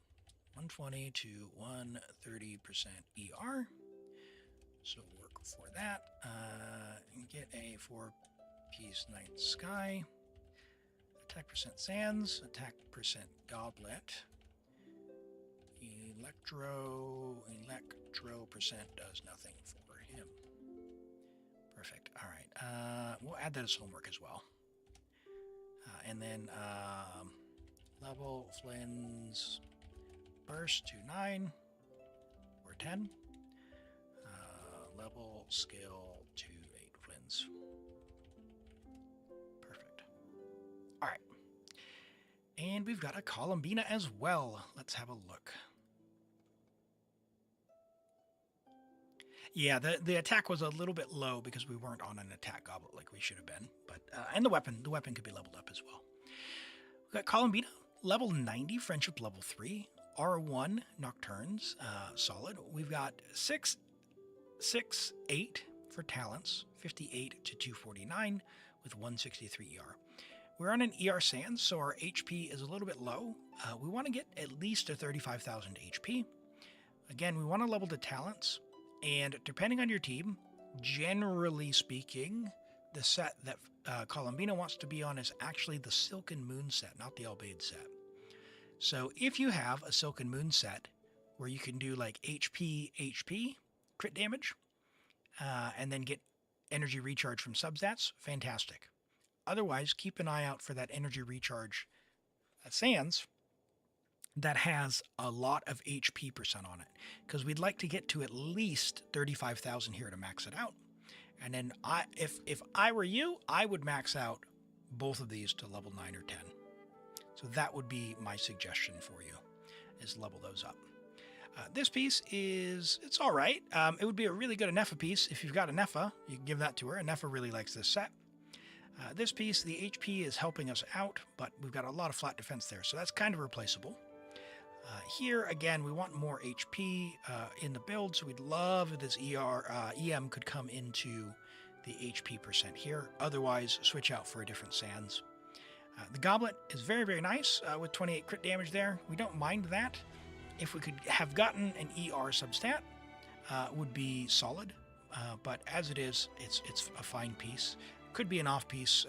120 to 130% ER. So work for that. Get a 4-piece Night Sky. Attack percent Sands. Attack percent Goblet. Electro percent does nothing for him. Perfect. All right. We'll add that as homework as well. And then level Flins burst to 9 or 10. Level skill to 8 Flins. Perfect. All right. And we've got a Columbina as well. Let's have a look. Yeah, the attack was a little bit low because we weren't on an attack goblet like we should have been. But and the weapon could be leveled up as well. We've got Columbina, level 90, Friendship level 3, R1 Nocturnes, solid. We've got 6, 8 for talents, 58 to 249 with 163 ER. We're on an ER Sands, so our HP is a little bit low. We want to get at least a 35,000 HP. Again, we want to level the talents, and depending on your team, generally speaking, the set that Columbina wants to be on is actually the Silken Moon set, not the Albedo set. So if you have a Silken Moon set where you can do like HP, crit damage, and then get energy recharge from substats, fantastic. Otherwise, keep an eye out for that energy recharge at Sands that has a lot of HP percent on it, because we'd like to get to at least 35,000 here to max it out. And then if I were you, I would max out both of these to level 9 or 10. So that would be my suggestion for you, is level those up. This piece it's all right. It would be a really good Nefer piece. If you've got a Nefer, you can give that to her. Nefer really likes this set. This piece, the HP is helping us out, but we've got a lot of flat defense there, so that's kind of replaceable. Here, again, we want more HP in the build, so we'd love if this EM could come into the HP percent here. Otherwise, switch out for a different Sands. The Goblet is very, very nice with 28 crit damage there. We don't mind that. If we could have gotten an ER substat, would be solid. But as it is, it's a fine piece. Could be an off piece.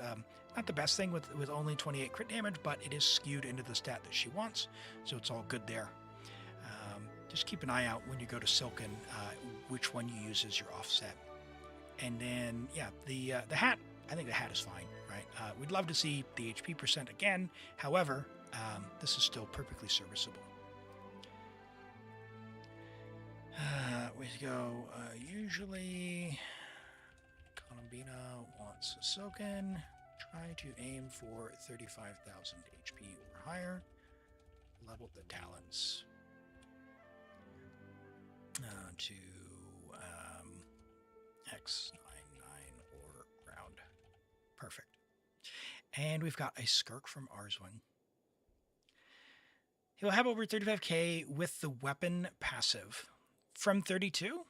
Not the best thing with only 28 crit damage, but it is skewed into the stat that she wants, so it's all good there. Just keep an eye out when you go to Silken, which one you use as your offset. And then, yeah, the hat, I think the hat is fine, right? We'd love to see the HP percent again. However, this is still perfectly serviceable. We go, usually, Columbina wants Soken. Try to aim for 35,000 HP or higher. Level the talents to X99 or ground. Perfect. And we've got a Skirk from Arswing. He'll have over 35k with the weapon passive. From 32?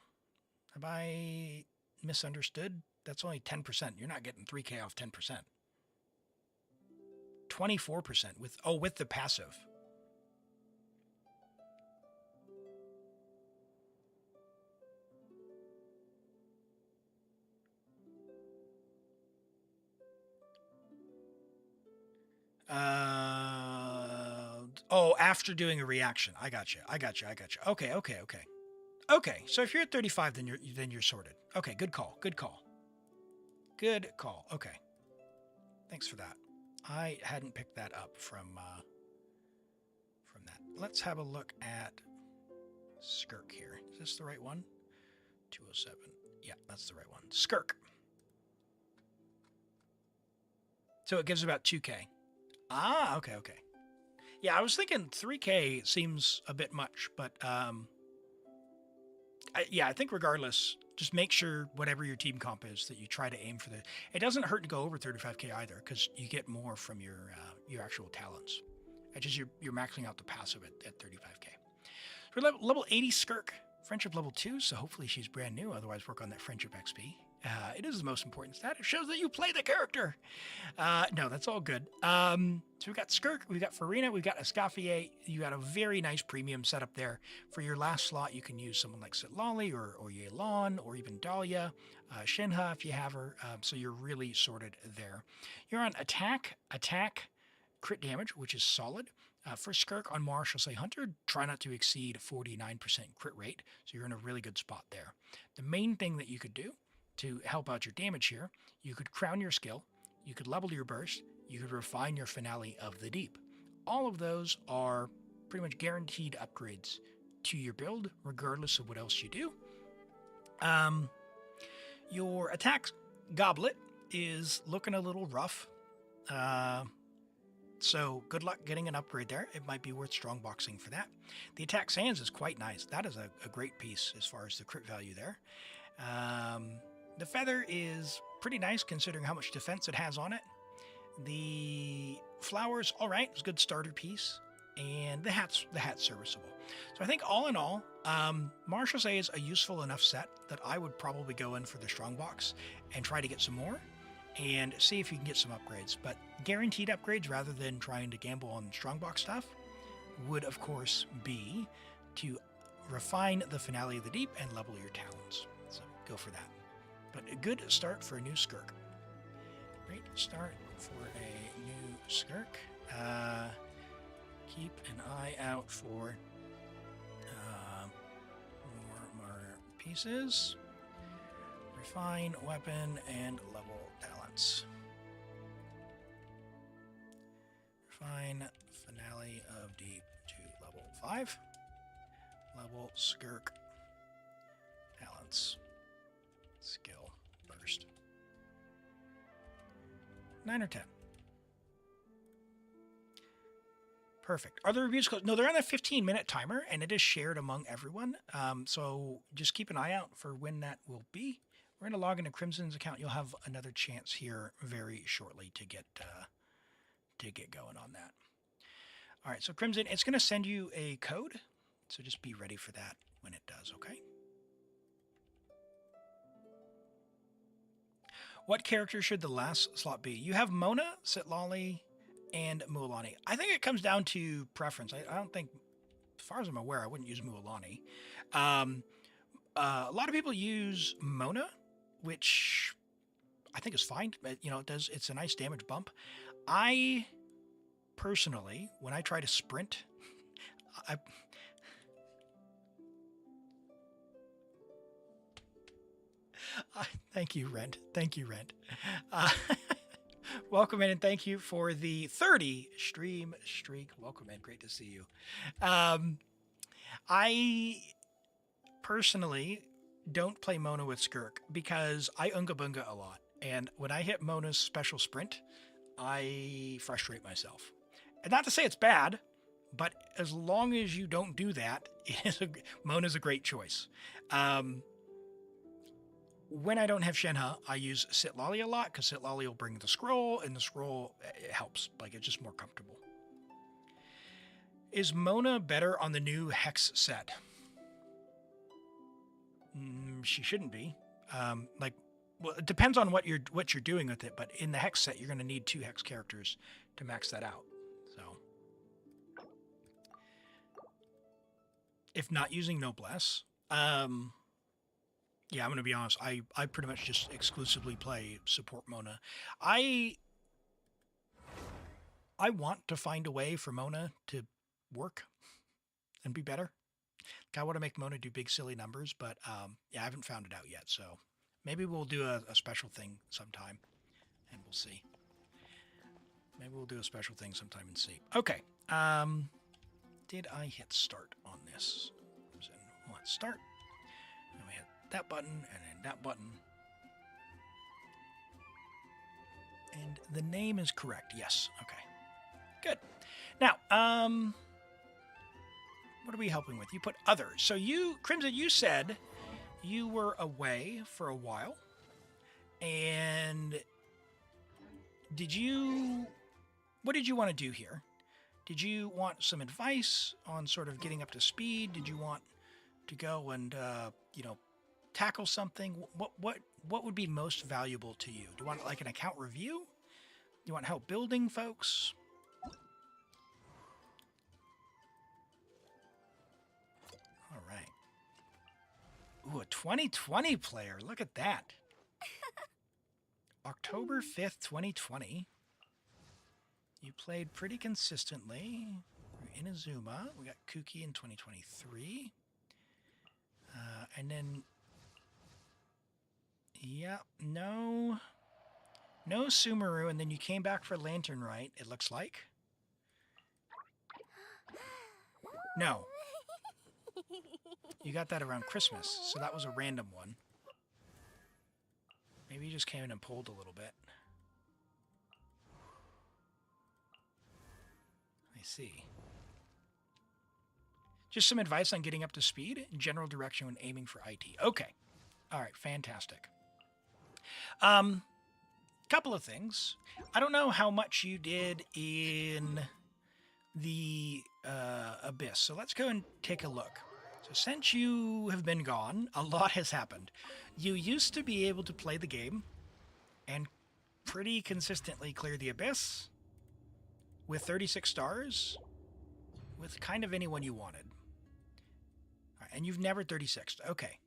Have I misunderstood? That's only 10%. You're not getting 3k off 10%. 24% with the passive. After doing a reaction. I got you. Okay. Okay, so if you're at 35, then you're sorted. Okay, good call. Okay. Thanks for that. I hadn't picked that up from that. Let's have a look at Skirk here. Is this the right one? 207. Yeah, that's the right one. Skirk. So it gives about 2k. Okay. Yeah, I was thinking 3k seems a bit much, but I think regardless, just make sure whatever your team comp is that you try to aim for the. It doesn't hurt to go over 35k either, because you get more from your actual talents. It's just you're maxing out the passive at 35k. We're level 80 Skirk, friendship level 2, so hopefully she's brand new. Otherwise, work on that friendship XP. It is the most important stat. It shows that you play the character. No, that's all good. So we've got Skirk, we've got Farina, we've got Escoffier. You got a very nice premium setup there. For your last slot, you can use someone like Sitlali or Yelan or even Dahlia, Shinha if you have her. So you're really sorted there. You're on attack, crit damage, which is solid. For Skirk on Martial Say Hunter, try not to exceed 49% crit rate. So you're in a really good spot there. The main thing that you could do to help out your damage here, you could crown your skill, you could level your burst, you could refine your finale of the deep. All of those are pretty much guaranteed upgrades to your build, regardless of what else you do. Your attack goblet is looking a little rough. So good luck getting an upgrade there. It might be worth strong boxing for that. The attack sands is quite nice. That is a great piece as far as the crit value there. The feather is pretty nice considering how much defense it has on it. The flowers, all right, it's a good starter piece. And the hat's serviceable. So I think all in all, Martial Say is a useful enough set that I would probably go in for the strong box and try to get some more and see if you can get some upgrades. But guaranteed upgrades rather than trying to gamble on strongbox stuff would, of course, be to refine the Finale of the Deep and level your talents. So go for that. But a good start for a new Skirk. Great start for a new Skirk. Keep an eye out for more pieces. Refine, weapon, and level talents. Refine, Finale of Deep to level 5. Level Skirk, talents, skill, burst. 9 or 10. Perfect. Are the reviews closed? No, they're on a 15-minute timer, and it is shared among everyone. So just keep an eye out for when that will be. We're going to log into Crimson's account. You'll have another chance here very shortly to get going on that. All right, so Crimson, it's going to send you a code, so just be ready for that when it does, okay? What character should the last slot be? You have Mona, Sitlali, and Mualani. I think it comes down to preference. I don't think, as far as I'm aware, I wouldn't use Mualani. A lot of people use Mona, which I think is fine. You know, it's a nice damage bump. I personally, when I try to sprint, thank you, Rent. Welcome in and thank you for the 30 stream streak. Welcome in. Great to see you. I personally don't play Mona with Skirk because I Unga Bunga a lot. And when I hit Mona's special sprint, I frustrate myself. And not to say it's bad, but as long as you don't do that, Mona's a great choice. When I don't have Shenhe, I use Sitlali a lot because Sitlali will bring the scroll, and the scroll helps. Like, it's just more comfortable. Is Mona better on the new Hex set? She shouldn't be. Well, it depends on what you're doing with it, but in the Hex set, you're going to need 2 Hex characters to max that out. So, if not using Noblesse, yeah, I'm going to be honest. I pretty much just exclusively play support Mona. I want to find a way for Mona to work and be better. I want to make Mona do big silly numbers, but yeah, I haven't found it out yet. So maybe we'll do a special thing sometime, and we'll see. Maybe we'll do a special thing sometime and see. Okay. Did I hit start on this? Let's start. And we hit that button and then that button. And the name is correct. Yes. Okay. Good. Now, what are we helping with? You put others. So you, Crimson, you said you were away for a while. And what did you want to do here? Did you want some advice on sort of getting up to speed? Did you want to go and, tackle something? What would be most valuable to you? Do you want like an account review? Do you want help building folks? All right. Ooh, a 2020 player. Look at that. October 5th, 2020. You played pretty consistently. Inazuma. We got Kuki in 2023. And then, yeah, no Sumeru, and then you came back for Lantern Rite, it looks like. No. You got that around Christmas, so that was a random one. Maybe you just came in and pulled a little bit. I see. Just some advice on getting up to speed, general direction when aiming for IT. Okay. All right, fantastic. Couple of things. I don't know how much you did in the Abyss, so let's go and take a look. So since you have been gone, a lot has happened. You used to be able to play the game and pretty consistently clear the Abyss with 36 stars with kind of anyone you wanted. All right, and you've never 36'd. Okay.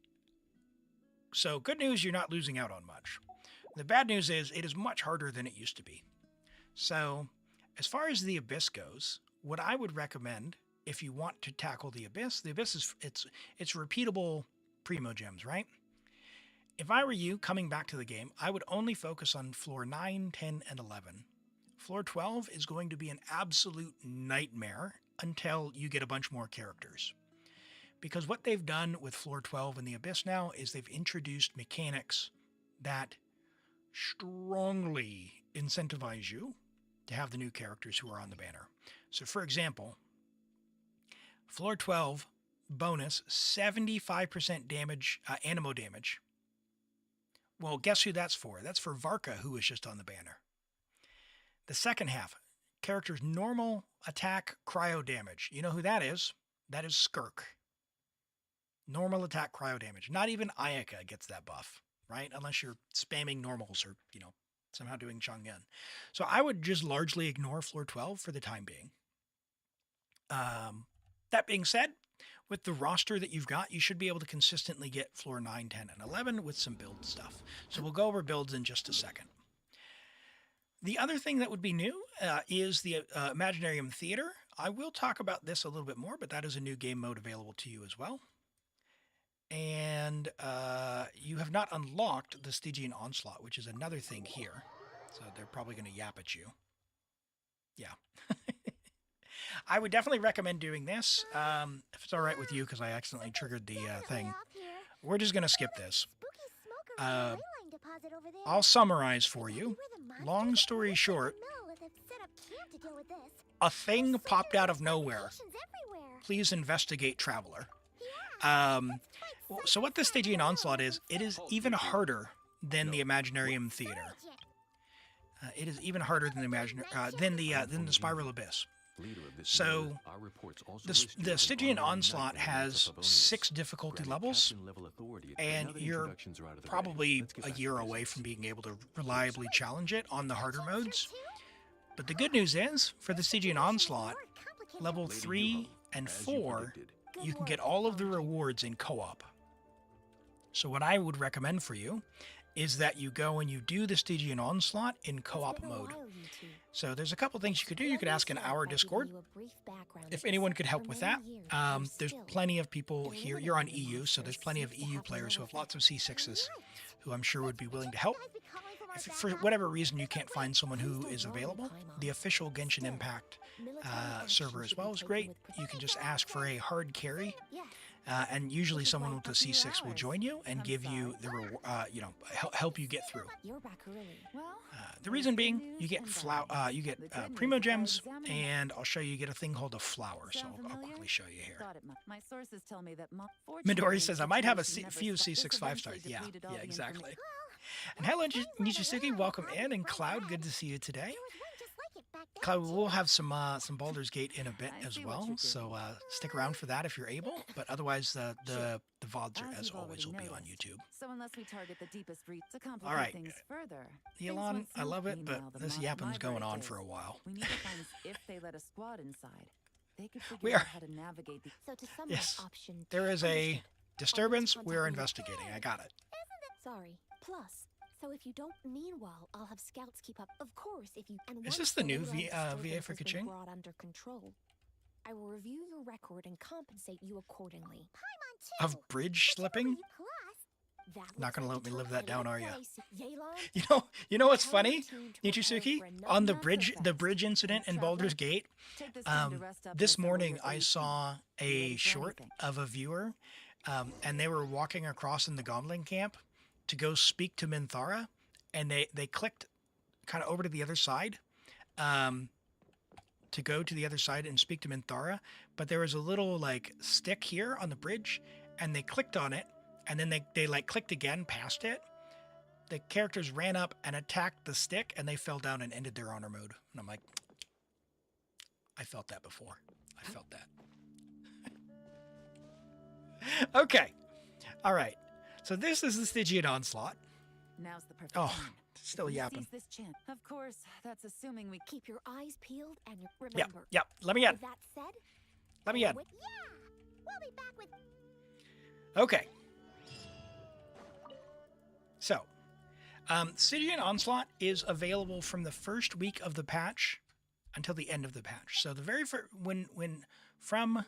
So good news, you're not losing out on much. The bad news is it is much harder than it used to be. So as far as the Abyss goes, what I would recommend if you want to tackle the Abyss is it's repeatable primo gems, right? If I were you coming back to the game, I would only focus on floor 9, 10, and 11. Floor 12 is going to be an absolute nightmare until you get a bunch more characters. Because what they've done with floor 12 and the Abyss now is they've introduced mechanics that strongly incentivize you to have the new characters who are on the banner. So for example, floor 12 bonus 75% damage, animo damage. Well, guess who that's for? That's for Varka, who was just on the banner. The second half, character's normal attack cryo damage. You know who that is? That is Skirk. Normal attack cryo damage. Not even Ayaka gets that buff, right? Unless you're spamming normals or, somehow doing Chang'en. So I would just largely ignore floor 12 for the time being. That being said, with the roster that you've got, you should be able to consistently get floor 9, 10, and 11 with some build stuff. So we'll go over builds in just a second. The other thing that would be new is the Imaginarium Theater. I will talk about this a little bit more, but that is a new game mode available to you as well. And you have not unlocked the Stygian Onslaught, which is another thing here. So they're probably going to yap at you. Yeah. I would definitely recommend doing this, if it's all right with you, because I accidentally triggered the thing. We're just going to skip this. I'll summarize for you. Long story short, a thing popped out of nowhere. Please investigate, traveler. So what the Stygian Onslaught is, it is even harder than the Imaginarium Theater. It is even harder than the Spiral Abyss. So the Stygian Onslaught has 6 difficulty levels, and you're probably a year away from being able to reliably challenge it on the harder modes. But the good news is, for the Stygian Onslaught, level 3 and 4, you can get all of the rewards in co-op. So what I would recommend for you is that you go and you do the Stygian Onslaught in co-op mode. So there's a couple things you could do. You could ask in our Discord if anyone could help with that. There's plenty of people here. You're on EU, so there's plenty of EU players who have lots of C6s who I'm sure would be willing to help. If for whatever reason you can't find someone who is available, the official Genshin Impact server as well is great. You can just ask for a hard carry. And usually someone with a C6 will join you and give you the help you get through. The reason being, you get primo gems, and I'll show you get a thing called a flower. So I'll quickly show you here. My sources tell me that Midori says I might have a few C6 5-stars. Yeah, exactly. And hello, Nichisuke, welcome in, and Cloud, good to see you today. Cloud, we'll have some Baldur's Gate in a bit as well, so stick around for that if you're able. But otherwise, the VODs are, as always, will be on YouTube. So unless we target the deepest reach to complicate All right, things further, Elon, I love it, but this yapping's going on for a while. We need to find if they let a squad inside. They could figure out how to navigate the. So to sum Yes, up option there is a disturbance. We're investigating. I got it. Sorry. Plus, so if you don't, meanwhile, I'll have scouts keep up. Of course, if you. And Is once this the new Laura's VA disturbance for has been Kaching? brought under control, I will review your record and compensate you accordingly. Of bridge slipping? Not gonna let me live that down, are you? You know what's funny, Nichisuke? On the bridge incident in Baldur's Gate, this morning I saw a short of a viewer, and they were walking across in the Goblin camp to go speak to Minthara, and they clicked kind of over to the other side, to go to the other side and speak to Minthara, but there was a little like stick here on the bridge, and they clicked on it, and then they like clicked again past it. The characters ran up and attacked the stick, and they fell down and ended their honor mode. And I'm like, I felt that before. I felt that. Okay. All right. So this is the Stygian Onslaught. Now's the perfect Oh, time. still If we yapping. seize this chance. Of course, that's assuming we Keep your eyes peeled and Yep, remember. yep. Let me in. With that said, Let me in. yeah, we'll be back with. Okay. So, Stygian Onslaught is available from the first week of the patch until the end of the patch. So the very first, when from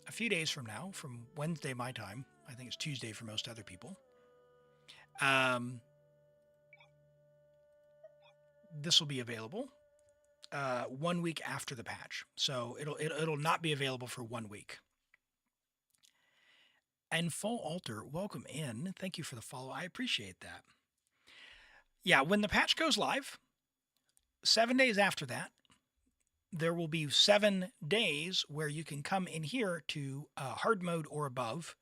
a few days from now, from Wednesday my time, I think it's Tuesday for most other people. This will be available 1 week after the patch. So it'll not be available for 1 week. And Full Altar, welcome in. Thank you for the follow. I appreciate that. Yeah, when the patch goes live, 7 days after that, there will be 7 days where you can come in here to hard mode or above.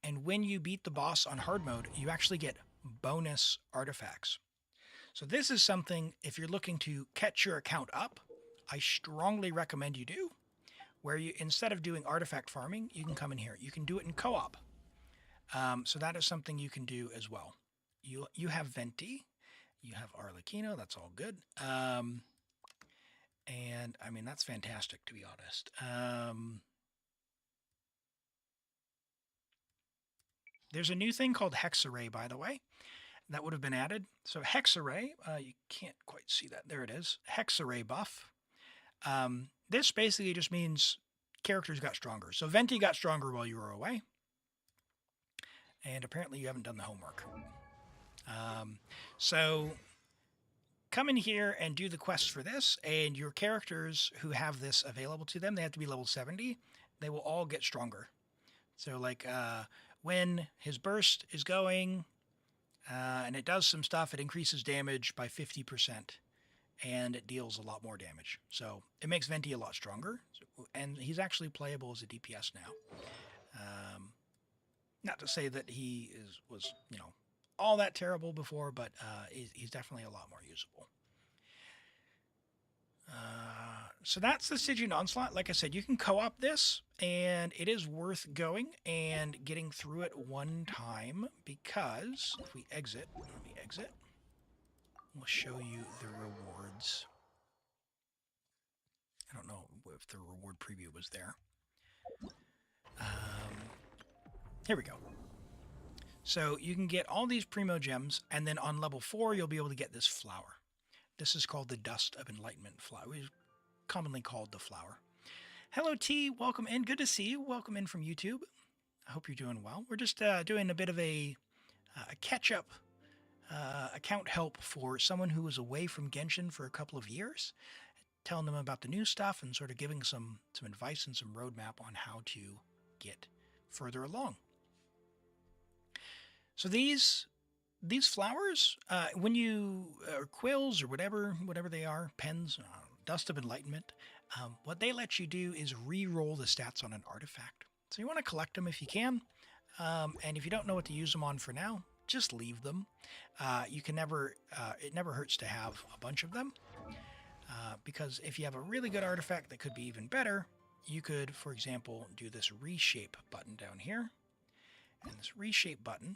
And when you beat the boss on hard mode, you actually get bonus artifacts. So this is something, if you're looking to catch your account up, I strongly recommend you do, where you, instead of doing artifact farming, you can come in here. You can do it in co-op. So that is something you can do as well. You have Venti, you have Arlecchino, that's all good. And I mean, that's fantastic, to be honest. There's a new thing called Hexarray, by the way, that would have been added. So Hexarray, you can't quite see that. There it is. Hexarray buff. This basically just means characters got stronger. So Venti got stronger while you were away. And apparently you haven't done the homework. So come in here and do the quest for this, and your characters who have this available to them, they have to be level 70. They will all get stronger. So like when his burst is going and it does some stuff, it increases damage by 50% and it deals a lot more damage. So it makes Venti a lot stronger, and he's actually playable as a DPS now. Not to say that he was, you know, all that terrible before, but he's definitely a lot more usable. So that's the Stygian Onslaught. Like I said, you can co-op this, and it is worth going and getting through it one time, because if we exit, let me exit, we'll show you the rewards. I don't know if the reward preview was there. Here we go. So you can get all these primo gems, and then on level 4, you'll be able to get this flower. This is called the Dust of Enlightenment flower. It's commonly called the flower. Hello, T. Welcome in. Good to see you. Welcome in from YouTube. I hope you're doing well. We're just doing a bit of a catch-up account help for someone who was away from Genshin for a couple of years, telling them about the new stuff and sort of giving some advice and some roadmap on how to get further along. So these flowers, when you, or quills or whatever they are, pens, Dust of Enlightenment, what they let you do is re-roll the stats on an artifact. So you want to collect them if you can, and if you don't know what to use them on for now, just leave them. You can never, it never hurts to have a bunch of them, because if you have a really good artifact that could be even better, you could, for example, do this reshape button down here, and this reshape button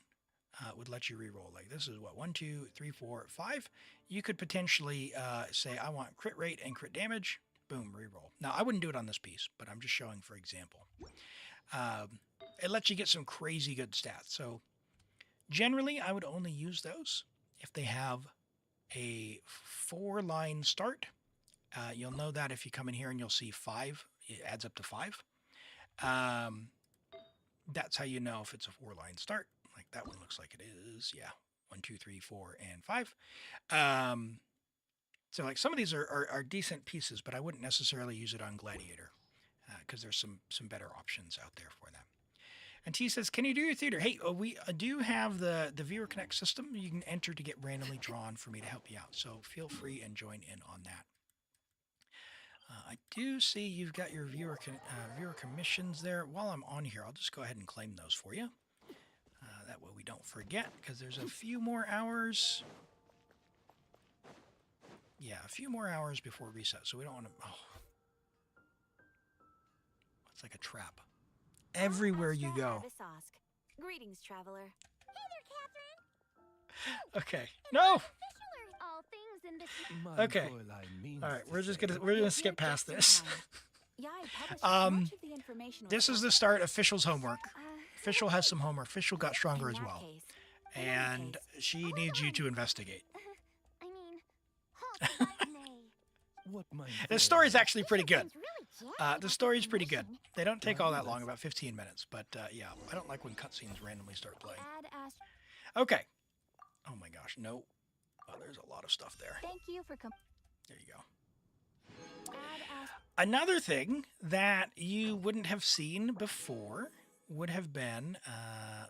would let you reroll. Like this is what, 1, 2, 3, 4, 5. You could potentially say, I want crit rate and crit damage. Boom, reroll. Now, I wouldn't do it on this piece, but I'm just showing for example. It lets you get some crazy good stats. So generally, I would only use those if they have a 4-line start. You'll know that if you come in here and you'll see 5, it adds up to 5. That's how you know if it's a 4-line start. Like that one looks like it is. Yeah. 1, 2, 3, 4, and 5. So like some of these are decent pieces, but I wouldn't necessarily use it on Gladiator because there's some better options out there for that. And T says, can you do your theater? Hey, we do have the Viewer Connect system. You can enter to get randomly drawn for me to help you out. So feel free and join in on that. I do see you've got your viewer commissions there. While I'm on here, I'll just go ahead and claim those for you. That way we don't forget, because there's a few more hours. Yeah, a few more hours before reset, so we don't want to... Oh. It's like a trap. Everywhere you go. Greetings, traveler. Okay. No! All things in this... Okay. All right, we're gonna skip past this. This is the start of Official's homework. Official has some homework. Official got stronger as well, and she needs you to investigate. The story's actually pretty good. The story's pretty good. They don't take all that long, about 15 minutes. But yeah, I don't like when cutscenes randomly start playing. Okay. Oh my gosh, no. Oh, there's a lot of stuff there. Thank you for there you go. Another thing that you wouldn't have seen before would have been,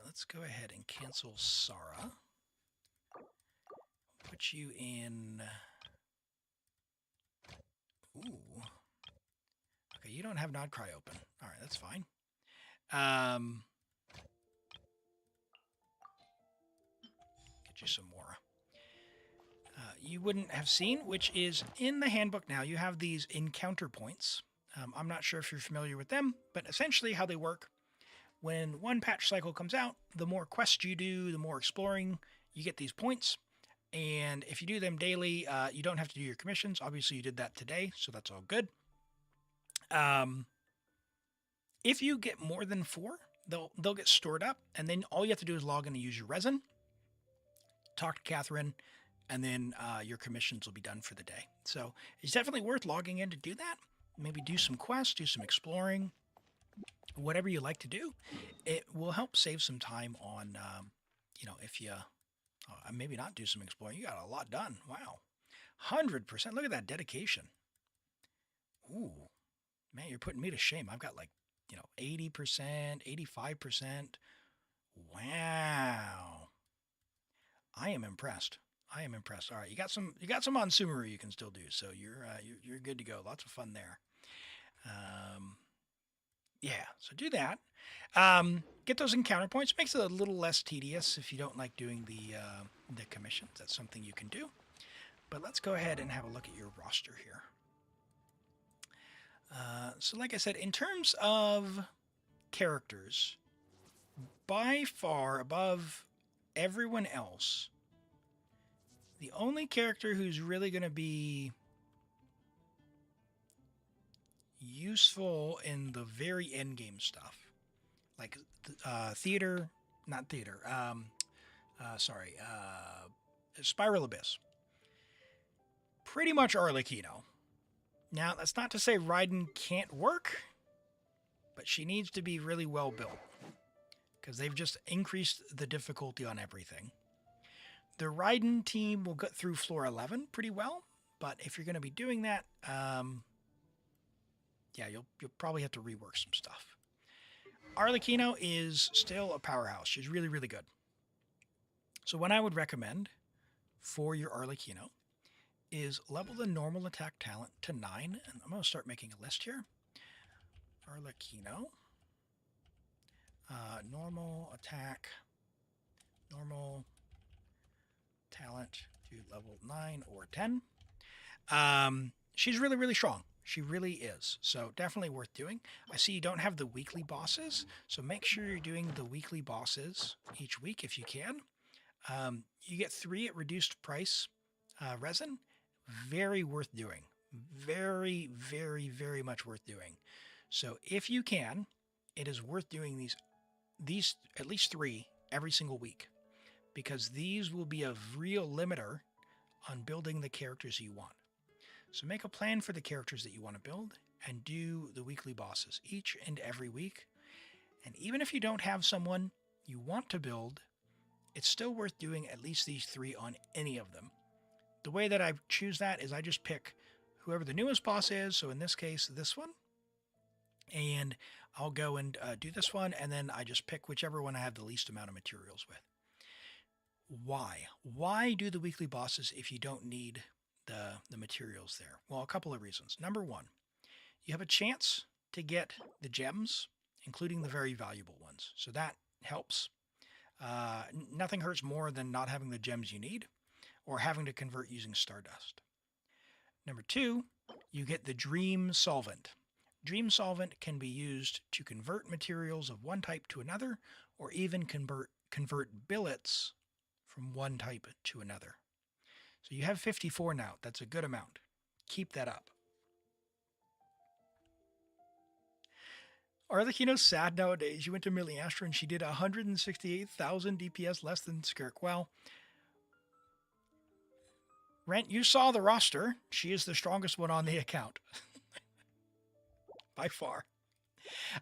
let's go ahead and cancel Sara. Put you in... Ooh. Okay, you don't have Nodcry open. All right, that's fine. Get you some more. You wouldn't have seen, which is in the handbook now. You have these encounter points. I'm not sure if you're familiar with them, but essentially how they work. When one patch cycle comes out, the more quests you do, the more exploring, you get these points. And if you do them daily, you don't have to do your commissions. Obviously, you did that today, so that's all good. If you get more than 4, they'll get stored up, and then all you have to do is log in and use your resin, talk to Catherine, and then your commissions will be done for the day. So it's definitely worth logging in to do that. Maybe do some quests, do some exploring, whatever you like to do. It will help save some time on, if you maybe not do some exploring. You got a lot done. Wow. 100%. Look at that dedication. Ooh, man, you're putting me to shame. I've got like, 80%, 85%. Wow. I am impressed. I am impressed. All right, you got some on Sumeru you can still do, so you're good to go. Lots of fun there. Yeah, so do that. Get those encounter points. Makes it a little less tedious if you don't like doing the commissions. That's something you can do. But let's go ahead and have a look at your roster here. So like I said, in terms of characters, by far above everyone else, the only character who's really going to be useful in the very end game stuff, like Spiral Abyss, pretty much Arlecchino. Now, that's not to say Raiden can't work, but she needs to be really well built, because they've just increased the difficulty on everything. The Raiden team will get through floor 11 pretty well, but if you're going to be doing that, yeah, you'll probably have to rework some stuff. Arlecchino is still a powerhouse. She's really, really good. So what I would recommend for your Arlecchino is level the normal attack talent to 9, and I'm going to start making a list here. Arlecchino, normal attack, normal talent to level 9 or 10. She's really, really strong. She really is. So definitely worth doing. I see you don't have the weekly bosses, so make sure you're doing the weekly bosses each week if you can. You get 3 at reduced price resin. Very worth doing. Very, very, very much worth doing. So if you can, it is worth doing these at least 3 every single week, because these will be a real limiter on building the characters you want. So make a plan for the characters that you want to build and do the weekly bosses each and every week. And even if you don't have someone you want to build, it's still worth doing at least these 3 on any of them. The way that I choose that is I just pick whoever the newest boss is. So in this case, this one. And I'll go and do this one, and then I just pick whichever one I have the least amount of materials with. Why? Why do the weekly bosses if you don't need the materials there? Well, a couple of reasons. Number one, you have a chance to get the gems, including the very valuable ones. So that helps. Nothing hurts more than not having the gems you need or having to convert using Stardust. Number two, you get the Dream Solvent. Dream Solvent can be used to convert materials of one type to another, or even convert billets from one type to another. So you have 54 now. That's a good amount. Keep that up. Arlecchino's sad nowadays. She went to Miliastra and she did 168,000 DPS less than Skirk. Well, Rent, you saw the roster. She is the strongest one on the account. By far.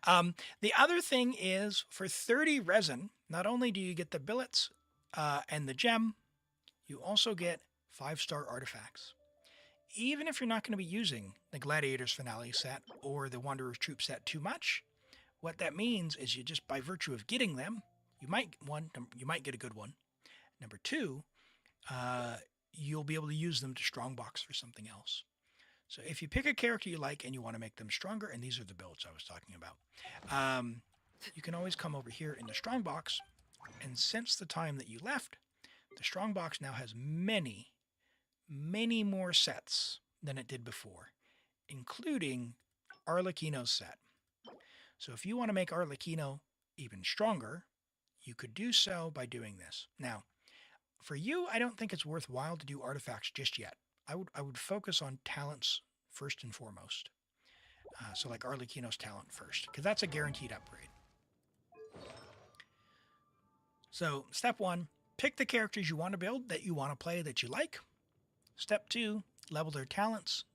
The other thing is, for 30 resin, not only do you get the billets and the gem, you also get 5-star artifacts. Even if you're not going to be using the Gladiator's Finale set or the Wanderer's Troop set too much, what that means is you just, by virtue of getting them, you might get a good one. Number two, you'll be able to use them to strongbox for something else. So if you pick a character you like and you want to make them stronger, and these are the builds I was talking about, you can always come over here in the strongbox, and since the time that you left, the strongbox now has many, many more sets than it did before, including Arlecchino's set. So if you want to make Arlecchino even stronger, you could do so by doing this. Now, for you, I don't think it's worthwhile to do artifacts just yet. I would focus on talents first and foremost. So like Arlecchino's talent first, because that's a guaranteed upgrade. So step one, pick the characters you want to build, that you want to play, that you like. Step two, level their talents,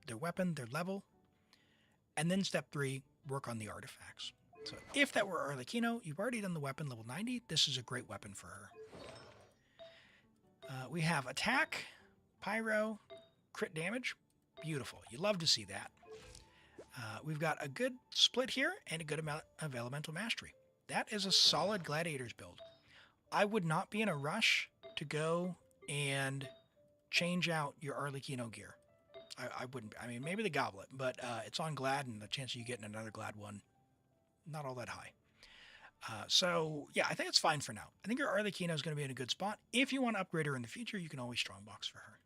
their weapon, their level. And then step three, work on the artifacts. So if that were Arlecchino, you've already done the weapon level 90. This is a great weapon for her. We have attack, pyro, crit damage. Beautiful. You love to see that. We've got a good split here and a good amount of elemental mastery. That is a solid gladiators build. I would not be in a rush to go and change out your Arlecchino gear. I wouldn't. I mean, maybe the goblet, but it's on Glad, and the chance of you getting another Glad one, not all that high. So, yeah, I think it's fine for now. I think your Arlecchino is going to be in a good spot. If you want to upgrade her in the future, you can always strongbox for her.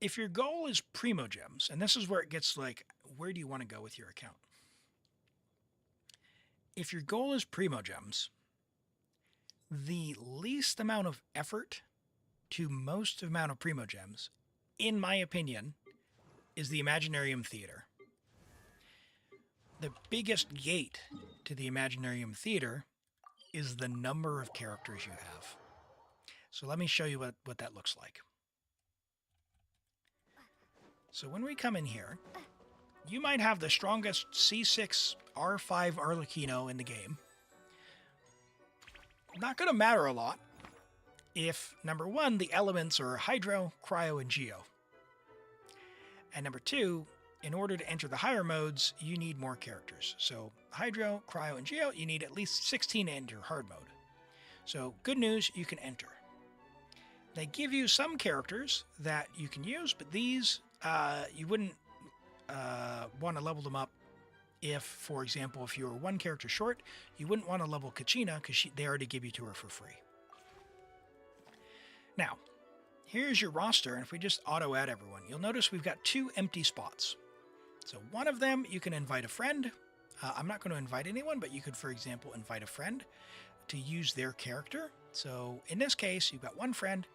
If your goal is primo gems, and this is where it gets like, where do you want to go with your account? If your goal is primo gems, the least amount of effort to most amount of primo gems, in my opinion, is the Imaginarium Theater. The biggest gate to the Imaginarium Theater is the number of characters you have. So let me show you what that looks like. So when we come in here, you might have the strongest C6 R5 Arlecchino in the game. Not going to matter a lot if, number one, the elements are Hydro, Cryo, and Geo. And number two, in order to enter the higher modes, you need more characters. So Hydro, Cryo, and Geo, you need at least 16 to enter hard mode. So good news, you can enter. They give you some characters that you can use, but these, you wouldn't want to level them up if, for example, if you were one character short, you wouldn't want to level Kachina because they already give you to her for free. Now, here's your roster, and if we just auto-add everyone, you'll notice we've got 2 empty spots. So one of them, you can invite a friend. I'm not going to invite anyone, but you could, for example, invite a friend to use their character. So in this case, you've got one friend.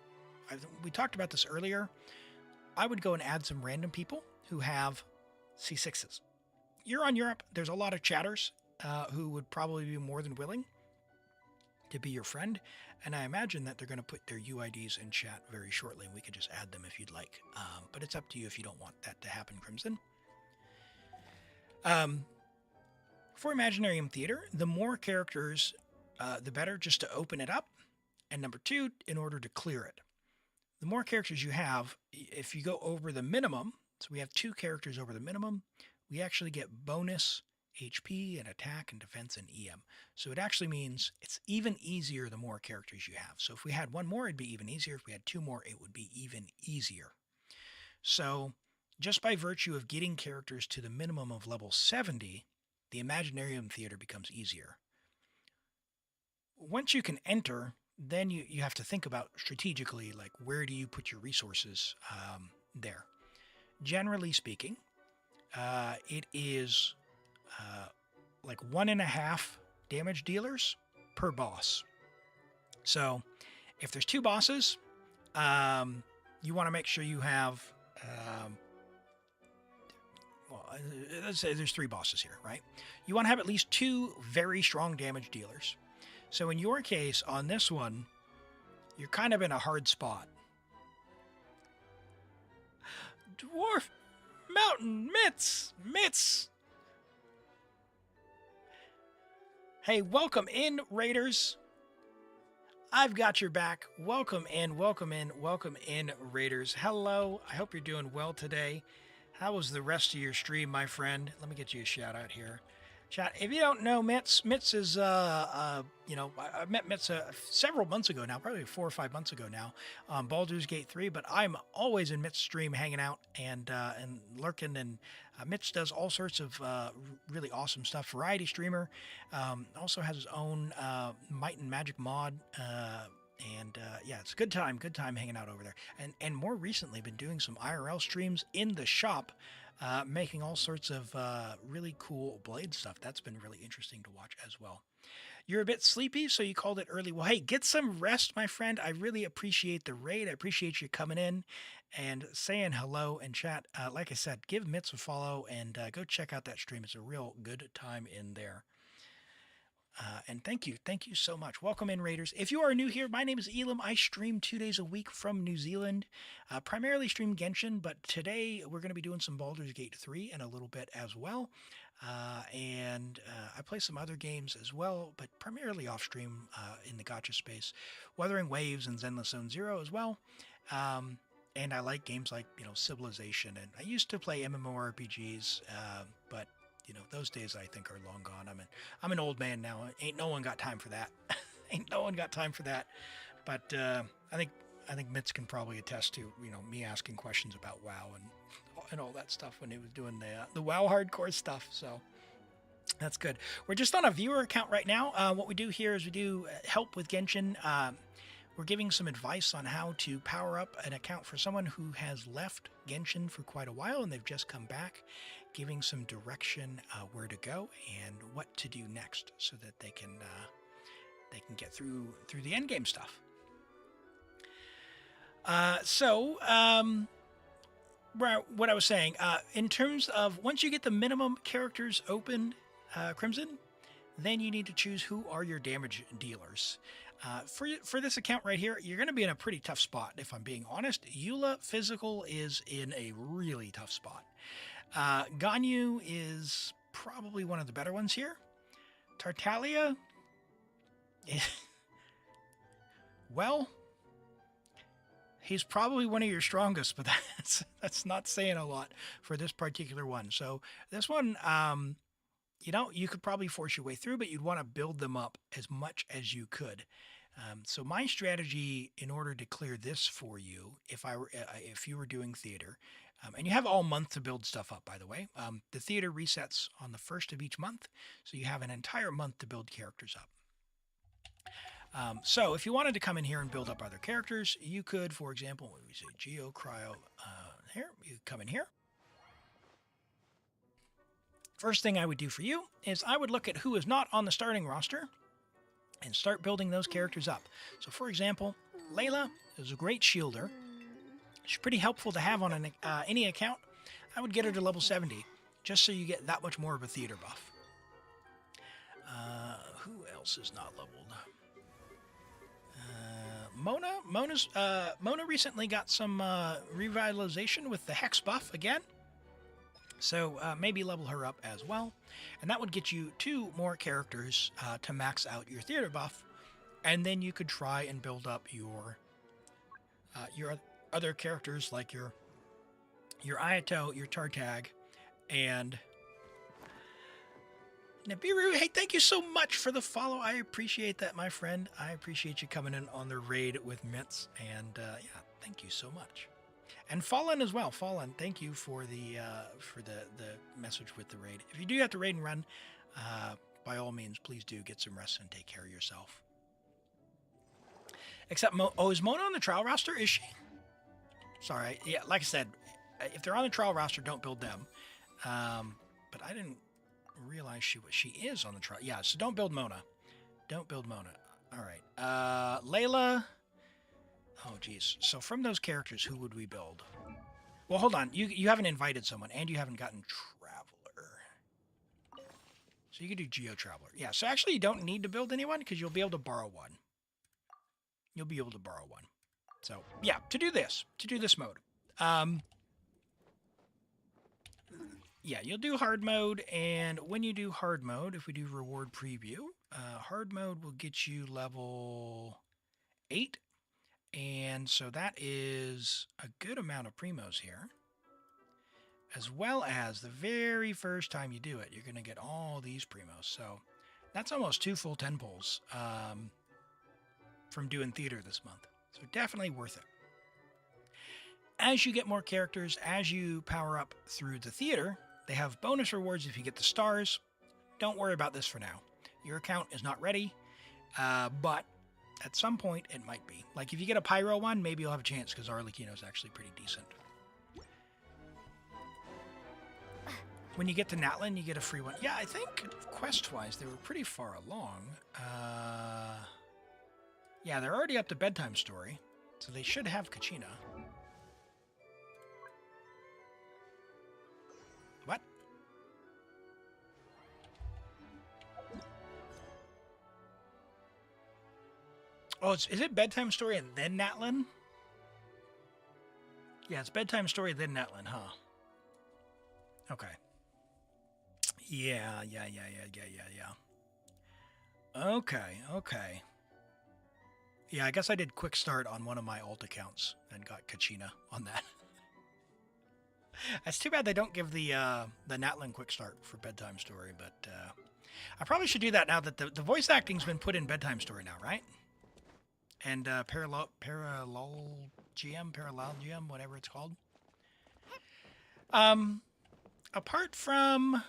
We talked about this earlier. I would go and add some random people who have C6s. You're on Europe. There's a lot of chatters who would probably be more than willing to be your friend. And I imagine that they're going to put their UIDs in chat very shortly, and we could just add them if you'd like. But it's up to you if you don't want that to happen, Crimson. For Imaginarium Theater, the more characters, the better, just to open it up. And number two, in order to clear it. The more characters you have, if you go over the minimum, so we have 2 characters over the minimum, we actually get bonus HP and attack and defense and EM. So it actually means it's even easier the more characters you have. So if we had 1 more, it'd be even easier. If we had 2 more, it would be even easier. So just by virtue of getting characters to the minimum of level 70, the Imaginarium Theater becomes easier. Once you can enter, then you have to think about strategically, like, where do you put your resources there? Generally speaking, it is like 1.5 damage dealers per boss. So if there's 2 bosses, you want to make sure you have, let's say there's 3 bosses here, right? You want to have at least 2 very strong damage dealers. So in your case, on this one, you're kind of in a hard spot. Dwarf Mountain Mitts. Hey, welcome in, Raiders. I've got your back. Welcome in, Raiders. Hello. I hope you're doing well today. How was the rest of your stream, my friend? Let me get you a shout out here. Chat, if you don't know Mitts is, I met Mitts several months ago now, probably 4 or 5 months ago now, on Baldur's Gate 3, but I'm always in Mitts' stream hanging out and lurking, and Mitts does all sorts of really awesome stuff, variety streamer, also has his own Might and Magic mod, yeah, it's a good time hanging out over there, and more recently been doing some IRL streams in the shop, making all sorts of really cool blade stuff. That's been really interesting to watch as well. You're a bit sleepy, so you called it early. Well, hey, get some rest, my friend. I really appreciate the raid. I appreciate you coming in and saying hello and chat. Like I said, give Mitts a follow and go check out that stream. It's a real good time in there. And thank you so much. Welcome in, Raiders. If you are new here, my name is Elim. I stream 2 days a week from New Zealand, primarily stream Genshin, but today we're going to be doing some Baldur's Gate 3 and a little bit as well. I play some other games as well, but primarily off stream in the gacha space, Wuthering Waves and Zenless Zone Zero as well. and I like games like, Civilization. And I used to play MMORPGs, but those days I think are long gone. I'm an old man now. Ain't no one got time for that. Ain't no one got time for that. But I think Mitz can probably attest to me asking questions about WoW and all that stuff when he was doing the WoW hardcore stuff. So that's good. We're just on a viewer account right now. What we do here is we do help with Genshin. We're giving some advice on how to power up an account for someone who has left Genshin for quite a while and they've just come back, giving some direction where to go and what to do next so that they can get through the end game stuff. What I was saying, in terms of once you get the minimum characters open, Crimson, then you need to choose who are your damage dealers. For this account right here, you're going to be in a pretty tough spot, if I'm being honest. Eula Physical is in a really tough spot. Ganyu is probably one of the better ones here. Tartaglia, well, he's probably one of your strongest, but that's not saying a lot for this particular one. So this one, you could probably force your way through, but you'd want to build them up as much as you could. So my strategy in order to clear this for you, if you were doing theater, and you have all month to build stuff up, by the way, the theater resets on the 1st of each month. So you have an entire month to build characters up. So if you wanted to come in here and build up other characters, you could, for example, when we say Geo Cryo here, you could come in here. First thing I would do for you is I would look at who is not on the starting roster and start building those characters up. So for example, Layla is a great shielder. She's pretty helpful to have on any account. I would get her to level 70 just so you get that much more of a theater buff. Who else is not leveled? Mona recently got some revitalization with the Hex buff again. So maybe level her up as well. And that would get you 2 more characters to max out your theater buff. And then you could try and build up your other characters like your Ayato, your Tartag, and Nibiru. Hey, thank you so much for the follow. I appreciate that, my friend. I appreciate you coming in on the raid with Mitz. And yeah, thank you so much. And Fallen as well. Fallen, thank you for the message with the raid. If you do have to raid and run, by all means, please do get some rest and take care of yourself. Except, is Mona on the trial roster? Is she? Sorry. Yeah, like I said, if they're on the trial roster, don't build them. But I didn't realize she is on the trial. Yeah, so don't build Mona. Don't build Mona. All right. Layla. Oh, geez. So from those characters, who would we build? Well, hold on. You haven't invited someone, and you haven't gotten Traveler. So you could do Geo Traveler. Yeah, so actually you don't need to build anyone, because you'll be able to borrow one. You'll be able to borrow one. So, yeah, to do this mode. Yeah, you'll do hard mode, and when you do hard mode, if we do reward preview, hard mode will get you level 8. And so that is a good amount of primos here. As well as the very first time you do it, you're going to get all these primos. So that's almost 2 full 10 pulls from doing theater this month. So definitely worth it. As you get more characters, as you power up through the theater, they have bonus rewards if you get the stars. Don't worry about this for now. Your account is not ready, but at some point, it might be. Like, if you get a Pyro one, maybe you'll have a chance, because Arlecchino is actually pretty decent. When you get to Natlin, you get a free one. Yeah, I think, quest-wise, they were pretty far along. Yeah, they're already up to Bedtime Story, so they should have Kachina. What? Oh, is it Bedtime Story and then Natlin? Yeah, it's Bedtime Story, then Natlin, huh? Okay. Yeah. Okay. Yeah, I guess I did quick start on one of my alt accounts and got Kachina on that. That's too bad they don't give the Natlin quick start for bedtime story, but I probably should do that now that the voice acting's been put in bedtime story now, right? And parallelogium, whatever it's called. Apart from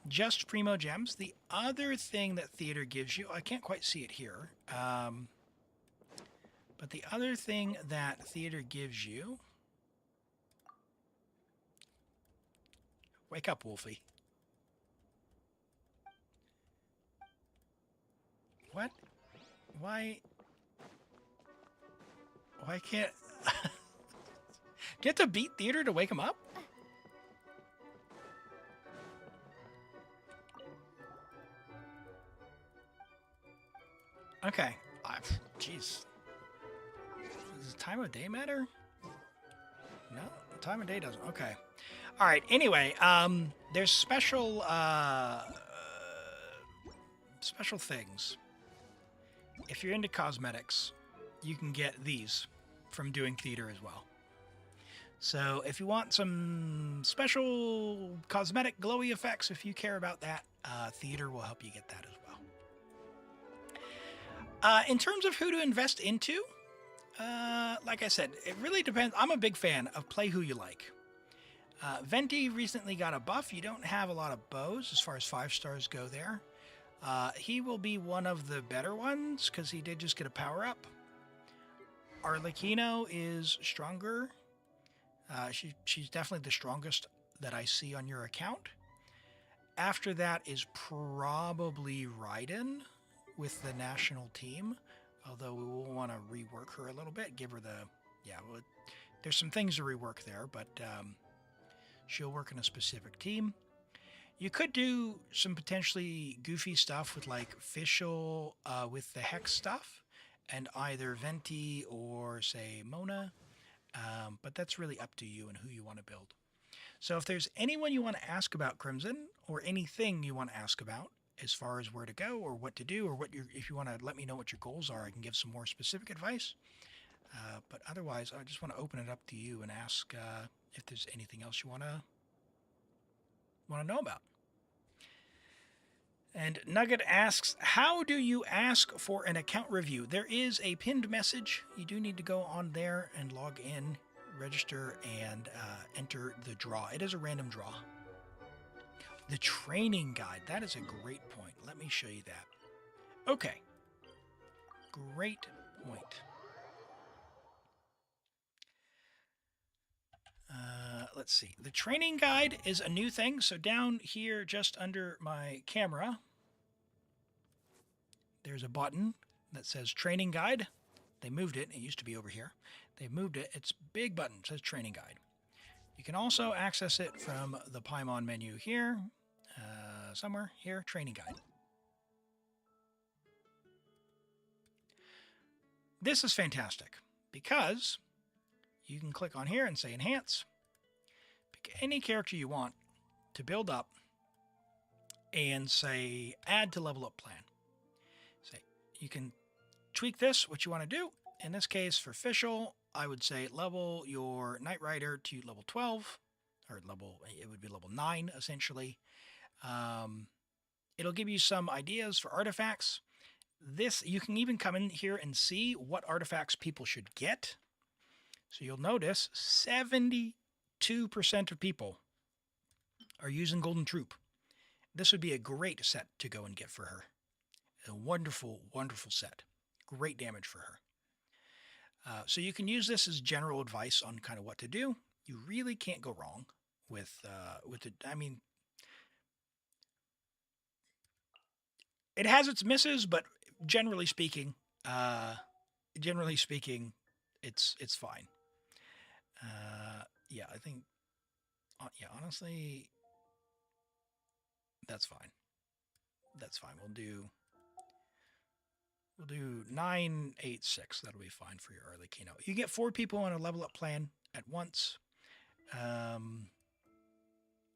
just primo gems, the other thing that theater gives you, I can't quite see it here, but the other thing that theater gives you... Wake up, Wolfie. What? Why can't... Do you have to beat theater to wake him up? Okay. Jeez. Does the time of day matter? No, the time of day doesn't. Okay. All right. Anyway, there's special things. If you're into cosmetics, you can get these from doing theater as well. So if you want some special cosmetic glowy effects, if you care about that, theater will help you get that as well. In terms of who to invest into, like I said, it really depends. I'm a big fan of play who you like. Venti recently got a buff. You don't have a lot of bows as far as 5 stars go there. He will be one of the better ones because he did just get a power up. Arlecchino is stronger. She's definitely the strongest that I see on your account. After that is probably Raiden with the national team, although we will want to rework her a little bit, give her the... Yeah, well, there's some things to rework there, but she'll work in a specific team. You could do some potentially goofy stuff with like Fischl with the Hex stuff, and either Venti or, say, Mona, but that's really up to you and who you want to build. So if there's anyone you want to ask about Crimson, or anything you want to ask about as far as where to go or what to do, or if you want to let me know what your goals are, I can give some more specific advice. But otherwise, I just want to open it up to you and ask if there's anything else you want to know about. And Nugget asks, how do you ask for an account review? There is a pinned message. You do need to go on there and log in, register, and enter the draw. It is a random draw. The training guide. That is a great point. Let me show you that. Okay. Great point. Let's see. The training guide is a new thing. So down here, just under my camera, there's a button that says training guide. They moved it. It used to be over here. They moved it. It's a big button. It says training guide. You can also access it from the Paimon menu here, somewhere here, training guide. This is fantastic because you can click on here and say enhance. Pick any character you want to build up and say add to level up plan. Say you can tweak this, what you want to do. In this case, for Fischl, I would say level your Knight Rider to level 12, or it would be level 9 essentially. It'll give you some ideas for artifacts. You can even come in here and see what artifacts people should get. So you'll notice 72% of people are using Golden Troop. This would be a great set to go and get for her. A wonderful, wonderful set. Great damage for her. So you can use this as general advice on kind of what to do. You really can't go wrong with it. I mean, it has its misses, but generally speaking, it's fine. Yeah, I think. Yeah, honestly, that's fine. That's fine. We'll do 986. That'll be fine for your Arlecchino. You get 4 people on a level up plan at once. So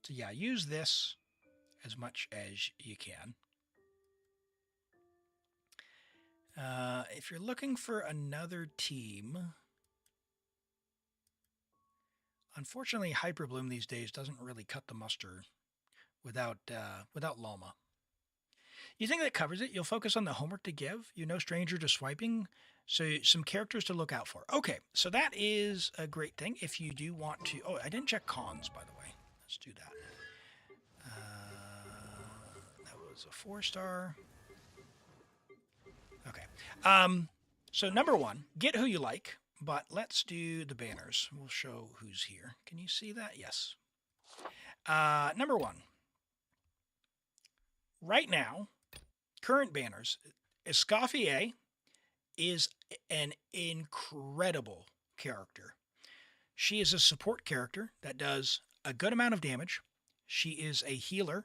yeah, use this as much as you can. If you're looking for another team, unfortunately, Hyperbloom these days doesn't really cut the mustard without Lauma. You think that covers it? You'll focus on the homework to give. You're no stranger to swiping. So some characters to look out for. Okay, so that is a great thing. If you do want to... Oh, I didn't check cons, by the way. Let's do that. That was a 4-star. Okay. So number one, get who you like. But let's do the banners. We'll show who's here. Can you see that? Yes. Number one. Right now, current banners, Escoffier is an incredible character. She is a support character that does a good amount of damage. She is a healer.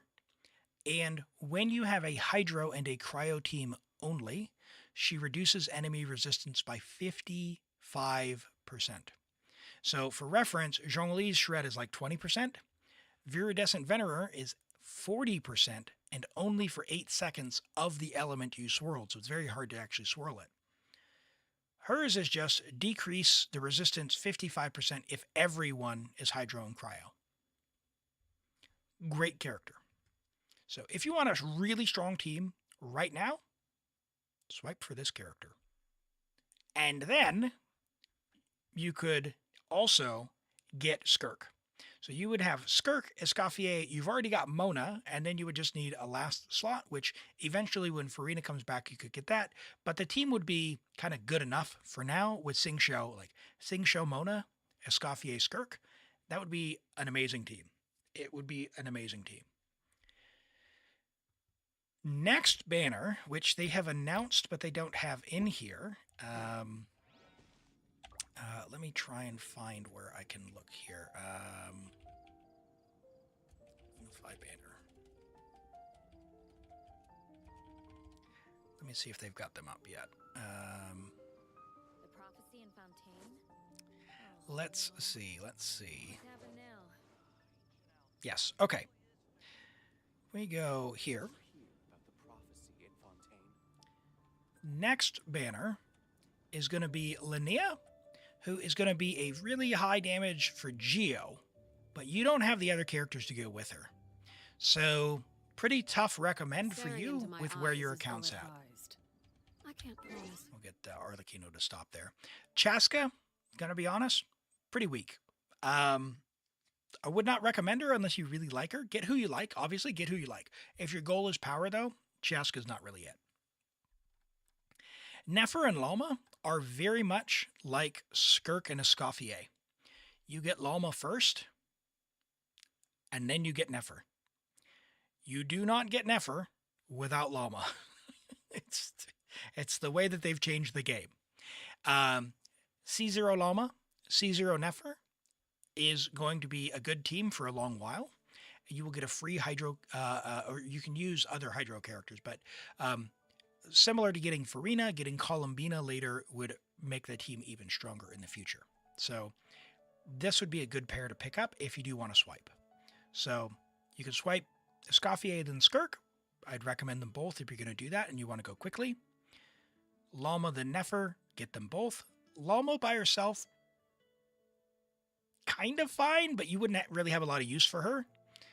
And when you have a Hydro and a Cryo team only, she reduces enemy resistance by 55%. So for reference, Zhongli's Shred is like 20%. Viridescent Venerer is 40% and only for 8 seconds of the element you swirled. So it's very hard to actually swirl it. Hers is just decrease the resistance 55% if everyone is Hydro and Cryo. Great character. So if you want a really strong team right now, swipe for this character. And then you could also get Skirk. So you would have Skirk, Escoffier, you've already got Mona, and then you would just need a last slot, which eventually when Farina comes back, you could get that. But the team would be kind of good enough for now with Xingqiu, like Xingqiu Mona, Escoffier Skirk. That would be an amazing team. It would be an amazing team. Next banner, which they have announced, but they don't have in here. Let me try and find where I can look here. Unify banner. Let me see if they've got them up yet. The prophecy in Fontaine? Let's see. Have a nail. Yes, okay. We go here. Next banner is going to be Linnea, who is going to be a really high damage for Geo, but you don't have the other characters to go with her. So, pretty tough recommend for you with where your account's at. I can't promise. We'll get Arlecchino to stop there. Chaska, gonna be honest, pretty weak. I would not recommend her unless you really like her. Get who you like. Obviously, get who you like. If your goal is power, though, Chaska's not really it. Nefer and Lauma are very much like Skirk and Escoffier. You get Lauma first, and then you get Nefer. You do not get Nefer without Lauma. It's the way that they've changed the game. C0 Lauma, C0 Nefer is going to be a good team for a long while. You will get a free Hydro, or you can use other Hydro characters, but similar to getting Farina, getting Columbina later would make the team even stronger in the future. So this would be a good pair to pick up if you do want to swipe. So you can swipe Escoffier then Skirk. I'd recommend them both if you're going to do that and you want to go quickly. Lauma then Nefer, get them both. Lauma by herself, kind of fine, but you wouldn't really have a lot of use for her.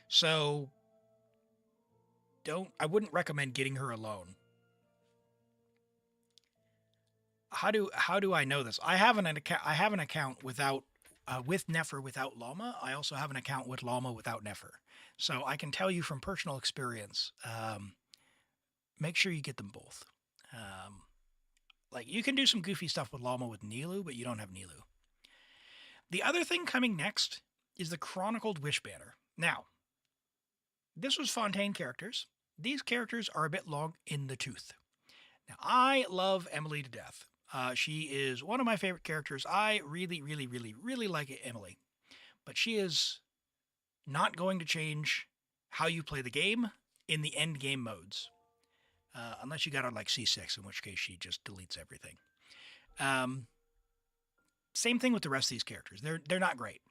So I wouldn't recommend getting her alone. How do I know this? I have an account without with Nefer without Lauma. I also have an account with Lauma without Nefer. So I can tell you from personal experience, make sure you get them both. Like you can do some goofy stuff with Lauma with Nilou, but you don't have Nilou. The other thing coming next is the Chronicled Wish banner. Now, this was Fontaine characters. These characters are a bit long in the tooth. Now, I love Emily to death. She is one of my favorite characters. I really, really, really, really like Emily. But she is not going to change how you play the game in the end game modes. Unless you got her like C6, in which case she just deletes everything. Same thing with the rest of these characters. They're not great.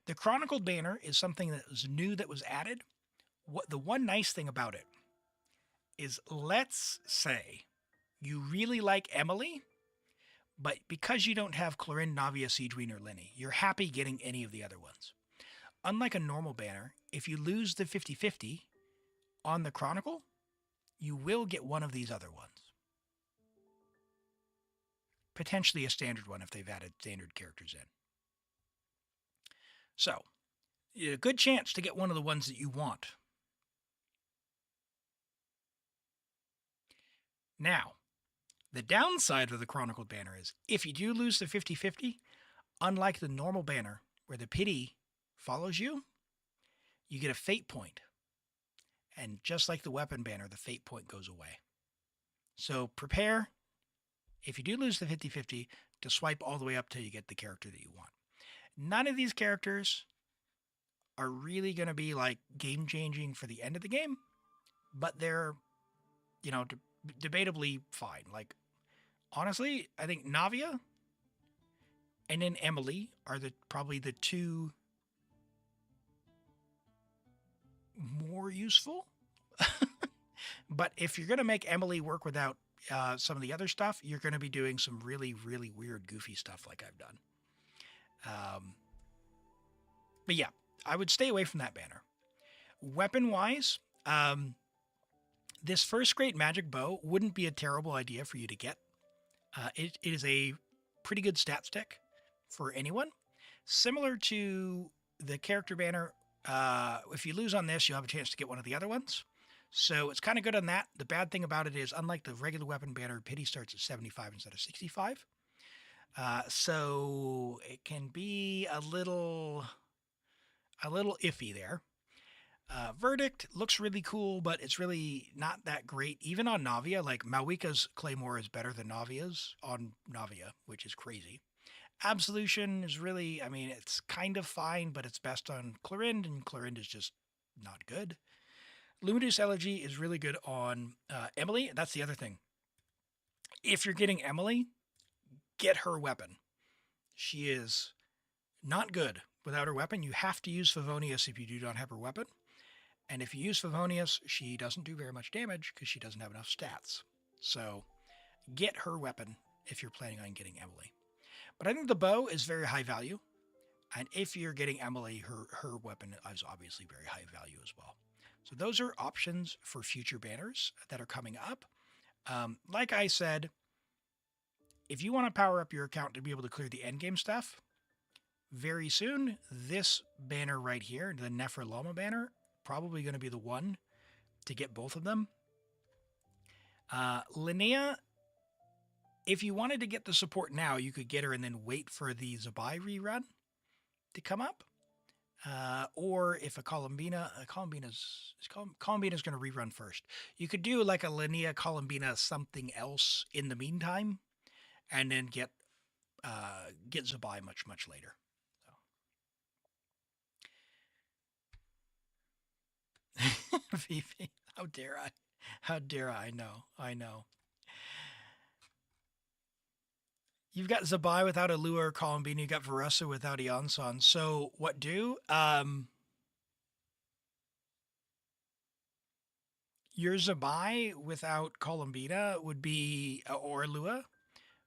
The Chronicled banner is something that was new that was added. The one nice thing about it is, let's say you really like Emily, but because you don't have Clorinde, Navia, Siegeween, or Linny, you're happy getting any of the other ones. Unlike a normal banner, if you lose the 50-50 on the Chronicle, you will get one of these other ones. Potentially a standard one if they've added standard characters in. So, a good chance to get one of the ones that you want. Now, the downside of the Chronicled banner is, if you do lose the 50-50, unlike the normal banner, where the pity follows you, you get a fate point. And just like the weapon banner, the fate point goes away. So prepare, if you do lose the 50-50, to swipe all the way up till you get the character that you want. None of these characters are really going to be like game changing for the end of the game, but they're, you know, debatably fine. Like, honestly, I think Navia and then Emily are probably the two more useful. But if you're going to make Emily work without some of the other stuff, you're going to be doing some really, really weird, goofy stuff like I've done. But yeah, I would stay away from that banner. Weapon-wise, this first great magic bow wouldn't be a terrible idea for you to get. It is a pretty good stat stick for anyone. Similar to the character banner, if you lose on this, you'll have a chance to get one of the other ones. So it's kind of good on that. The bad thing about it is, unlike the regular weapon banner, pity starts at 75 instead of 65. So it can be a little iffy there. Verdict looks really cool, but it's really not that great. Even on Navia, like Malwika's Claymore is better than Navia's on Navia, which is crazy. Absolution is really, I mean, it's kind of fine, but it's best on Clorinde, and Clorinde is just not good. Luminous Elegy is really good on Emily. That's the other thing. If you're getting Emily, get her weapon. She is not good without her weapon. You have to use Favonius if you do not have her weapon. And if you use Favonius, she doesn't do very much damage because she doesn't have enough stats. So get her weapon if you're planning on getting Emily. But I think the bow is very high value. And if you're getting Emily, her weapon is obviously very high value as well. So those are options for future banners that are coming up. Like I said, if you want to power up your account to be able to clear the endgame stuff, very soon, this banner right here, the Nefer Lauma banner, probably going to be the one to get both of them. Linnea, if you wanted to get the support now, you could get her and then wait for the Zabai rerun to come up. Or if a Columbina's going to rerun first. You could do like a Linnea Columbina something else in the meantime, and then get Zabai much, much later. So. Fifi, how dare I? How dare I? I know. You've got Zabai without a Lure Columbina. You've got Verussa without Eonson. So what do? Your Zabai without Columbina would be, or Lua,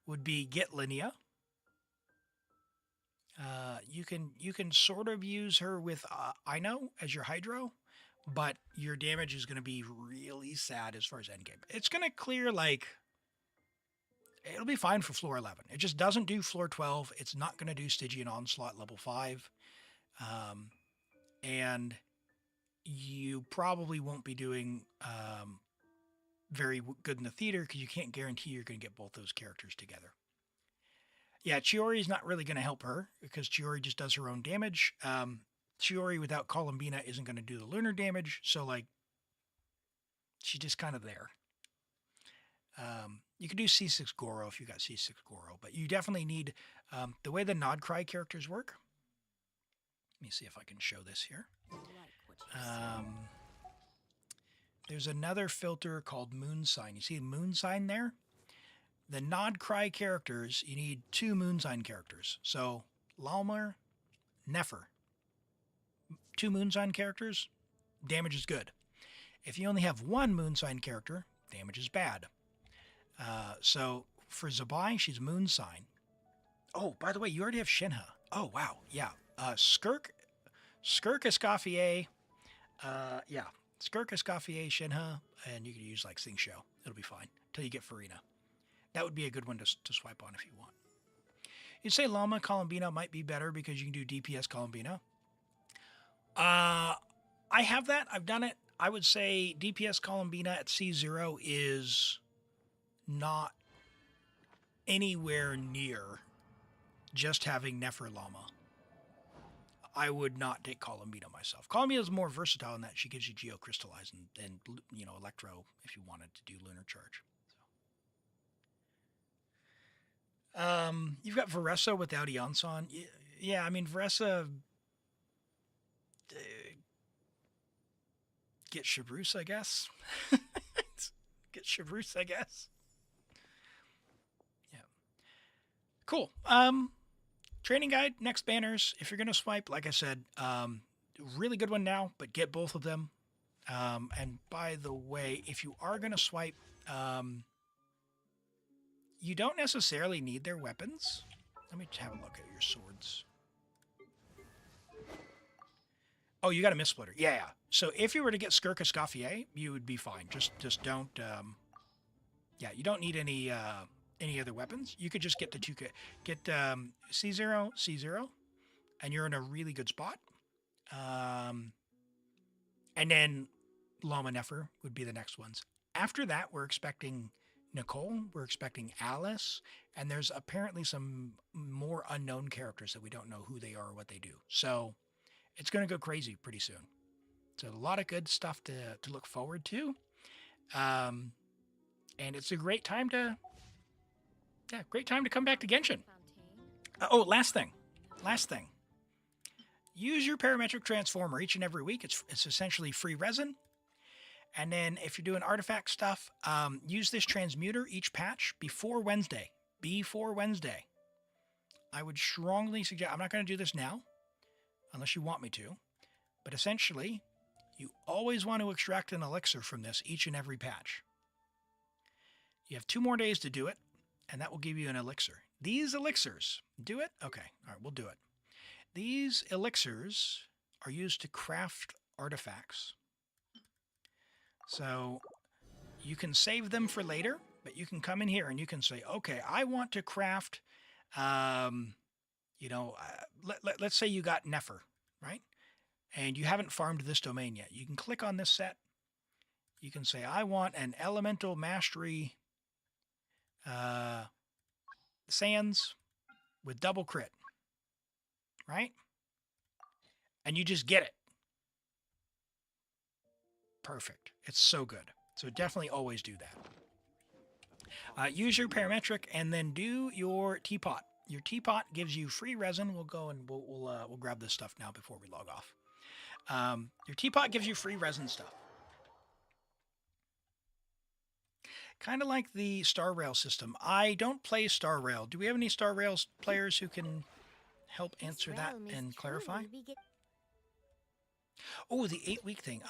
would be get Linnea. You can sort of use her with Ino as your Hydro, but your damage is going to be really sad as far as endgame. It's going to clear like... It'll be fine for floor 11. It just doesn't do floor 12. It's not going to do Stygian Onslaught level 5. And you probably won't be doing very good in the theater because you can't guarantee you're going to get both those characters together. Yeah, Chiori is not really going to help her because Chiori just does her own damage. Chiori without Columbina isn't going to do the lunar damage. So, like, she's just kind of there. You can do C6 Goro if you got C6 Goro, but you definitely need the way the Nod Cry characters work. Let me see if I can show this here. There's another filter called Moon Sign. You see Moon Sign there? The Nod Cry characters, you need 2 Moon Sign characters. So Lauma, Nefer. 2 Moon Sign characters, damage is good. If you only have 1 Moon Sign character, damage is bad. So for Zabai, she's moon sign. Oh, by the way, you already have Shinha. Oh, wow. Yeah. Skirk Escoffier. Yeah. Skirk Escoffier, Shinha, and you could use like Sing Show. It'll be fine until you get Farina. That would be a good one to swipe on if you want. You'd say Lauma Columbina might be better because you can do DPS Columbina. I have that. I've done it. I would say DPS Columbina at C0 is not anywhere near just having Nefer Lauma. I would not take Columbina myself. Columbina is more versatile in that she gives you Geocrystallize and Electro if you wanted to do Lunar Charge. You've got Varessa without Eonson. Yeah, I mean, Varessa... get Shabrus, I guess. Get Shabrus, I guess. Yeah. Cool. Training guide, next banners. If you're going to swipe, like I said, really good one now, but get both of them. And by the way, if you are going to swipe, you don't necessarily need their weapons. Let me have a look at your swords. Oh, you got a Mistsplitter. Yeah. So if you were to get Skirk Escoffier, you would be fine. Just don't. Yeah, you don't need any other weapons. You could just get the two. Get C0, and you're in a really good spot. And then Lauma and Nefer would be the next ones. After that, we're expecting Nicole. We're expecting Alice, and there's apparently some more unknown characters that we don't know who they are or what they do. So it's going to go crazy pretty soon. So a lot of good stuff to look forward to. And it's a great time to come back to Genshin. Last thing. Use your parametric transformer each and every week. It's essentially free resin. And then if you're doing artifact stuff, use this transmuter each patch before Wednesday. I would strongly suggest, I'm not going to do this now, unless you want me to, but essentially, you always want to extract an elixir from this each and every patch. You have 2 more days to do it, and that will give you an elixir. These elixirs, do it? Okay, all right, we'll do it. These elixirs are used to craft artifacts. So you can save them for later, but you can come in here and you can say, okay, I want to craft, let's say you got Nefer, right? And you haven't farmed this domain yet. You can click on this set. You can say, I want an elemental mastery sands with double crit, right? And you just get it. Perfect. It's so good. So definitely always do that. Use your parametric and then do your teapot. Your teapot gives you free resin. We'll go and we'll grab this stuff now before we log off. Your teapot gives you free resin stuff. Kind of like the Star Rail system. I don't play Star Rail. Do we have any Star Rail players who can help answer that and clarify? Oh, the 8-week thing.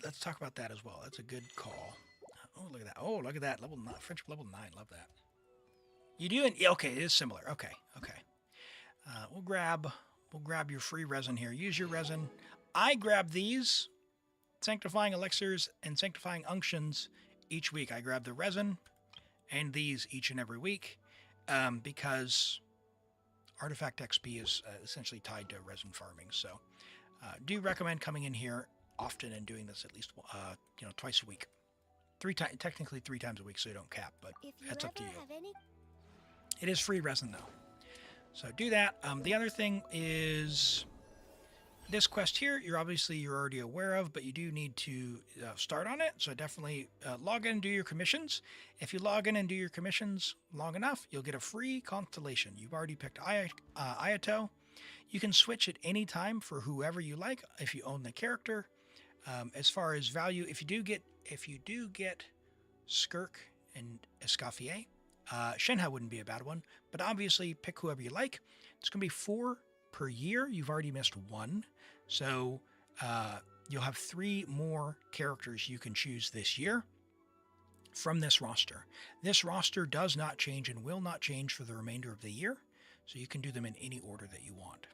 Let's talk about that as well. That's a good call. Oh, look at that. Oh, look at that. Level 9, friendship level 9. Love that. You do? Okay, it is similar. Okay. We'll grab your free resin here. Use your resin. I grab these sanctifying elixirs and sanctifying unctions each week. I grab the resin and these each and every week because artifact XP is essentially tied to resin farming. So do recommend coming in here often and doing this at least twice a week. Technically 3 times a week, so you don't cap, but that's up to you. It is free resin though, so do that. The other thing is this quest here. You're already aware of, but you do need to start on it. So definitely log in and do your commissions. If you log in and do your commissions long enough, you'll get a free constellation. You've already picked Ayato. You can switch at any time for whoever you like if you own the character. As far as value, if you do get Skirk and Escoffier, Shenhe wouldn't be a bad one, but obviously pick whoever you like. It's going to be 4 per year. You've already missed 1, so you'll have 3 more characters you can choose this year. from this roster. This roster does not change and will not change for the remainder of the year, so you can do them in any order that you want.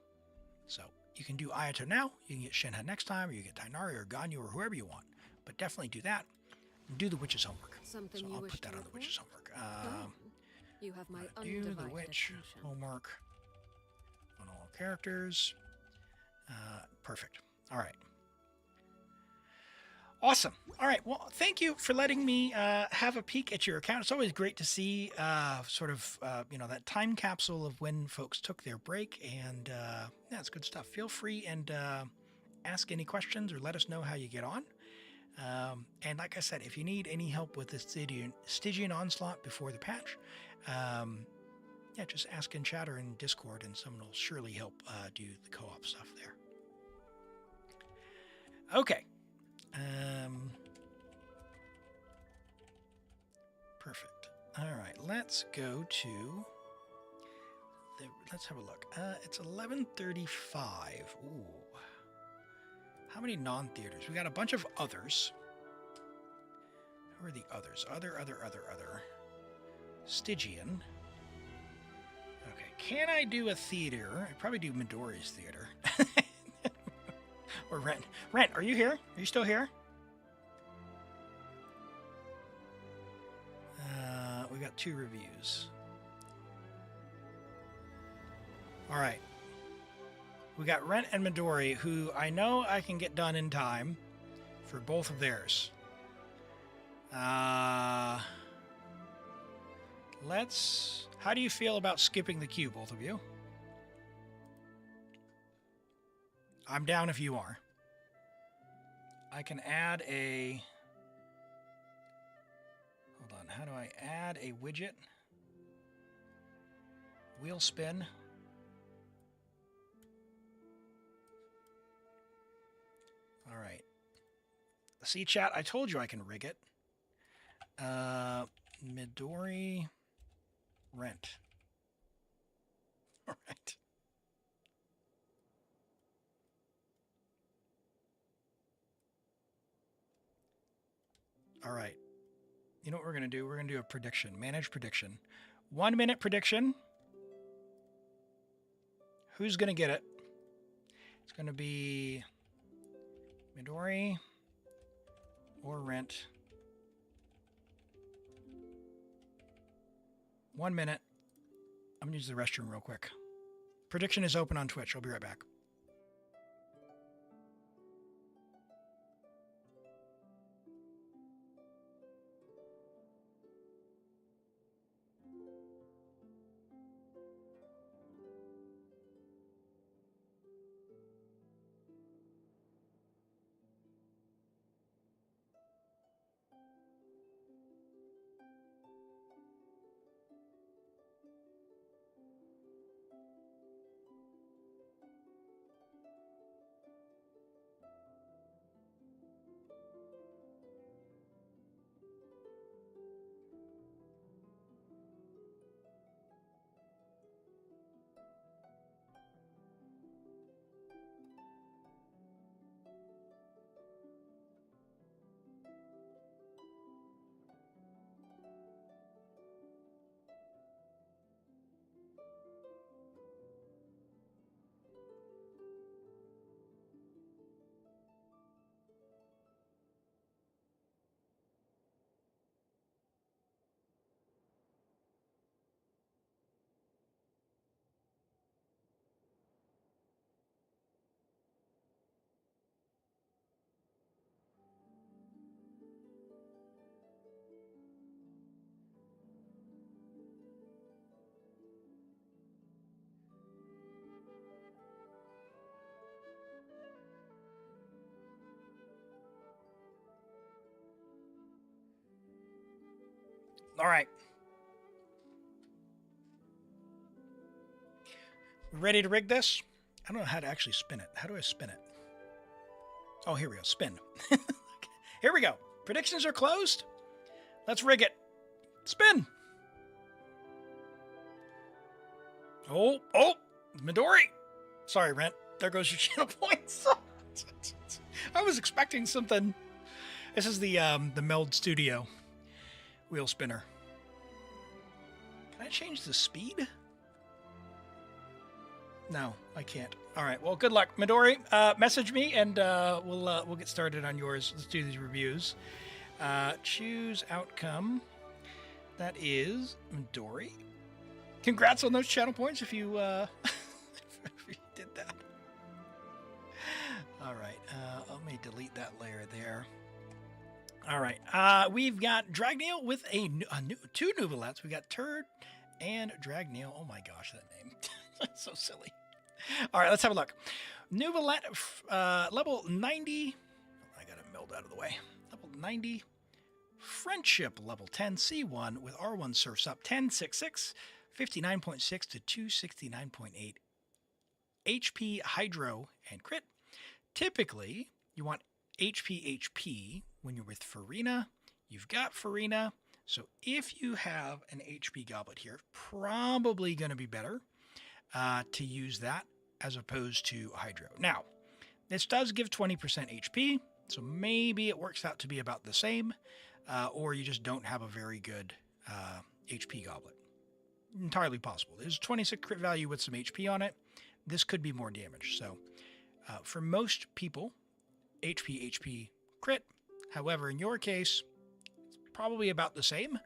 So you can do Ayato now, you can get Shenhe next time, or you get Tainari or Ganyu or whoever you want. But definitely do that. And do the witch's homework. Something So you I'll wish put to that on the report? witch's homework. Go on. You have my Do the undivided witch attention. homework on all characters. Perfect. All right. Awesome. All right. Well, thank you for letting me have a peek at your account. It's always great to see that time capsule of when folks took their break. And yeah, it's good stuff. Feel free and ask any questions or let us know how you get on. And like I said, if you need any help with the Stygian Onslaught before the patch, yeah, just ask in chat or in Discord, and someone will surely help do the co-op stuff there. Okay. Perfect. All right, let's go to... let's have a look. It's 11:35. Ooh. How many non-theaters? We got a bunch of others. Who are the others? Other. Stygian. Okay, can I do a theater? I'd probably do Midori's theater. Or Rent. Rent, are you here? Are you still here? We got 2 reviews. All right. We got Rent and Midori, who I know I can get done in time for both of theirs. How do you feel about skipping the queue, both of you? I'm down if you are. I can add a... Hold on, how do I add a widget? Wheel spin. All right. See, chat, I told you I can rig it. Midori Rent. All right. All right. You know what we're going to do? We're going to do a prediction. Manage prediction. 1 minute prediction. Who's going to get it? It's going to be Midori or Rent. 1 minute. I'm going to use the restroom real quick. Prediction is open on Twitch. I'll be right back. All right. We ready to rig this? I don't know how to actually spin it. How do I spin it? Oh, here we go. Spin. Here we go. Predictions are closed. Let's rig it. Spin. Oh, Midori. Sorry, Rent. There goes your channel points. I was expecting something. This is the Meld Studio. wheel spinner. Can I change the speed? No, I can't. All right. Well, good luck, Midori. Message me, and we'll get started on yours. Let's do these reviews. Choose outcome. That is Midori. Congrats on those channel points if you if you did that. All right. Let me delete that layer there. All right. We've got Dragneel with two Nuvelettes. We got Turd and Dragneel. Oh my gosh, that name. That's so silly. All right, let's have a look. Nuvelette, level 90. I got it milled out of the way. Level 90. Friendship, level 10. C1 with R1 Surfs Up. 1066. 59.6 to 269.8. HP, Hydro, and Crit. Typically, you want HP when you're with Farina. You've got Farina. So if you have an HP Goblet here, probably going to be better to use that as opposed to Hydro. Now, this does give 20% HP, so maybe it works out to be about the same, or you just don't have a very good HP Goblet. Entirely possible. There's 26 crit value with some HP on it. This could be more damage. So for most people, HP, crit. However, in your case, it's probably about the same,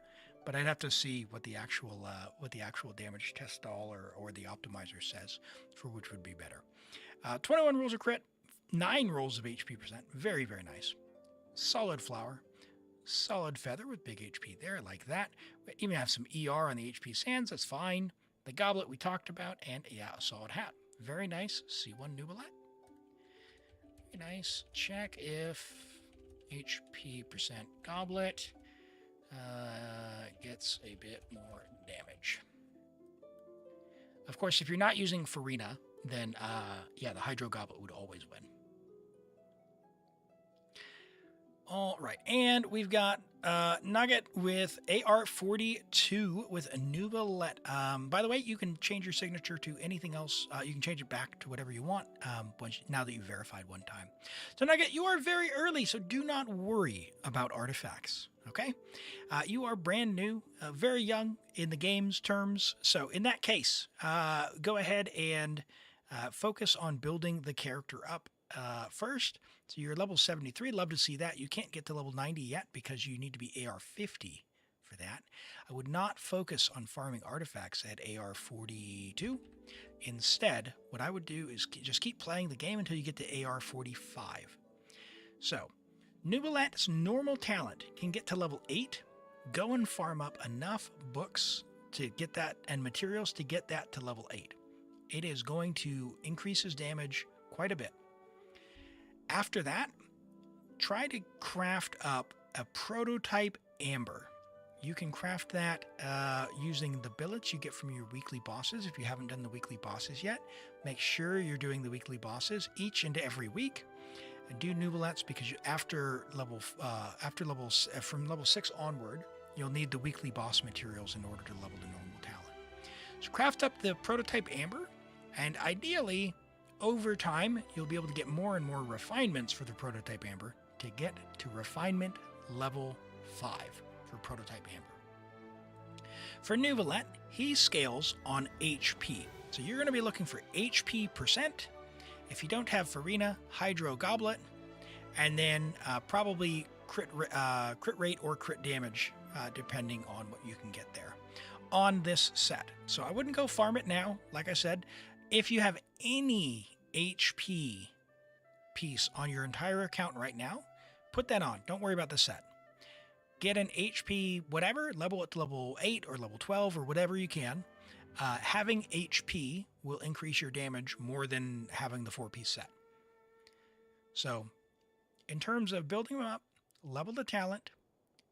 but I'd have to see what the actual damage test stall or the optimizer says for which would be better. 21 rolls of crit, 9 rolls of HP percent. Very, very nice. Solid flower. Solid feather with big HP there, like that. We even have some ER on the HP sands. That's fine. The goblet we talked about, and yeah, a solid hat. Very nice. C1 Nubelet. Very nice. Check if HP percent goblet gets a bit more damage. Of course, if you're not using Farina, then yeah, the Hydro Goblet would always win. All right, and we've got Nugget with AR42 with a Nubelet. By the way, you can change your signature to anything else. You can change it back to whatever you want now that you've verified one time. So Nugget, you are very early, so do not worry about artifacts, okay? You are brand new, very young in the game's terms. So in that case, go ahead and focus on building the character up first. So you're level 73. Love to see that. You can't get to level 90 yet because you need to be AR 50 for that. I would not focus on farming artifacts at AR 42. Instead, what I would do is just keep playing the game until you get to AR 45. So Nubelet's normal talent can get to level 8. Go and farm up enough books to get that and materials to get that to level 8. It is going to increase his damage quite a bit. After that, try to craft up a prototype amber. You can craft that using the billets you get from your weekly bosses. If you haven't done the weekly bosses yet, make sure you're doing the weekly bosses each and every week. And do Nubelets because from level 6 onward, you'll need the weekly boss materials in order to level the normal talent. So craft up the prototype amber, and ideally, over time, you'll be able to get more and more refinements for the prototype amber to get to refinement level 5 for prototype amber. For Nuvelet, he scales on HP. So you're going to be looking for HP percent. If you don't have Farina, Hydro Goblet, and then probably crit rate or crit damage, depending on what you can get there on this set. So I wouldn't go farm it now. Like I said, if you have any HP piece on your entire account right now, put that on. Don't worry about the set. Get an HP whatever, level it to level 8 or level 12 or whatever you can. Having HP will increase your damage more than having the 4-piece set. So in terms of building them up, level the talent,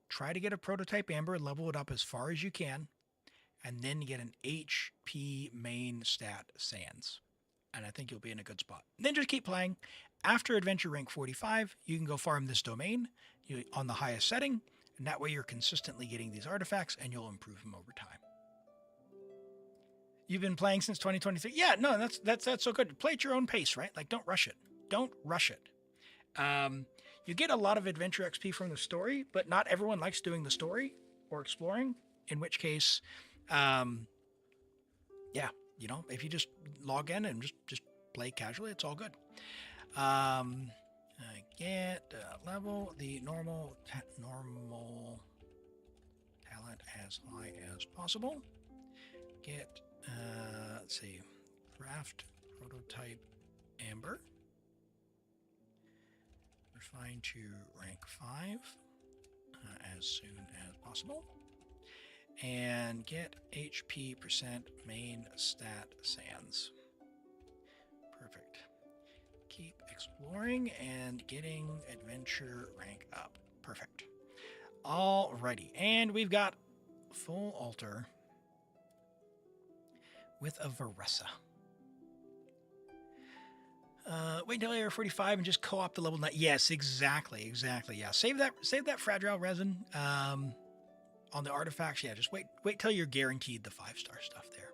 try to get a prototype amber, level it up as far as you can, and then get an HP main stat sands. And I think you'll be in a good spot. Then just keep playing. After adventure rank 45, you can go farm this domain on the highest setting, and that way you're consistently getting these artifacts and you'll improve them over time. You've been playing since 2023? Yeah, no, that's so good. Play at your own pace, right? Like, don't rush it. Don't rush it. You get a lot of adventure XP from the story, but not everyone likes doing the story. or exploring, in which case, yeah, you know, if you just log in and just play casually, it's all good. Get level the normal talent as high as possible. Get, let's see, craft prototype amber. Refine to rank 5 as soon as possible. And get HP percent main stat sands. Perfect. Keep exploring and getting adventure rank up. Perfect. Alrighty. And we've got full altar with a Varessa. Wait until area 45 and just co-op the level 9. Yes, exactly. Yeah. Save that fragile resin on the artifacts. Yeah, just wait till you're guaranteed the 5-star stuff there.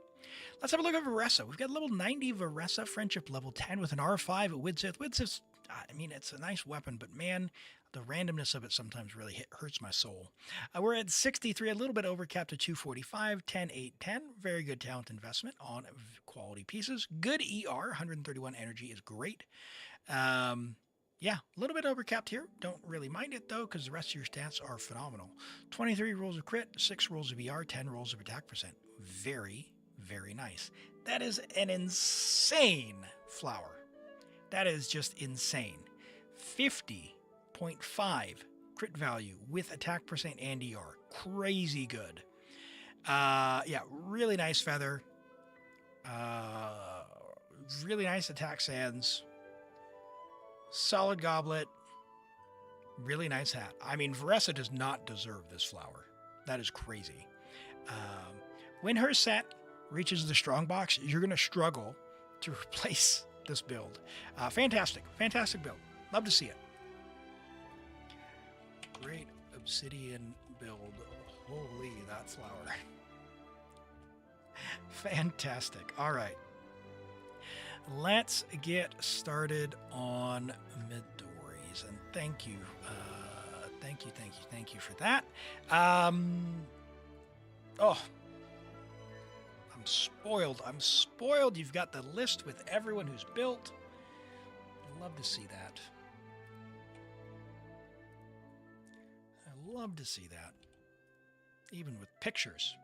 Let's have a look at Varessa. We've got level 90 Varessa, friendship level 10 with an R5 at Widsith. Widsith's, I mean, it's a nice weapon, but man, the randomness of it sometimes really hurts my soul. We're at 63, a little bit overcapped to 245, 10, 8, 10. Very good talent investment on quality pieces. Good ER, 131 energy is great. Yeah, a little bit overcapped here. Don't really mind it, though, because the rest of your stats are phenomenal. 23 rolls of crit, 6 rolls of ER, 10 rolls of attack percent. Very, very nice. That is an insane flower. That is just insane. 50.5 crit value with attack percent and ER. Crazy good. Yeah, really nice feather. Really nice attack sands. Solid goblet. Really nice hat. I mean, Varessa does not deserve this flower. That is crazy. When her set reaches the strong box, you're going to struggle to replace this build. Fantastic build. Love to see it. Great obsidian build. Holy, that flower. Fantastic. All right. Let's get started on Midori's, and thank you for that. Oh, I'm spoiled. You've got the list with everyone who's built. I'd love to see that. Even with pictures.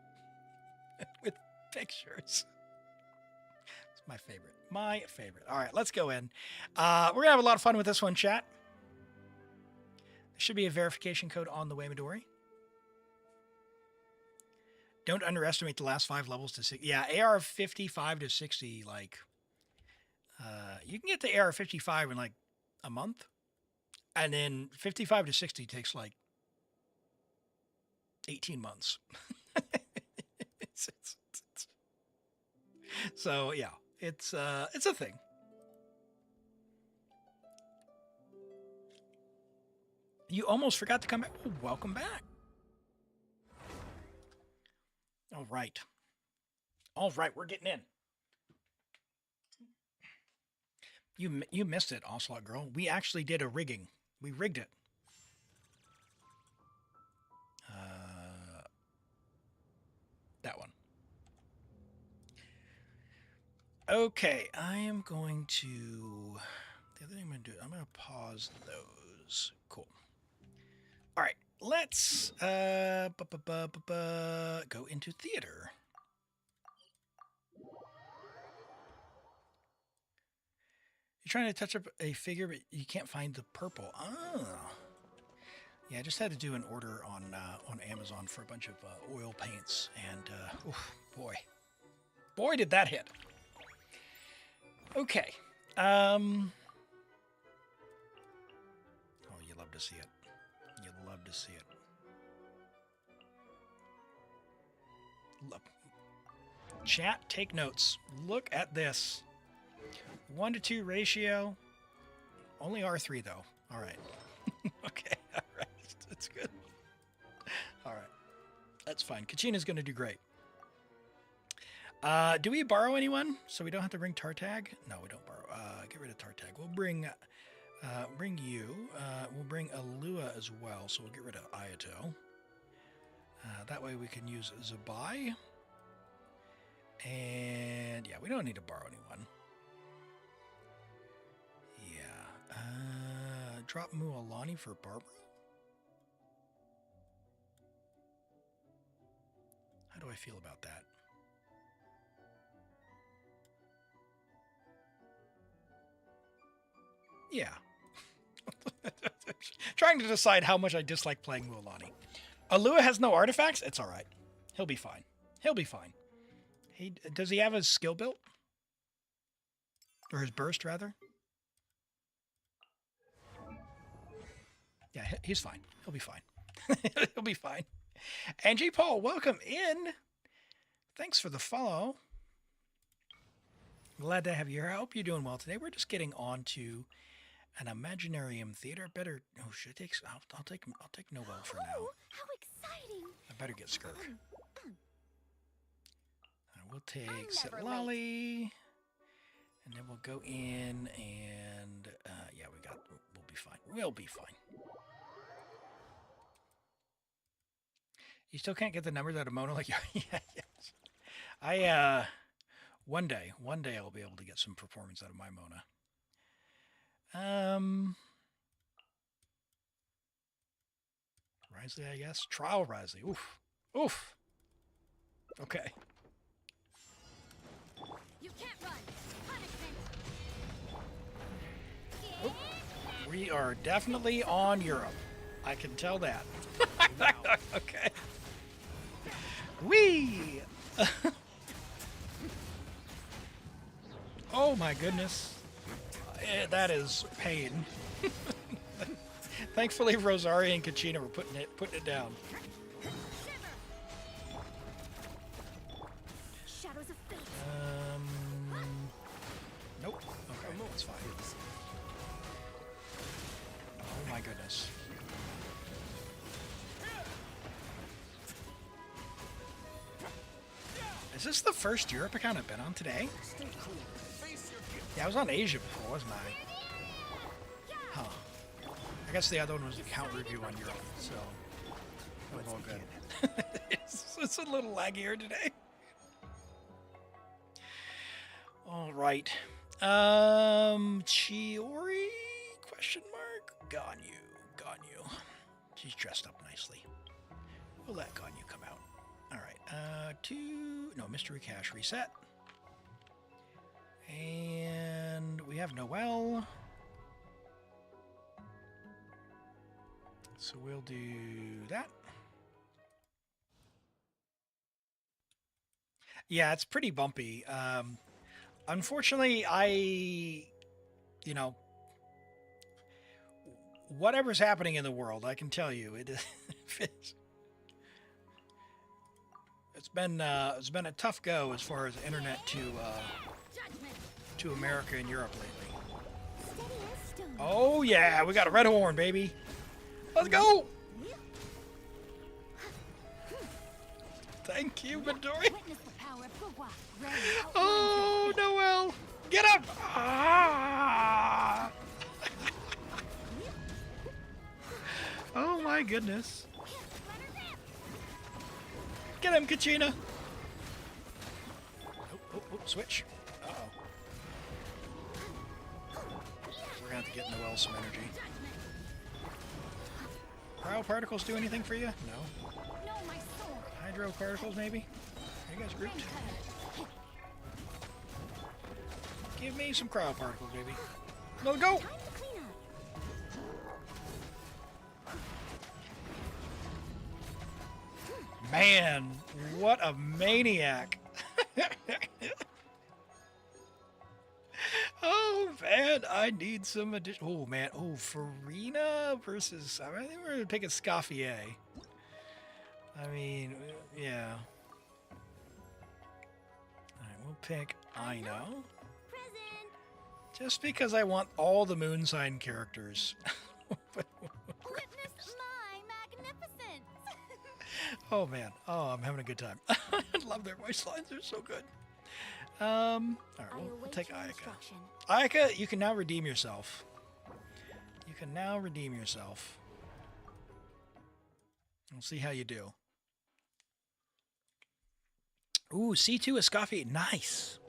With pictures. My favorite. All right, let's go in. We're going to have a lot of fun with this one, chat. There should be a verification code on the way, Midori. Don't underestimate the last 5 levels to 6. Yeah, AR 55 to 60, like, you can get to AR 55 in like a month. And then 55 to 60 takes like 18 months. So, yeah. It's a thing. You almost forgot to come back. Oh, welcome back. All right, we're getting in. You missed it, Onslaught Girl. We actually did a rigging. We rigged it. That one. Okay, I am going to... The other thing I'm going to do, I'm going to pause those. Cool. All right, let's go into theater. You're trying to touch up a figure, but you can't find the purple. Oh. Yeah, I just had to do an order on Amazon for a bunch of oil paints, and boy, did that hit. Okay. Oh, you love to see it. You love to see it. Chat, take notes. Look at this. 1-to-2 ratio. Only R3 though. All right. Okay. All right. That's good. All right. That's fine. Kachina's going to do great. Do we borrow anyone so we don't have to bring Tartag? No, we don't borrow. Get rid of Tartag. We'll bring you. We'll bring Alua as well, so we'll get rid of Ayato. That way we can use Zabai. And yeah, we don't need to borrow anyone. Yeah. Drop Mualani for Barbara? How do I feel about that? Yeah. Trying to decide how much I dislike playing Mualani. Alua has no artifacts? It's alright. He'll be fine. He'll be fine. Does he have his skill built? Or his burst, rather? Yeah, he's fine. He'll be fine. He'll be fine. Angie Paul, welcome in. Thanks for the follow. Glad to have you here. I hope you're doing well today. We're just getting on to an Imaginarium Theater. Better. Oh, should I take? I'll take Noel for now. How exciting! I better get Skirk. We'll take Sitlali, and then we'll go in and yeah, we'll be fine. We'll be fine. You still can't get the numbers out of Mona like yeah, yes. One day I'll be able to get some performance out of my Mona. Risley, I guess. Trial Risley. Oof. Oof. Okay. You can't run. Punishment. Oop. We are definitely on Europe. I can tell that. Okay. Whee! Oh my goodness. That is pain. Thankfully, Rosaria and Kachina were putting it down. Shadows of fate. Nope. Okay, that's fine. Oh my goodness. Is this the first Europe account I've been on today? Yeah, I was on Asia before, wasn't I? Huh. I guess the other one was the account review on Europe, so it was all good. It's a little laggier today. All right. Chiori? Question mark? Ganyu. She's dressed up nicely. We'll let Ganyu come out. All right. Mystery cache reset. And we have Noelle. So we'll do that. Yeah, it's pretty bumpy. Unfortunately, whatever's happening in the world, I can tell you, it's been a tough go as far as internet to America and Europe lately. Oh yeah, we got a red horn, baby. Let's go. Thank you, Midori. Oh, Noelle, get up! Ah! Oh my goodness. Get him, Kachina. Oh, switch. Uh-oh. We're gonna have to get Noelle some energy. Cryo particles do anything for you? No. Hydro particles, maybe? Are you guys grouped? Give me some cryo particles, baby. Let's go! Man, what a maniac. Oh, man, I need some additional... Oh, man. Oh, Farina versus... I think we're going to pick a Escoffier. I mean, yeah. All right, we'll pick Aino. Just because I want all the moon sign characters. Witness my magnificence. Oh, man. Oh, I'm having a good time. I love their voice lines. They're so good. All right, we'll take Ayaka. Ayaka, you can now redeem yourself. You can now redeem yourself. We'll see how you do. Ooh, C2 Escoffier. Nice.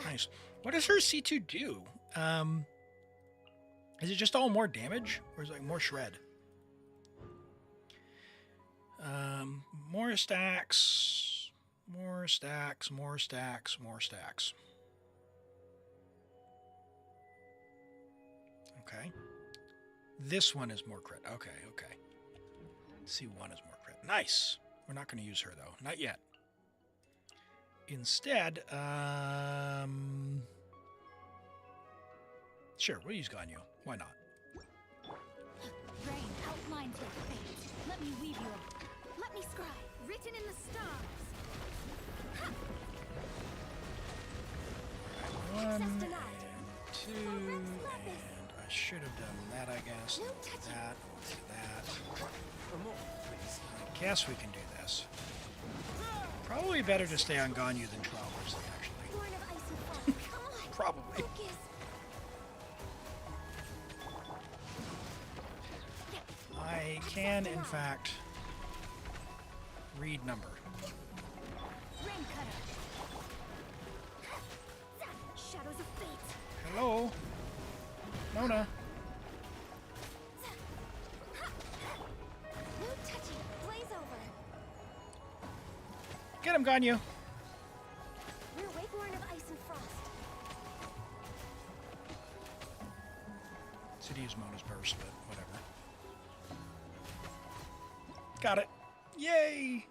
Nice. What does her C2 do? Is it just all more damage? Or is it like more shred? More stacks. More stacks. More stacks. More stacks. Okay. This one is more crit. Okay, okay. C1 is more crit. Nice. We're not going to use her, though. Not yet. Instead, sure, we'll use Ganyu. Why not? Rain outlines your fate. Let me weave you. Let me scribe. Written in the stars. One and two, and I should have done that, I guess. That, that. I guess we can do this. Probably better to stay on Ganyu than Travelers, actually. Born of ice and frost. Come on. Probably. Focus. I can, in fact, read number. Rain cutter. Shadows of fate. Hello? Nona? No touching. Blaze over. Get him, Ganyu! We're Wayborn of ice and frost. Should use Mona's burst, but whatever. Got it. Yay!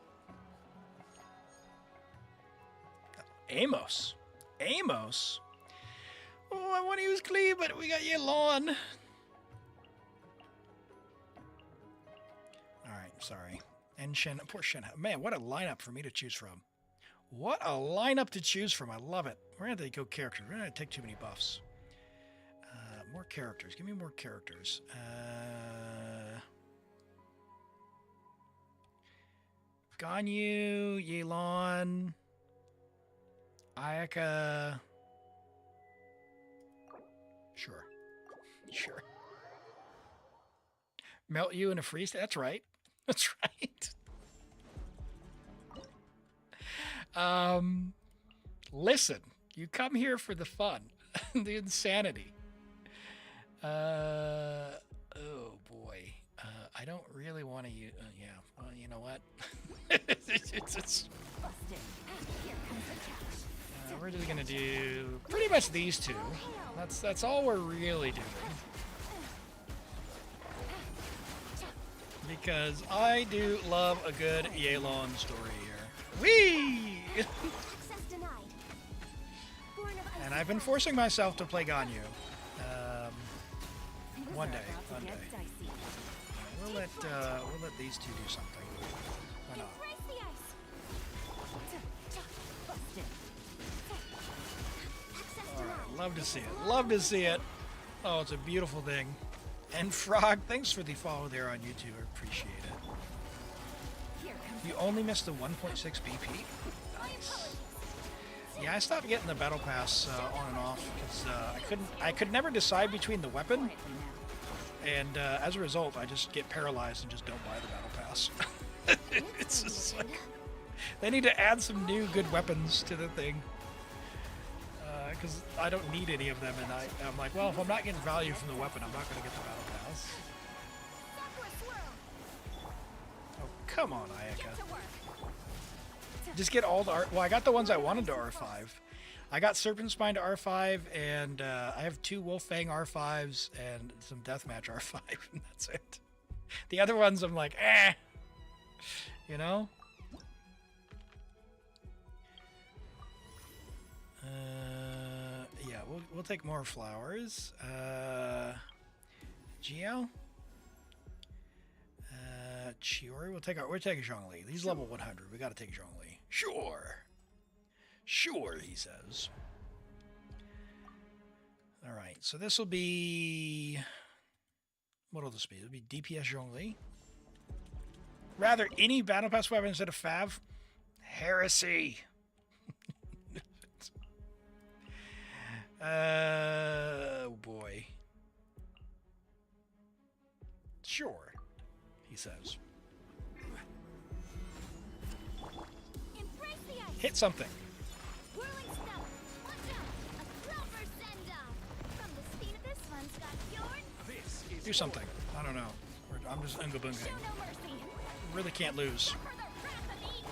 Amos. Amos? Oh, I want to use Cleve, but we got Yelon. Alright, sorry. And Shen. Poor Shen. Man, what a lineup for me to choose from. What a lineup to choose from. I love it. We're going to have to go characters. We're going to take too many buffs. More characters. Give me more characters. Ganyu, Yelon, Ayaka. Sure. Sure. Melt you in a freeze? That's right. That's right. Listen, you come here for the fun, the insanity. Oh boy. I don't really want to use. Yeah. Well, you know what? it's we're just gonna do pretty much these two. That's all we're really doing. Because I do love a good Yelon story here. Whee! And I've been forcing myself to play Ganyu. One day. We'll let these two do something. Why not? Alright, love to see it. Love to see it. Oh, it's a beautiful thing. And Frog, thanks for the follow there on YouTube. I appreciate it. You only missed the 1.6 BP? Nice. Yeah, I stopped getting the battle pass on and off because I could never decide between the weapon, and as a result, I just get paralyzed and just don't buy the battle pass. It's just like they need to add some new good weapons to the thing because I don't need any of them, and I'm like, well, if I'm not getting value from the weapon, I'm not going to get the battle pass. Oh, come on, Ayaka. Just get all the well, I got the ones I wanted to R5. I got Serpent Spine to R5, and I have 2 Wolffang R5s and some Deathmatch R5, and that's it. The other ones, I'm like, eh. You know? Yeah, we'll take more flowers. Geo? Chiori, we'll take Zhongli. He's level 100. We gotta take Zhongli. Sure. Sure, he says. Alright, so this will be... What'll this be? It'll be DPS Zhongli. Rather, any Battle Pass weapon instead of Fav? Heresy! Oh boy. Sure, he says. Hit something. Whirling snow. Watch out. A clover send-off. From the speed of this one's got yarn. Do something. I don't know. I'm just unga bungaing. Show no mercy. Really can't lose. For the wrath of me.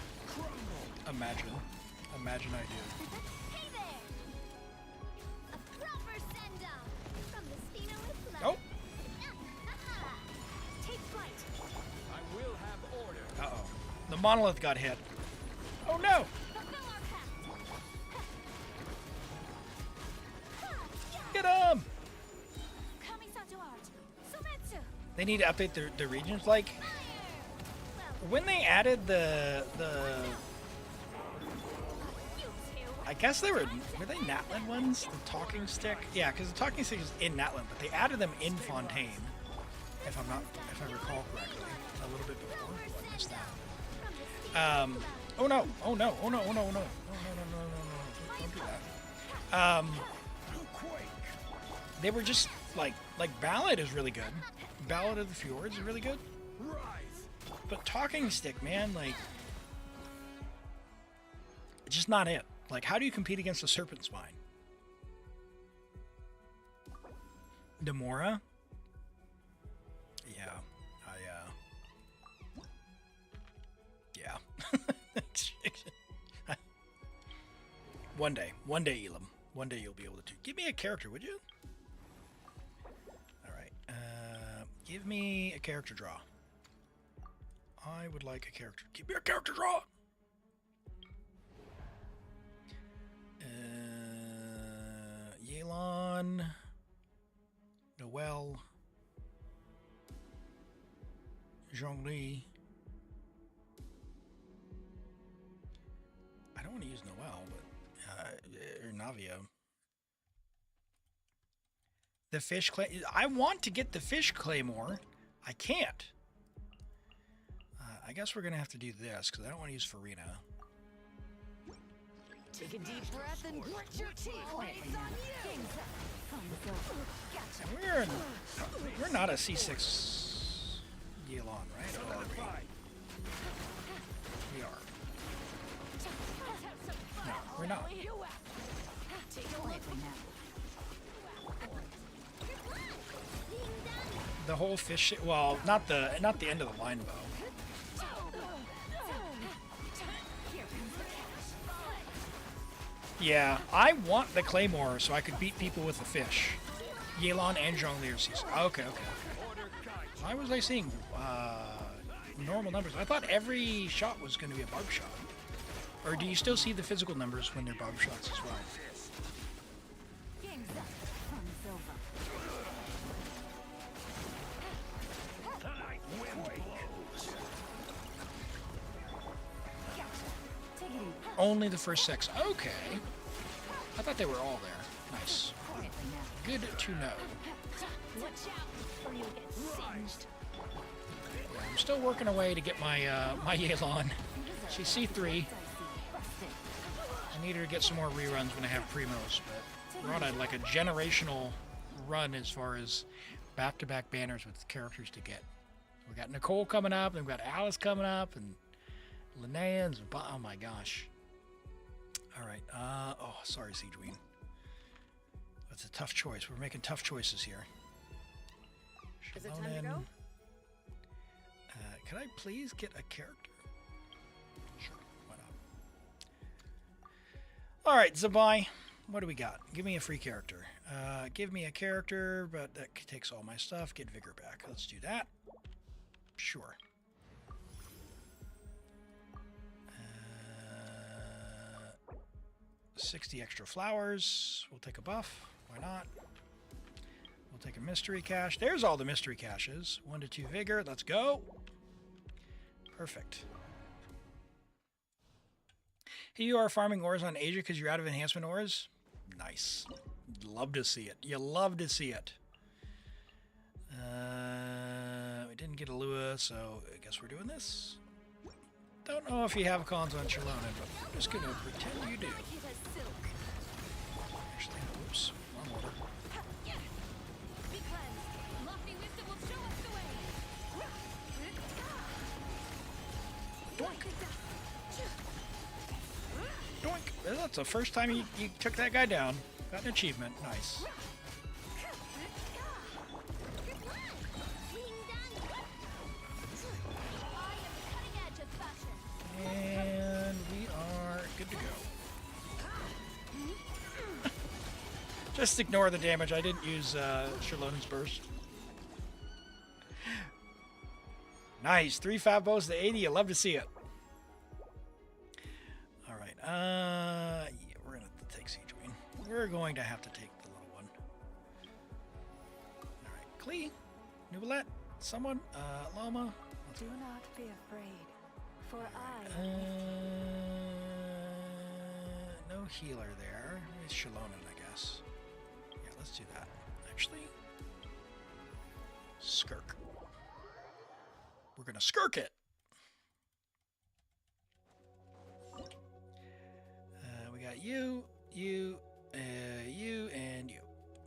Imagine. Imagine I do. Hey there. A clover send-off. From the speed of this Oh. Take flight. I will have order. Uh-oh. The monolith got hit. Oh no! Fulfill our pact. Get him! Kamisato art. Sometsu. They need to update the regions. Like, Fire. Well, when they added the you two. I guess were they Natlan ones? The talking stick? Yeah, because the talking stick is in Natlan, but they added them in Fontaine. If I recall correctly. A little bit before. Oh, I missed that. Oh no! Oh no! Oh no! Oh no! Oh no! No! No! No! No! No! No! Don't do that. They were just like Ballad is really good. Ballad of the Fjords is really good. But talking stick, man, like, it's just not it. Like, how do you compete against the Serpent Spine? Demora? Yeah. Yeah. One day, Elim. One day you'll be able to. Give me a character, would you? All right. Give me a character draw. I would like a character. Give me a character draw. Yelan, Noel, Zhongli. I don't want to use Noel, but or Navia. The fish clay. I want to get the fish claymore. I can't. I guess we're gonna have to do this because I don't want to use Farina. Take a deep breath and grit your teeth. It's on you. And we're not a C6 Yelan, right? Or are we are. No, we're not. Take a look. The whole fish. Well, not the end of the line bow. Yeah, I want the claymore so I could beat people with the fish. Yelan and Zhongli are C6. Okay. Why was I seeing normal numbers? I thought every shot was going to be a barb shot. Or do you still see the physical numbers when they're barb shots as well? Game's up. From Silva. Take it easy. Only the first 6. Okay. I thought they were all there. Nice. Quietly now. Good to know. Watch out, or you'll get singed. Yeah, I'm still working away to get my my Yelan. She's C3. I need her to get some more reruns when I have primos, but we're on like a generational run as far as back-to-back banners with characters to get. We got Nicole coming up, and we've got Alice coming up, and Linneans. Oh my gosh. All right. Oh, sorry, Siegeween. That's a tough choice. We're making tough choices here. Is it time to go? Could I please get a character? Sure, why not? All right, Zabai, what do we got? Give me a free character. Give me a character, but that takes all my stuff. Get Vigor back. Let's do that. Sure. 60 extra flowers. We'll take a buff. Why not? We'll take a mystery cache. There's all the mystery caches. 1 to 2 vigor. Let's go. Perfect. Here you are farming ores on Asia because you're out of enhancement ores. Nice. Love to see it. You love to see it. We didn't get a Lua, so I guess we're doing this. Don't know if you have cons on Shalona, but I'm just going to pretend you do. Actually, oops. Wrong order. Doink. doink. That's the first time you took that guy down. Got an achievement. Nice. And we are good to go. Just ignore the damage. I didn't use Shalon's burst. Nice. 3 fat bows to 80. I love to see it. All right. Yeah, we're going to take Siege Queen. We're going to have to take the little one. All right. Klee, Nubilet, someone, Lauma. Do not be afraid, for I... no healer there. It's Shalonen, I guess. Yeah, let's do that. Actually, Skirk. We're gonna Skirk it. We got you, you, and you.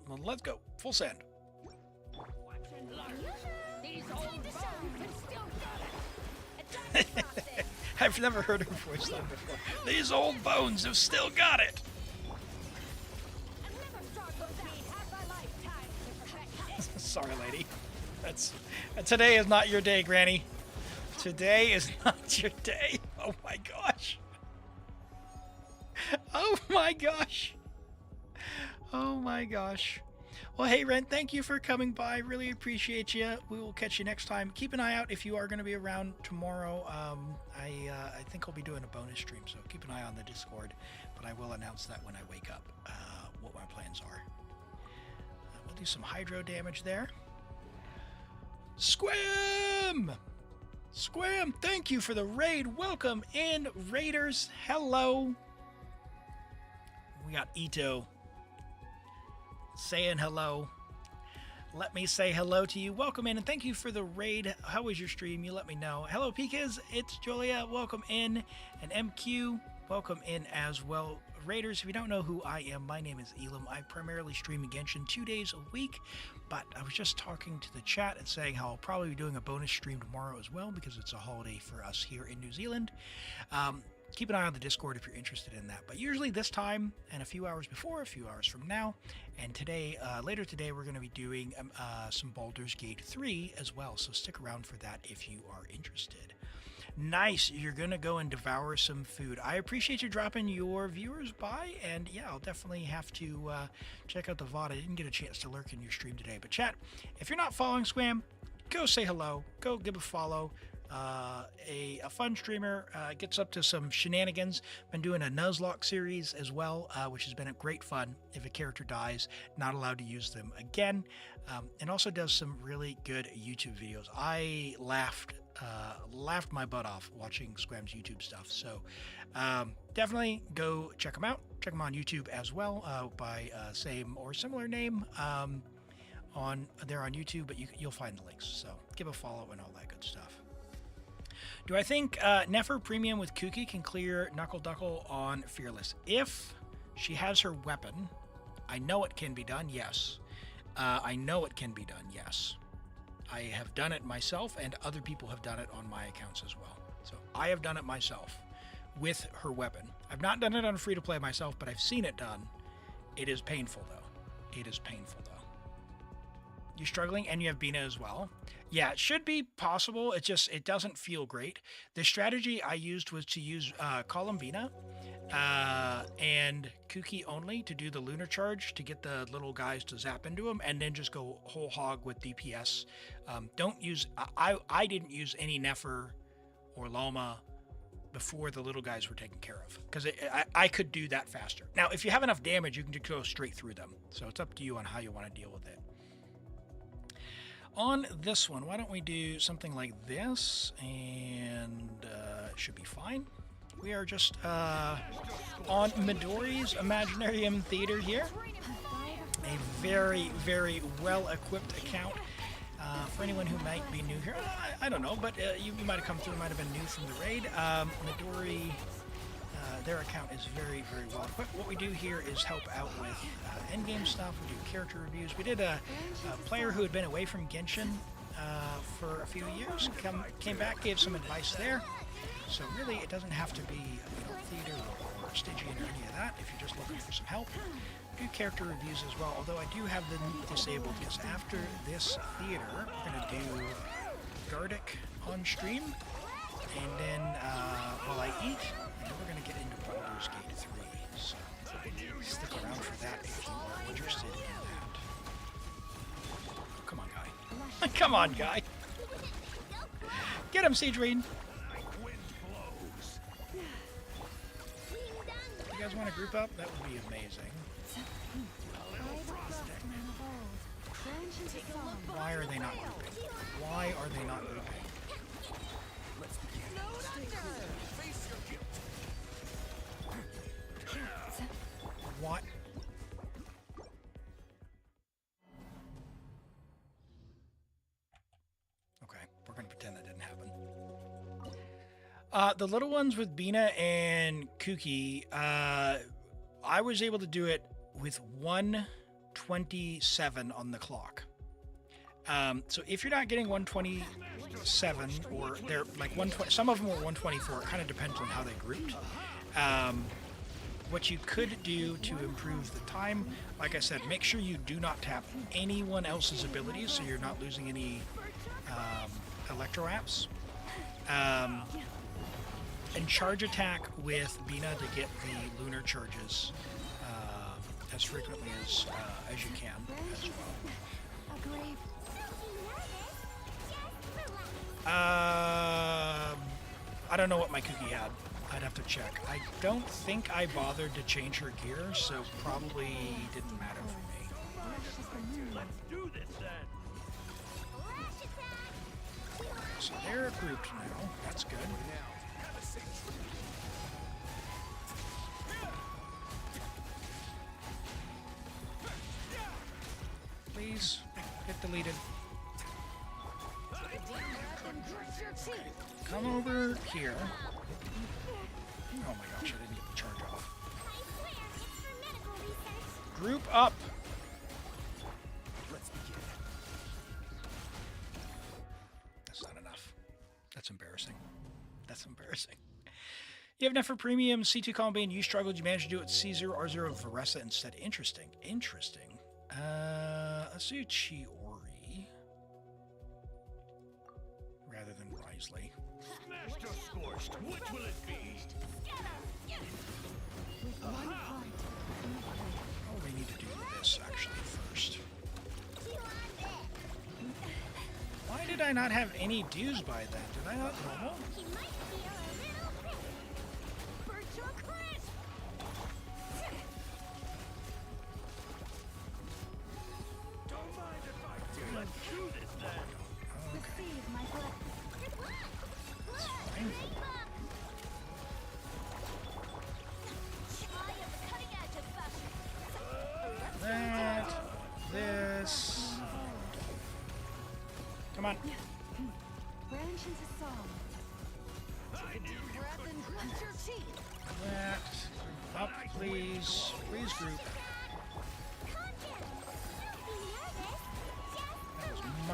Well, let's go. Full send. I've never heard her voice that before. These old bones have still got it. Sorry, lady. Today is not your day, Granny. Today is not your day. Oh my gosh. Oh my gosh. Oh my gosh. Well, hey, Ren, thank you for coming by. Really appreciate you. We will catch you next time. Keep an eye out if you are going to be around tomorrow. I think I'll be doing a bonus stream, so keep an eye on the Discord. But I will announce that when I wake up, what my plans are. We'll do some hydro damage there. Squam! Squam, thank you for the raid. Welcome in, Raiders. Hello. We got Ito saying hello. Let me say hello to you. Welcome in and thank you for the raid. How was your stream? You let me know. Hello, Pikas. It's Julia. Welcome in. And MQ, welcome in as well. Raiders, if you don't know who I am, my name is Elim. I primarily stream in Genshin 2 days a week, but I was just talking to the chat and saying how I'll probably be doing a bonus stream tomorrow as well because it's a holiday for us here in New Zealand. Keep an eye on the Discord if you're interested in that. But usually this time and a few hours before, a few hours from now, and today, later today, we're going to be doing some Baldur's Gate 3 as well. So stick around for that if you are interested. Nice. You're going to go and devour some food. I appreciate you dropping your viewers by. And yeah, I'll definitely have to check out the VOD. I didn't get a chance to lurk in your stream today. But chat, if you're not following Squam, go say hello. Go give a follow. A fun streamer gets up to some shenanigans. Been doing a Nuzlocke series as well, which has been a great fun. If a character dies, not allowed to use them again, and also does some really good YouTube videos. I laughed my butt off watching Squam's YouTube stuff. So definitely go check him out. Check him on YouTube as well by same or similar name on YouTube, but you'll find the links. So give a follow and all that good stuff. Do I think Nefer Premium with Kuki can clear Knuckle Duckle on Fearless? If she has her weapon, I know it can be done, yes. I know it can be done, yes. I have done it myself, and other people have done it on my accounts as well. So I have done it myself with her weapon. I've not done it on free-to-play myself, but I've seen it done. It is painful, though. It is painful, though. You're struggling, and you have Bina as well. Yeah, it should be possible. It doesn't feel great. The strategy I used was to use Columbina and Kuki only to do the lunar charge to get the little guys to zap into them, and then just go whole hog with DPS. Don't use... I didn't use any Nefer or Lauma before the little guys were taken care of, because I could do that faster. Now, if you have enough damage, you can just go straight through them. So it's up to you on how you want to deal with it. On this one, why don't we do something like this, and it should be fine. We are just on Midori's Imaginarium Theater here. A very, very well-equipped account. For anyone who might be new here, I don't know, but you might have come through, might have been new from the raid. Midori, their account is very, very well equipped. What we do here is help out with endgame stuff. We do character reviews. We did a player who had been away from Genshin for a few years. Came back, gave some advice there. So really, it doesn't have to be theater or Stygian or any of that. If you're just looking for some help, do character reviews as well. Although I do have them disabled because after this theater, we're going to do Gardic on stream, and then while I eat, and then we're going to get into Baldur's Gate 3. So stick around for that if you are interested in that. Come on, guy. Come on, guy. Get him, Seedreen. You guys want to group up? That would be amazing. Why are they not grouping? Why are they not grouping? What? Okay, we're going to pretend that didn't happen. The little ones with Bina and Kuki, I was able to do it with 127 on the clock. So if you're not getting 127, or they're like 120, some of them were 124, it kind of depends on how they grouped. What you could do to improve the time, like I said, make sure you do not tap anyone else's abilities so you're not losing any electro apps. And charge attack with Bina to get the lunar charges as frequently as you can as well. I don't know what my cookie had. I'd have to check. I don't think I bothered to change her gear, so probably didn't matter for me. Let's do this then. So they're grouped now. That's good. Please get deleted. Come over here. Oh my gosh, I didn't get the charge off. Group up. Let's begin. That's not enough. That's embarrassing. That's embarrassing. You have Nefer Premium, C2 Columbine, you struggled, you managed to do it with C0, R0, Varessa instead. Interesting. Interesting. Let's do Chiori rather than Risley. Smashed or scorched, which will it be? Oh, we need to do this actually first. Why did I not have any dues by then? Did I not know?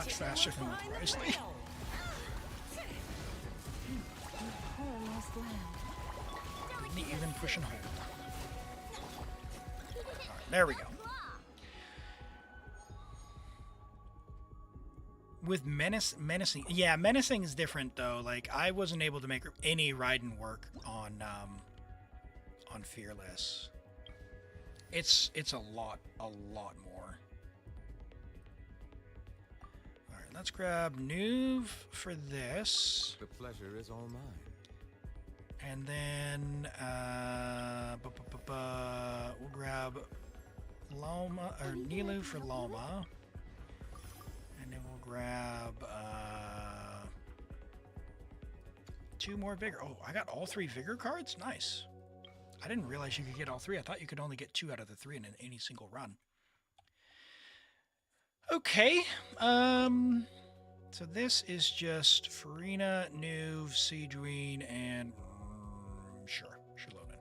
Faster than with Risley. Didn't even push and hold. Right, there we go. With menacing, yeah, menacing is different though. Like I wasn't able to make any Raiden work on Fearless. It's a lot more. Let's grab Nuve for this. The pleasure is all mine. And then we'll grab Lauma or Nilu for Lauma. And then we'll grab 2 more Vigor. Oh, I got all 3 Vigor cards? Nice. I didn't realize you could get all 3. I thought you could only get 2 out of the 3 in any single run. Okay, so this is just Farina, Nuve, Seedreen, and sure, Shalonen.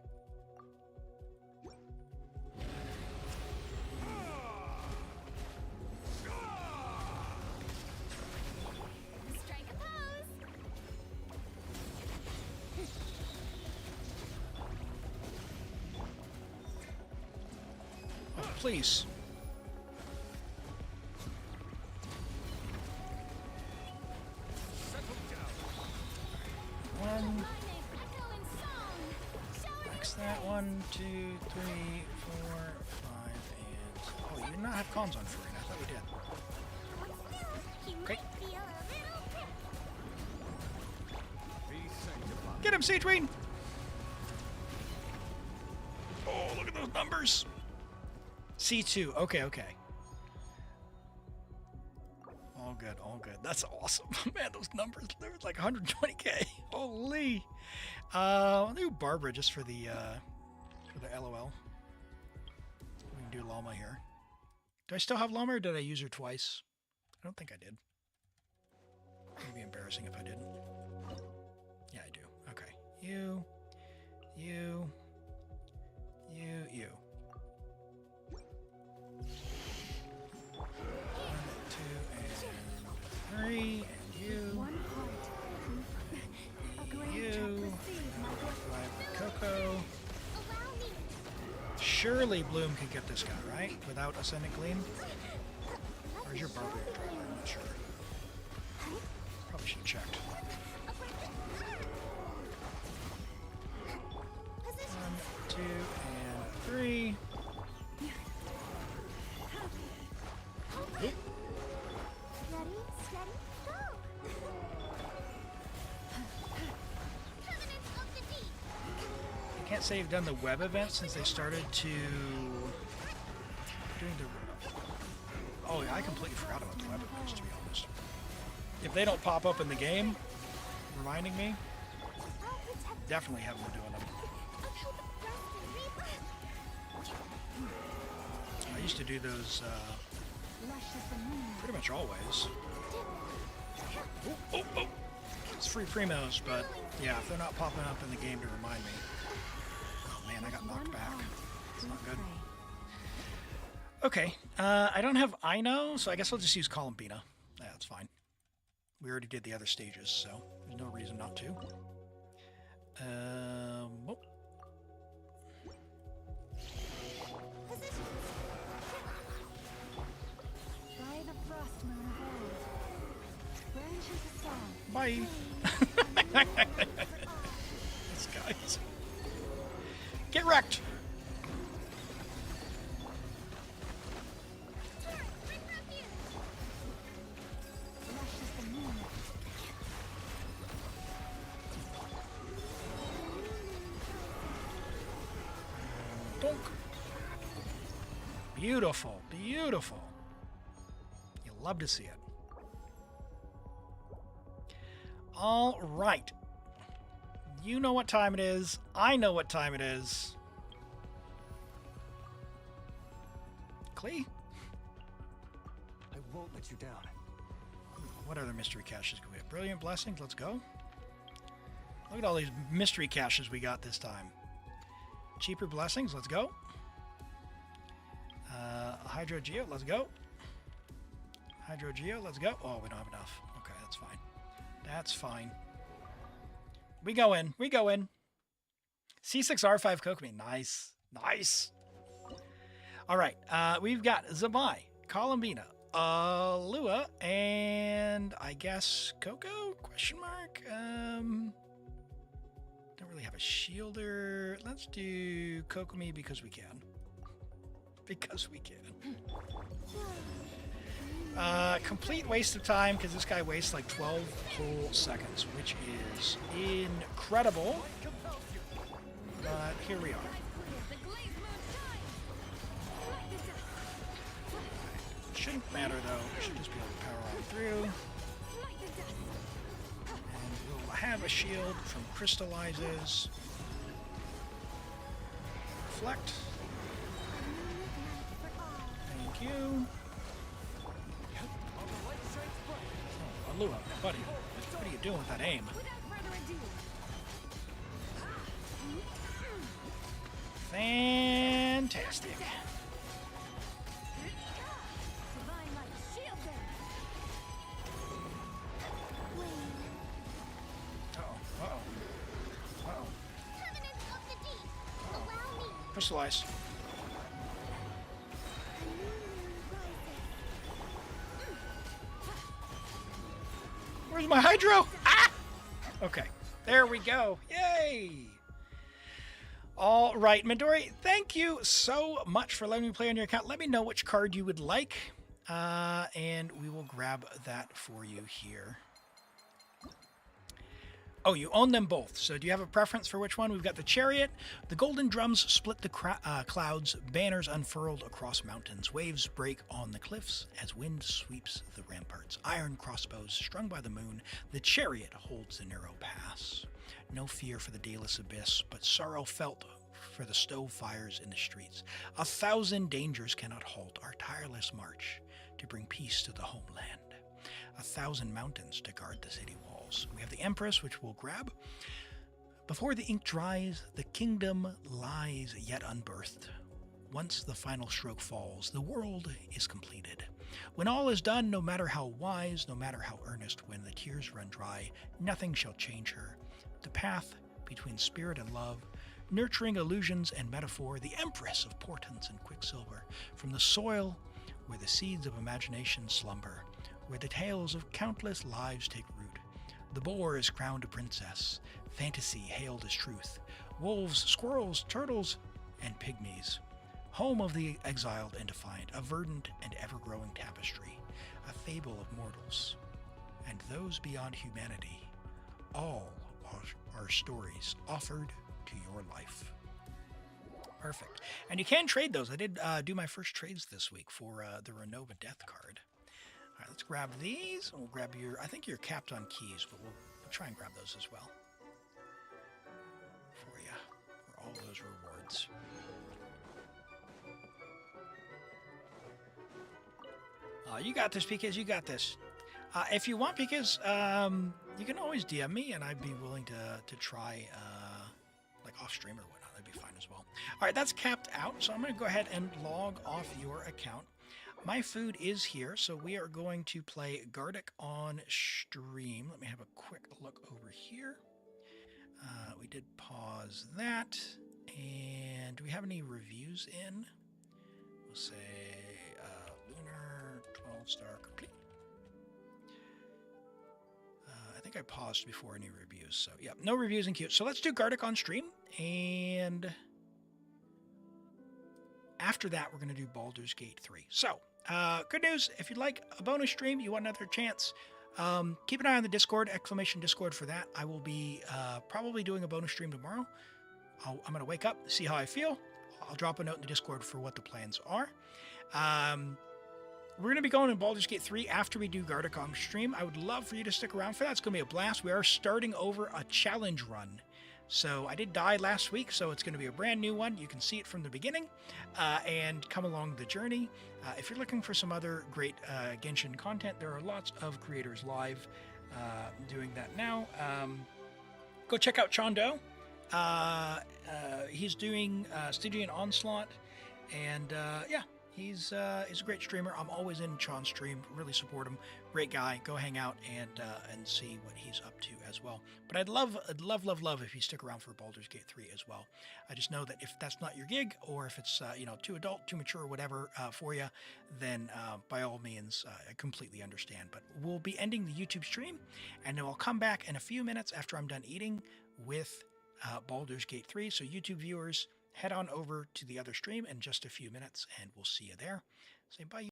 please. One. Next that 1, 2, 3, 4, 5, and oh, you do not have comms on for it. I thought we did. Okay. Get him, Siege Queen! Oh, look at those numbers. C2. Okay, okay. All good, all good. That's awesome. Man, those numbers, there was like 120k. Holy. I'll do Barbara just for the LOL. We can do Lauma here. Do I still have Lauma or did I use her twice? I don't think I did. It'd be embarrassing if I didn't. Yeah, I do. Okay. You. 1, 2, and 3, and you. You. 5 Coco. Surely Bloom can get this guy, right? Without Ascendant Gleam? Where's your Barbarian driver? I'm not sure. Probably should have checked. 1, 2, and 3. Oop. I can't say you've done the web event since they started to doing the. Oh yeah, I completely forgot about the web events, to be honest. If they don't pop up in the game, reminding me, definitely haven't been doing them. I used to do those pretty much always. Oh. It's free primos, but yeah, if they're not popping up in the game to remind me. Oh man, I got knocked back. It's not good. Okay, I don't have Ino, so I guess I'll just use Columbina. Yeah, that's fine. We already did the other stages, so there's no reason not to. Oh. Bye. These guys. Get wrecked. Donk. Beautiful, beautiful. You love to see it. All right. You know what time it is. I know what time it is. Klee? I won't let you down. What other mystery caches can we have? Brilliant Blessings, let's go. Look at all these mystery caches we got this time. Cheaper Blessings, let's go. Hydro Geo, let's go. Hydro Geo, let's go. Oh, we don't have enough. Okay, that's fine. That's fine. We go in. We go in. C6R5 Kokomi. Nice. Nice. All right. We've got Zabai, Columbina, Lua, and I guess Coco? Question mark. Don't really have a shielder. Let's do Kokomi because we can. Because we can. Complete waste of time because this guy wastes like 12 whole seconds, which is incredible. But here we are. Shouldn't matter though. We should just be able to power on through. And we'll have a shield from crystallizes. Reflect. Thank you. Oh, Lua, buddy, what are you doing with that aim? Fantastic. Crystallize. my hydro! Ah! Okay, there we go. Yay! All right, Midori, thank you so much for letting me play on your account. Let me know which card you would like, and we will grab that for you here. Oh, you own them both. So do you have a preference for which one? We've got the Chariot. The golden drums split the clouds, banners unfurled across mountains, waves break on the cliffs as wind sweeps the ramparts. Iron crossbows strung by the moon, the Chariot holds the narrow pass. No fear for the dayless abyss, but sorrow felt for the stove fires in the streets. 1,000 dangers cannot halt our tireless march to bring peace to the homeland. 1,000 mountains to guard the city walls. We have the Empress, which we'll grab. Before the ink dries, the kingdom lies yet unbirthed. Once the final stroke falls, the world is completed. When all is done, no matter how wise, no matter how earnest, when the tears run dry, nothing shall change her. The path between spirit and love, nurturing illusions and metaphor, the Empress of portents and quicksilver, from the soil where the seeds of imagination slumber, where the tales of countless lives take root. The boar is crowned a princess, fantasy hailed as truth, wolves, squirrels, turtles, and pygmies. Home of the exiled and defiant, a verdant and ever-growing tapestry, a fable of mortals, and those beyond humanity. All are stories offered to your life. Perfect. And you can trade those. I did do my first trades this week for the Renova Death card. All right, let's grab these. We'll grab your, I think you're capped on keys, but we'll try and grab those as well for you, for all those rewards. You got this, Picas. You got this. If you want, Picas, you can always DM me, and I'd be willing to try, like off stream or whatnot. That'd be fine as well. All right, that's capped out. So I'm going to go ahead and log off your account. My food is here, so we are going to play Gardic on stream. Let me have a quick look over here. We did pause that. And do we have any reviews in? We'll say lunar 12-star complete. I think I paused before any reviews. So yeah, no reviews in queue. So let's do Gardic on stream. And after that, we're going to do Baldur's Gate 3. So good news. If you'd like a bonus stream, you want another chance, keep an eye on the Discord, !Discord for that. I will be probably doing a bonus stream tomorrow. I'm going to wake up, see how I feel. I'll drop a note in the Discord for what the plans are. We're going to be going in Baldur's Gate 3 after we do Gardic on stream. I would love for you to stick around for that. It's going to be a blast. We are starting over a challenge run. So I did die last week, so it's going to be a brand new one. You can see it from the beginning and come along the journey. If you're looking for some other great Genshin content, there are lots of creators live doing that now. Go check out Chondo. He's doing Stygian Onslaught, and yeah, he's a great streamer. I'm always in Chon's stream, really support him. Great guy. Go hang out and see what he's up to as well. But I'd love if you stick around for Baldur's Gate 3 as well. I just know that if that's not your gig, or if it's too adult, too mature, whatever for you, then by all means, I completely understand. But we'll be ending the YouTube stream, and then I'll come back in a few minutes after I'm done eating with Baldur's Gate 3. So YouTube viewers, head on over to the other stream in just a few minutes, and we'll see you there. Say bye.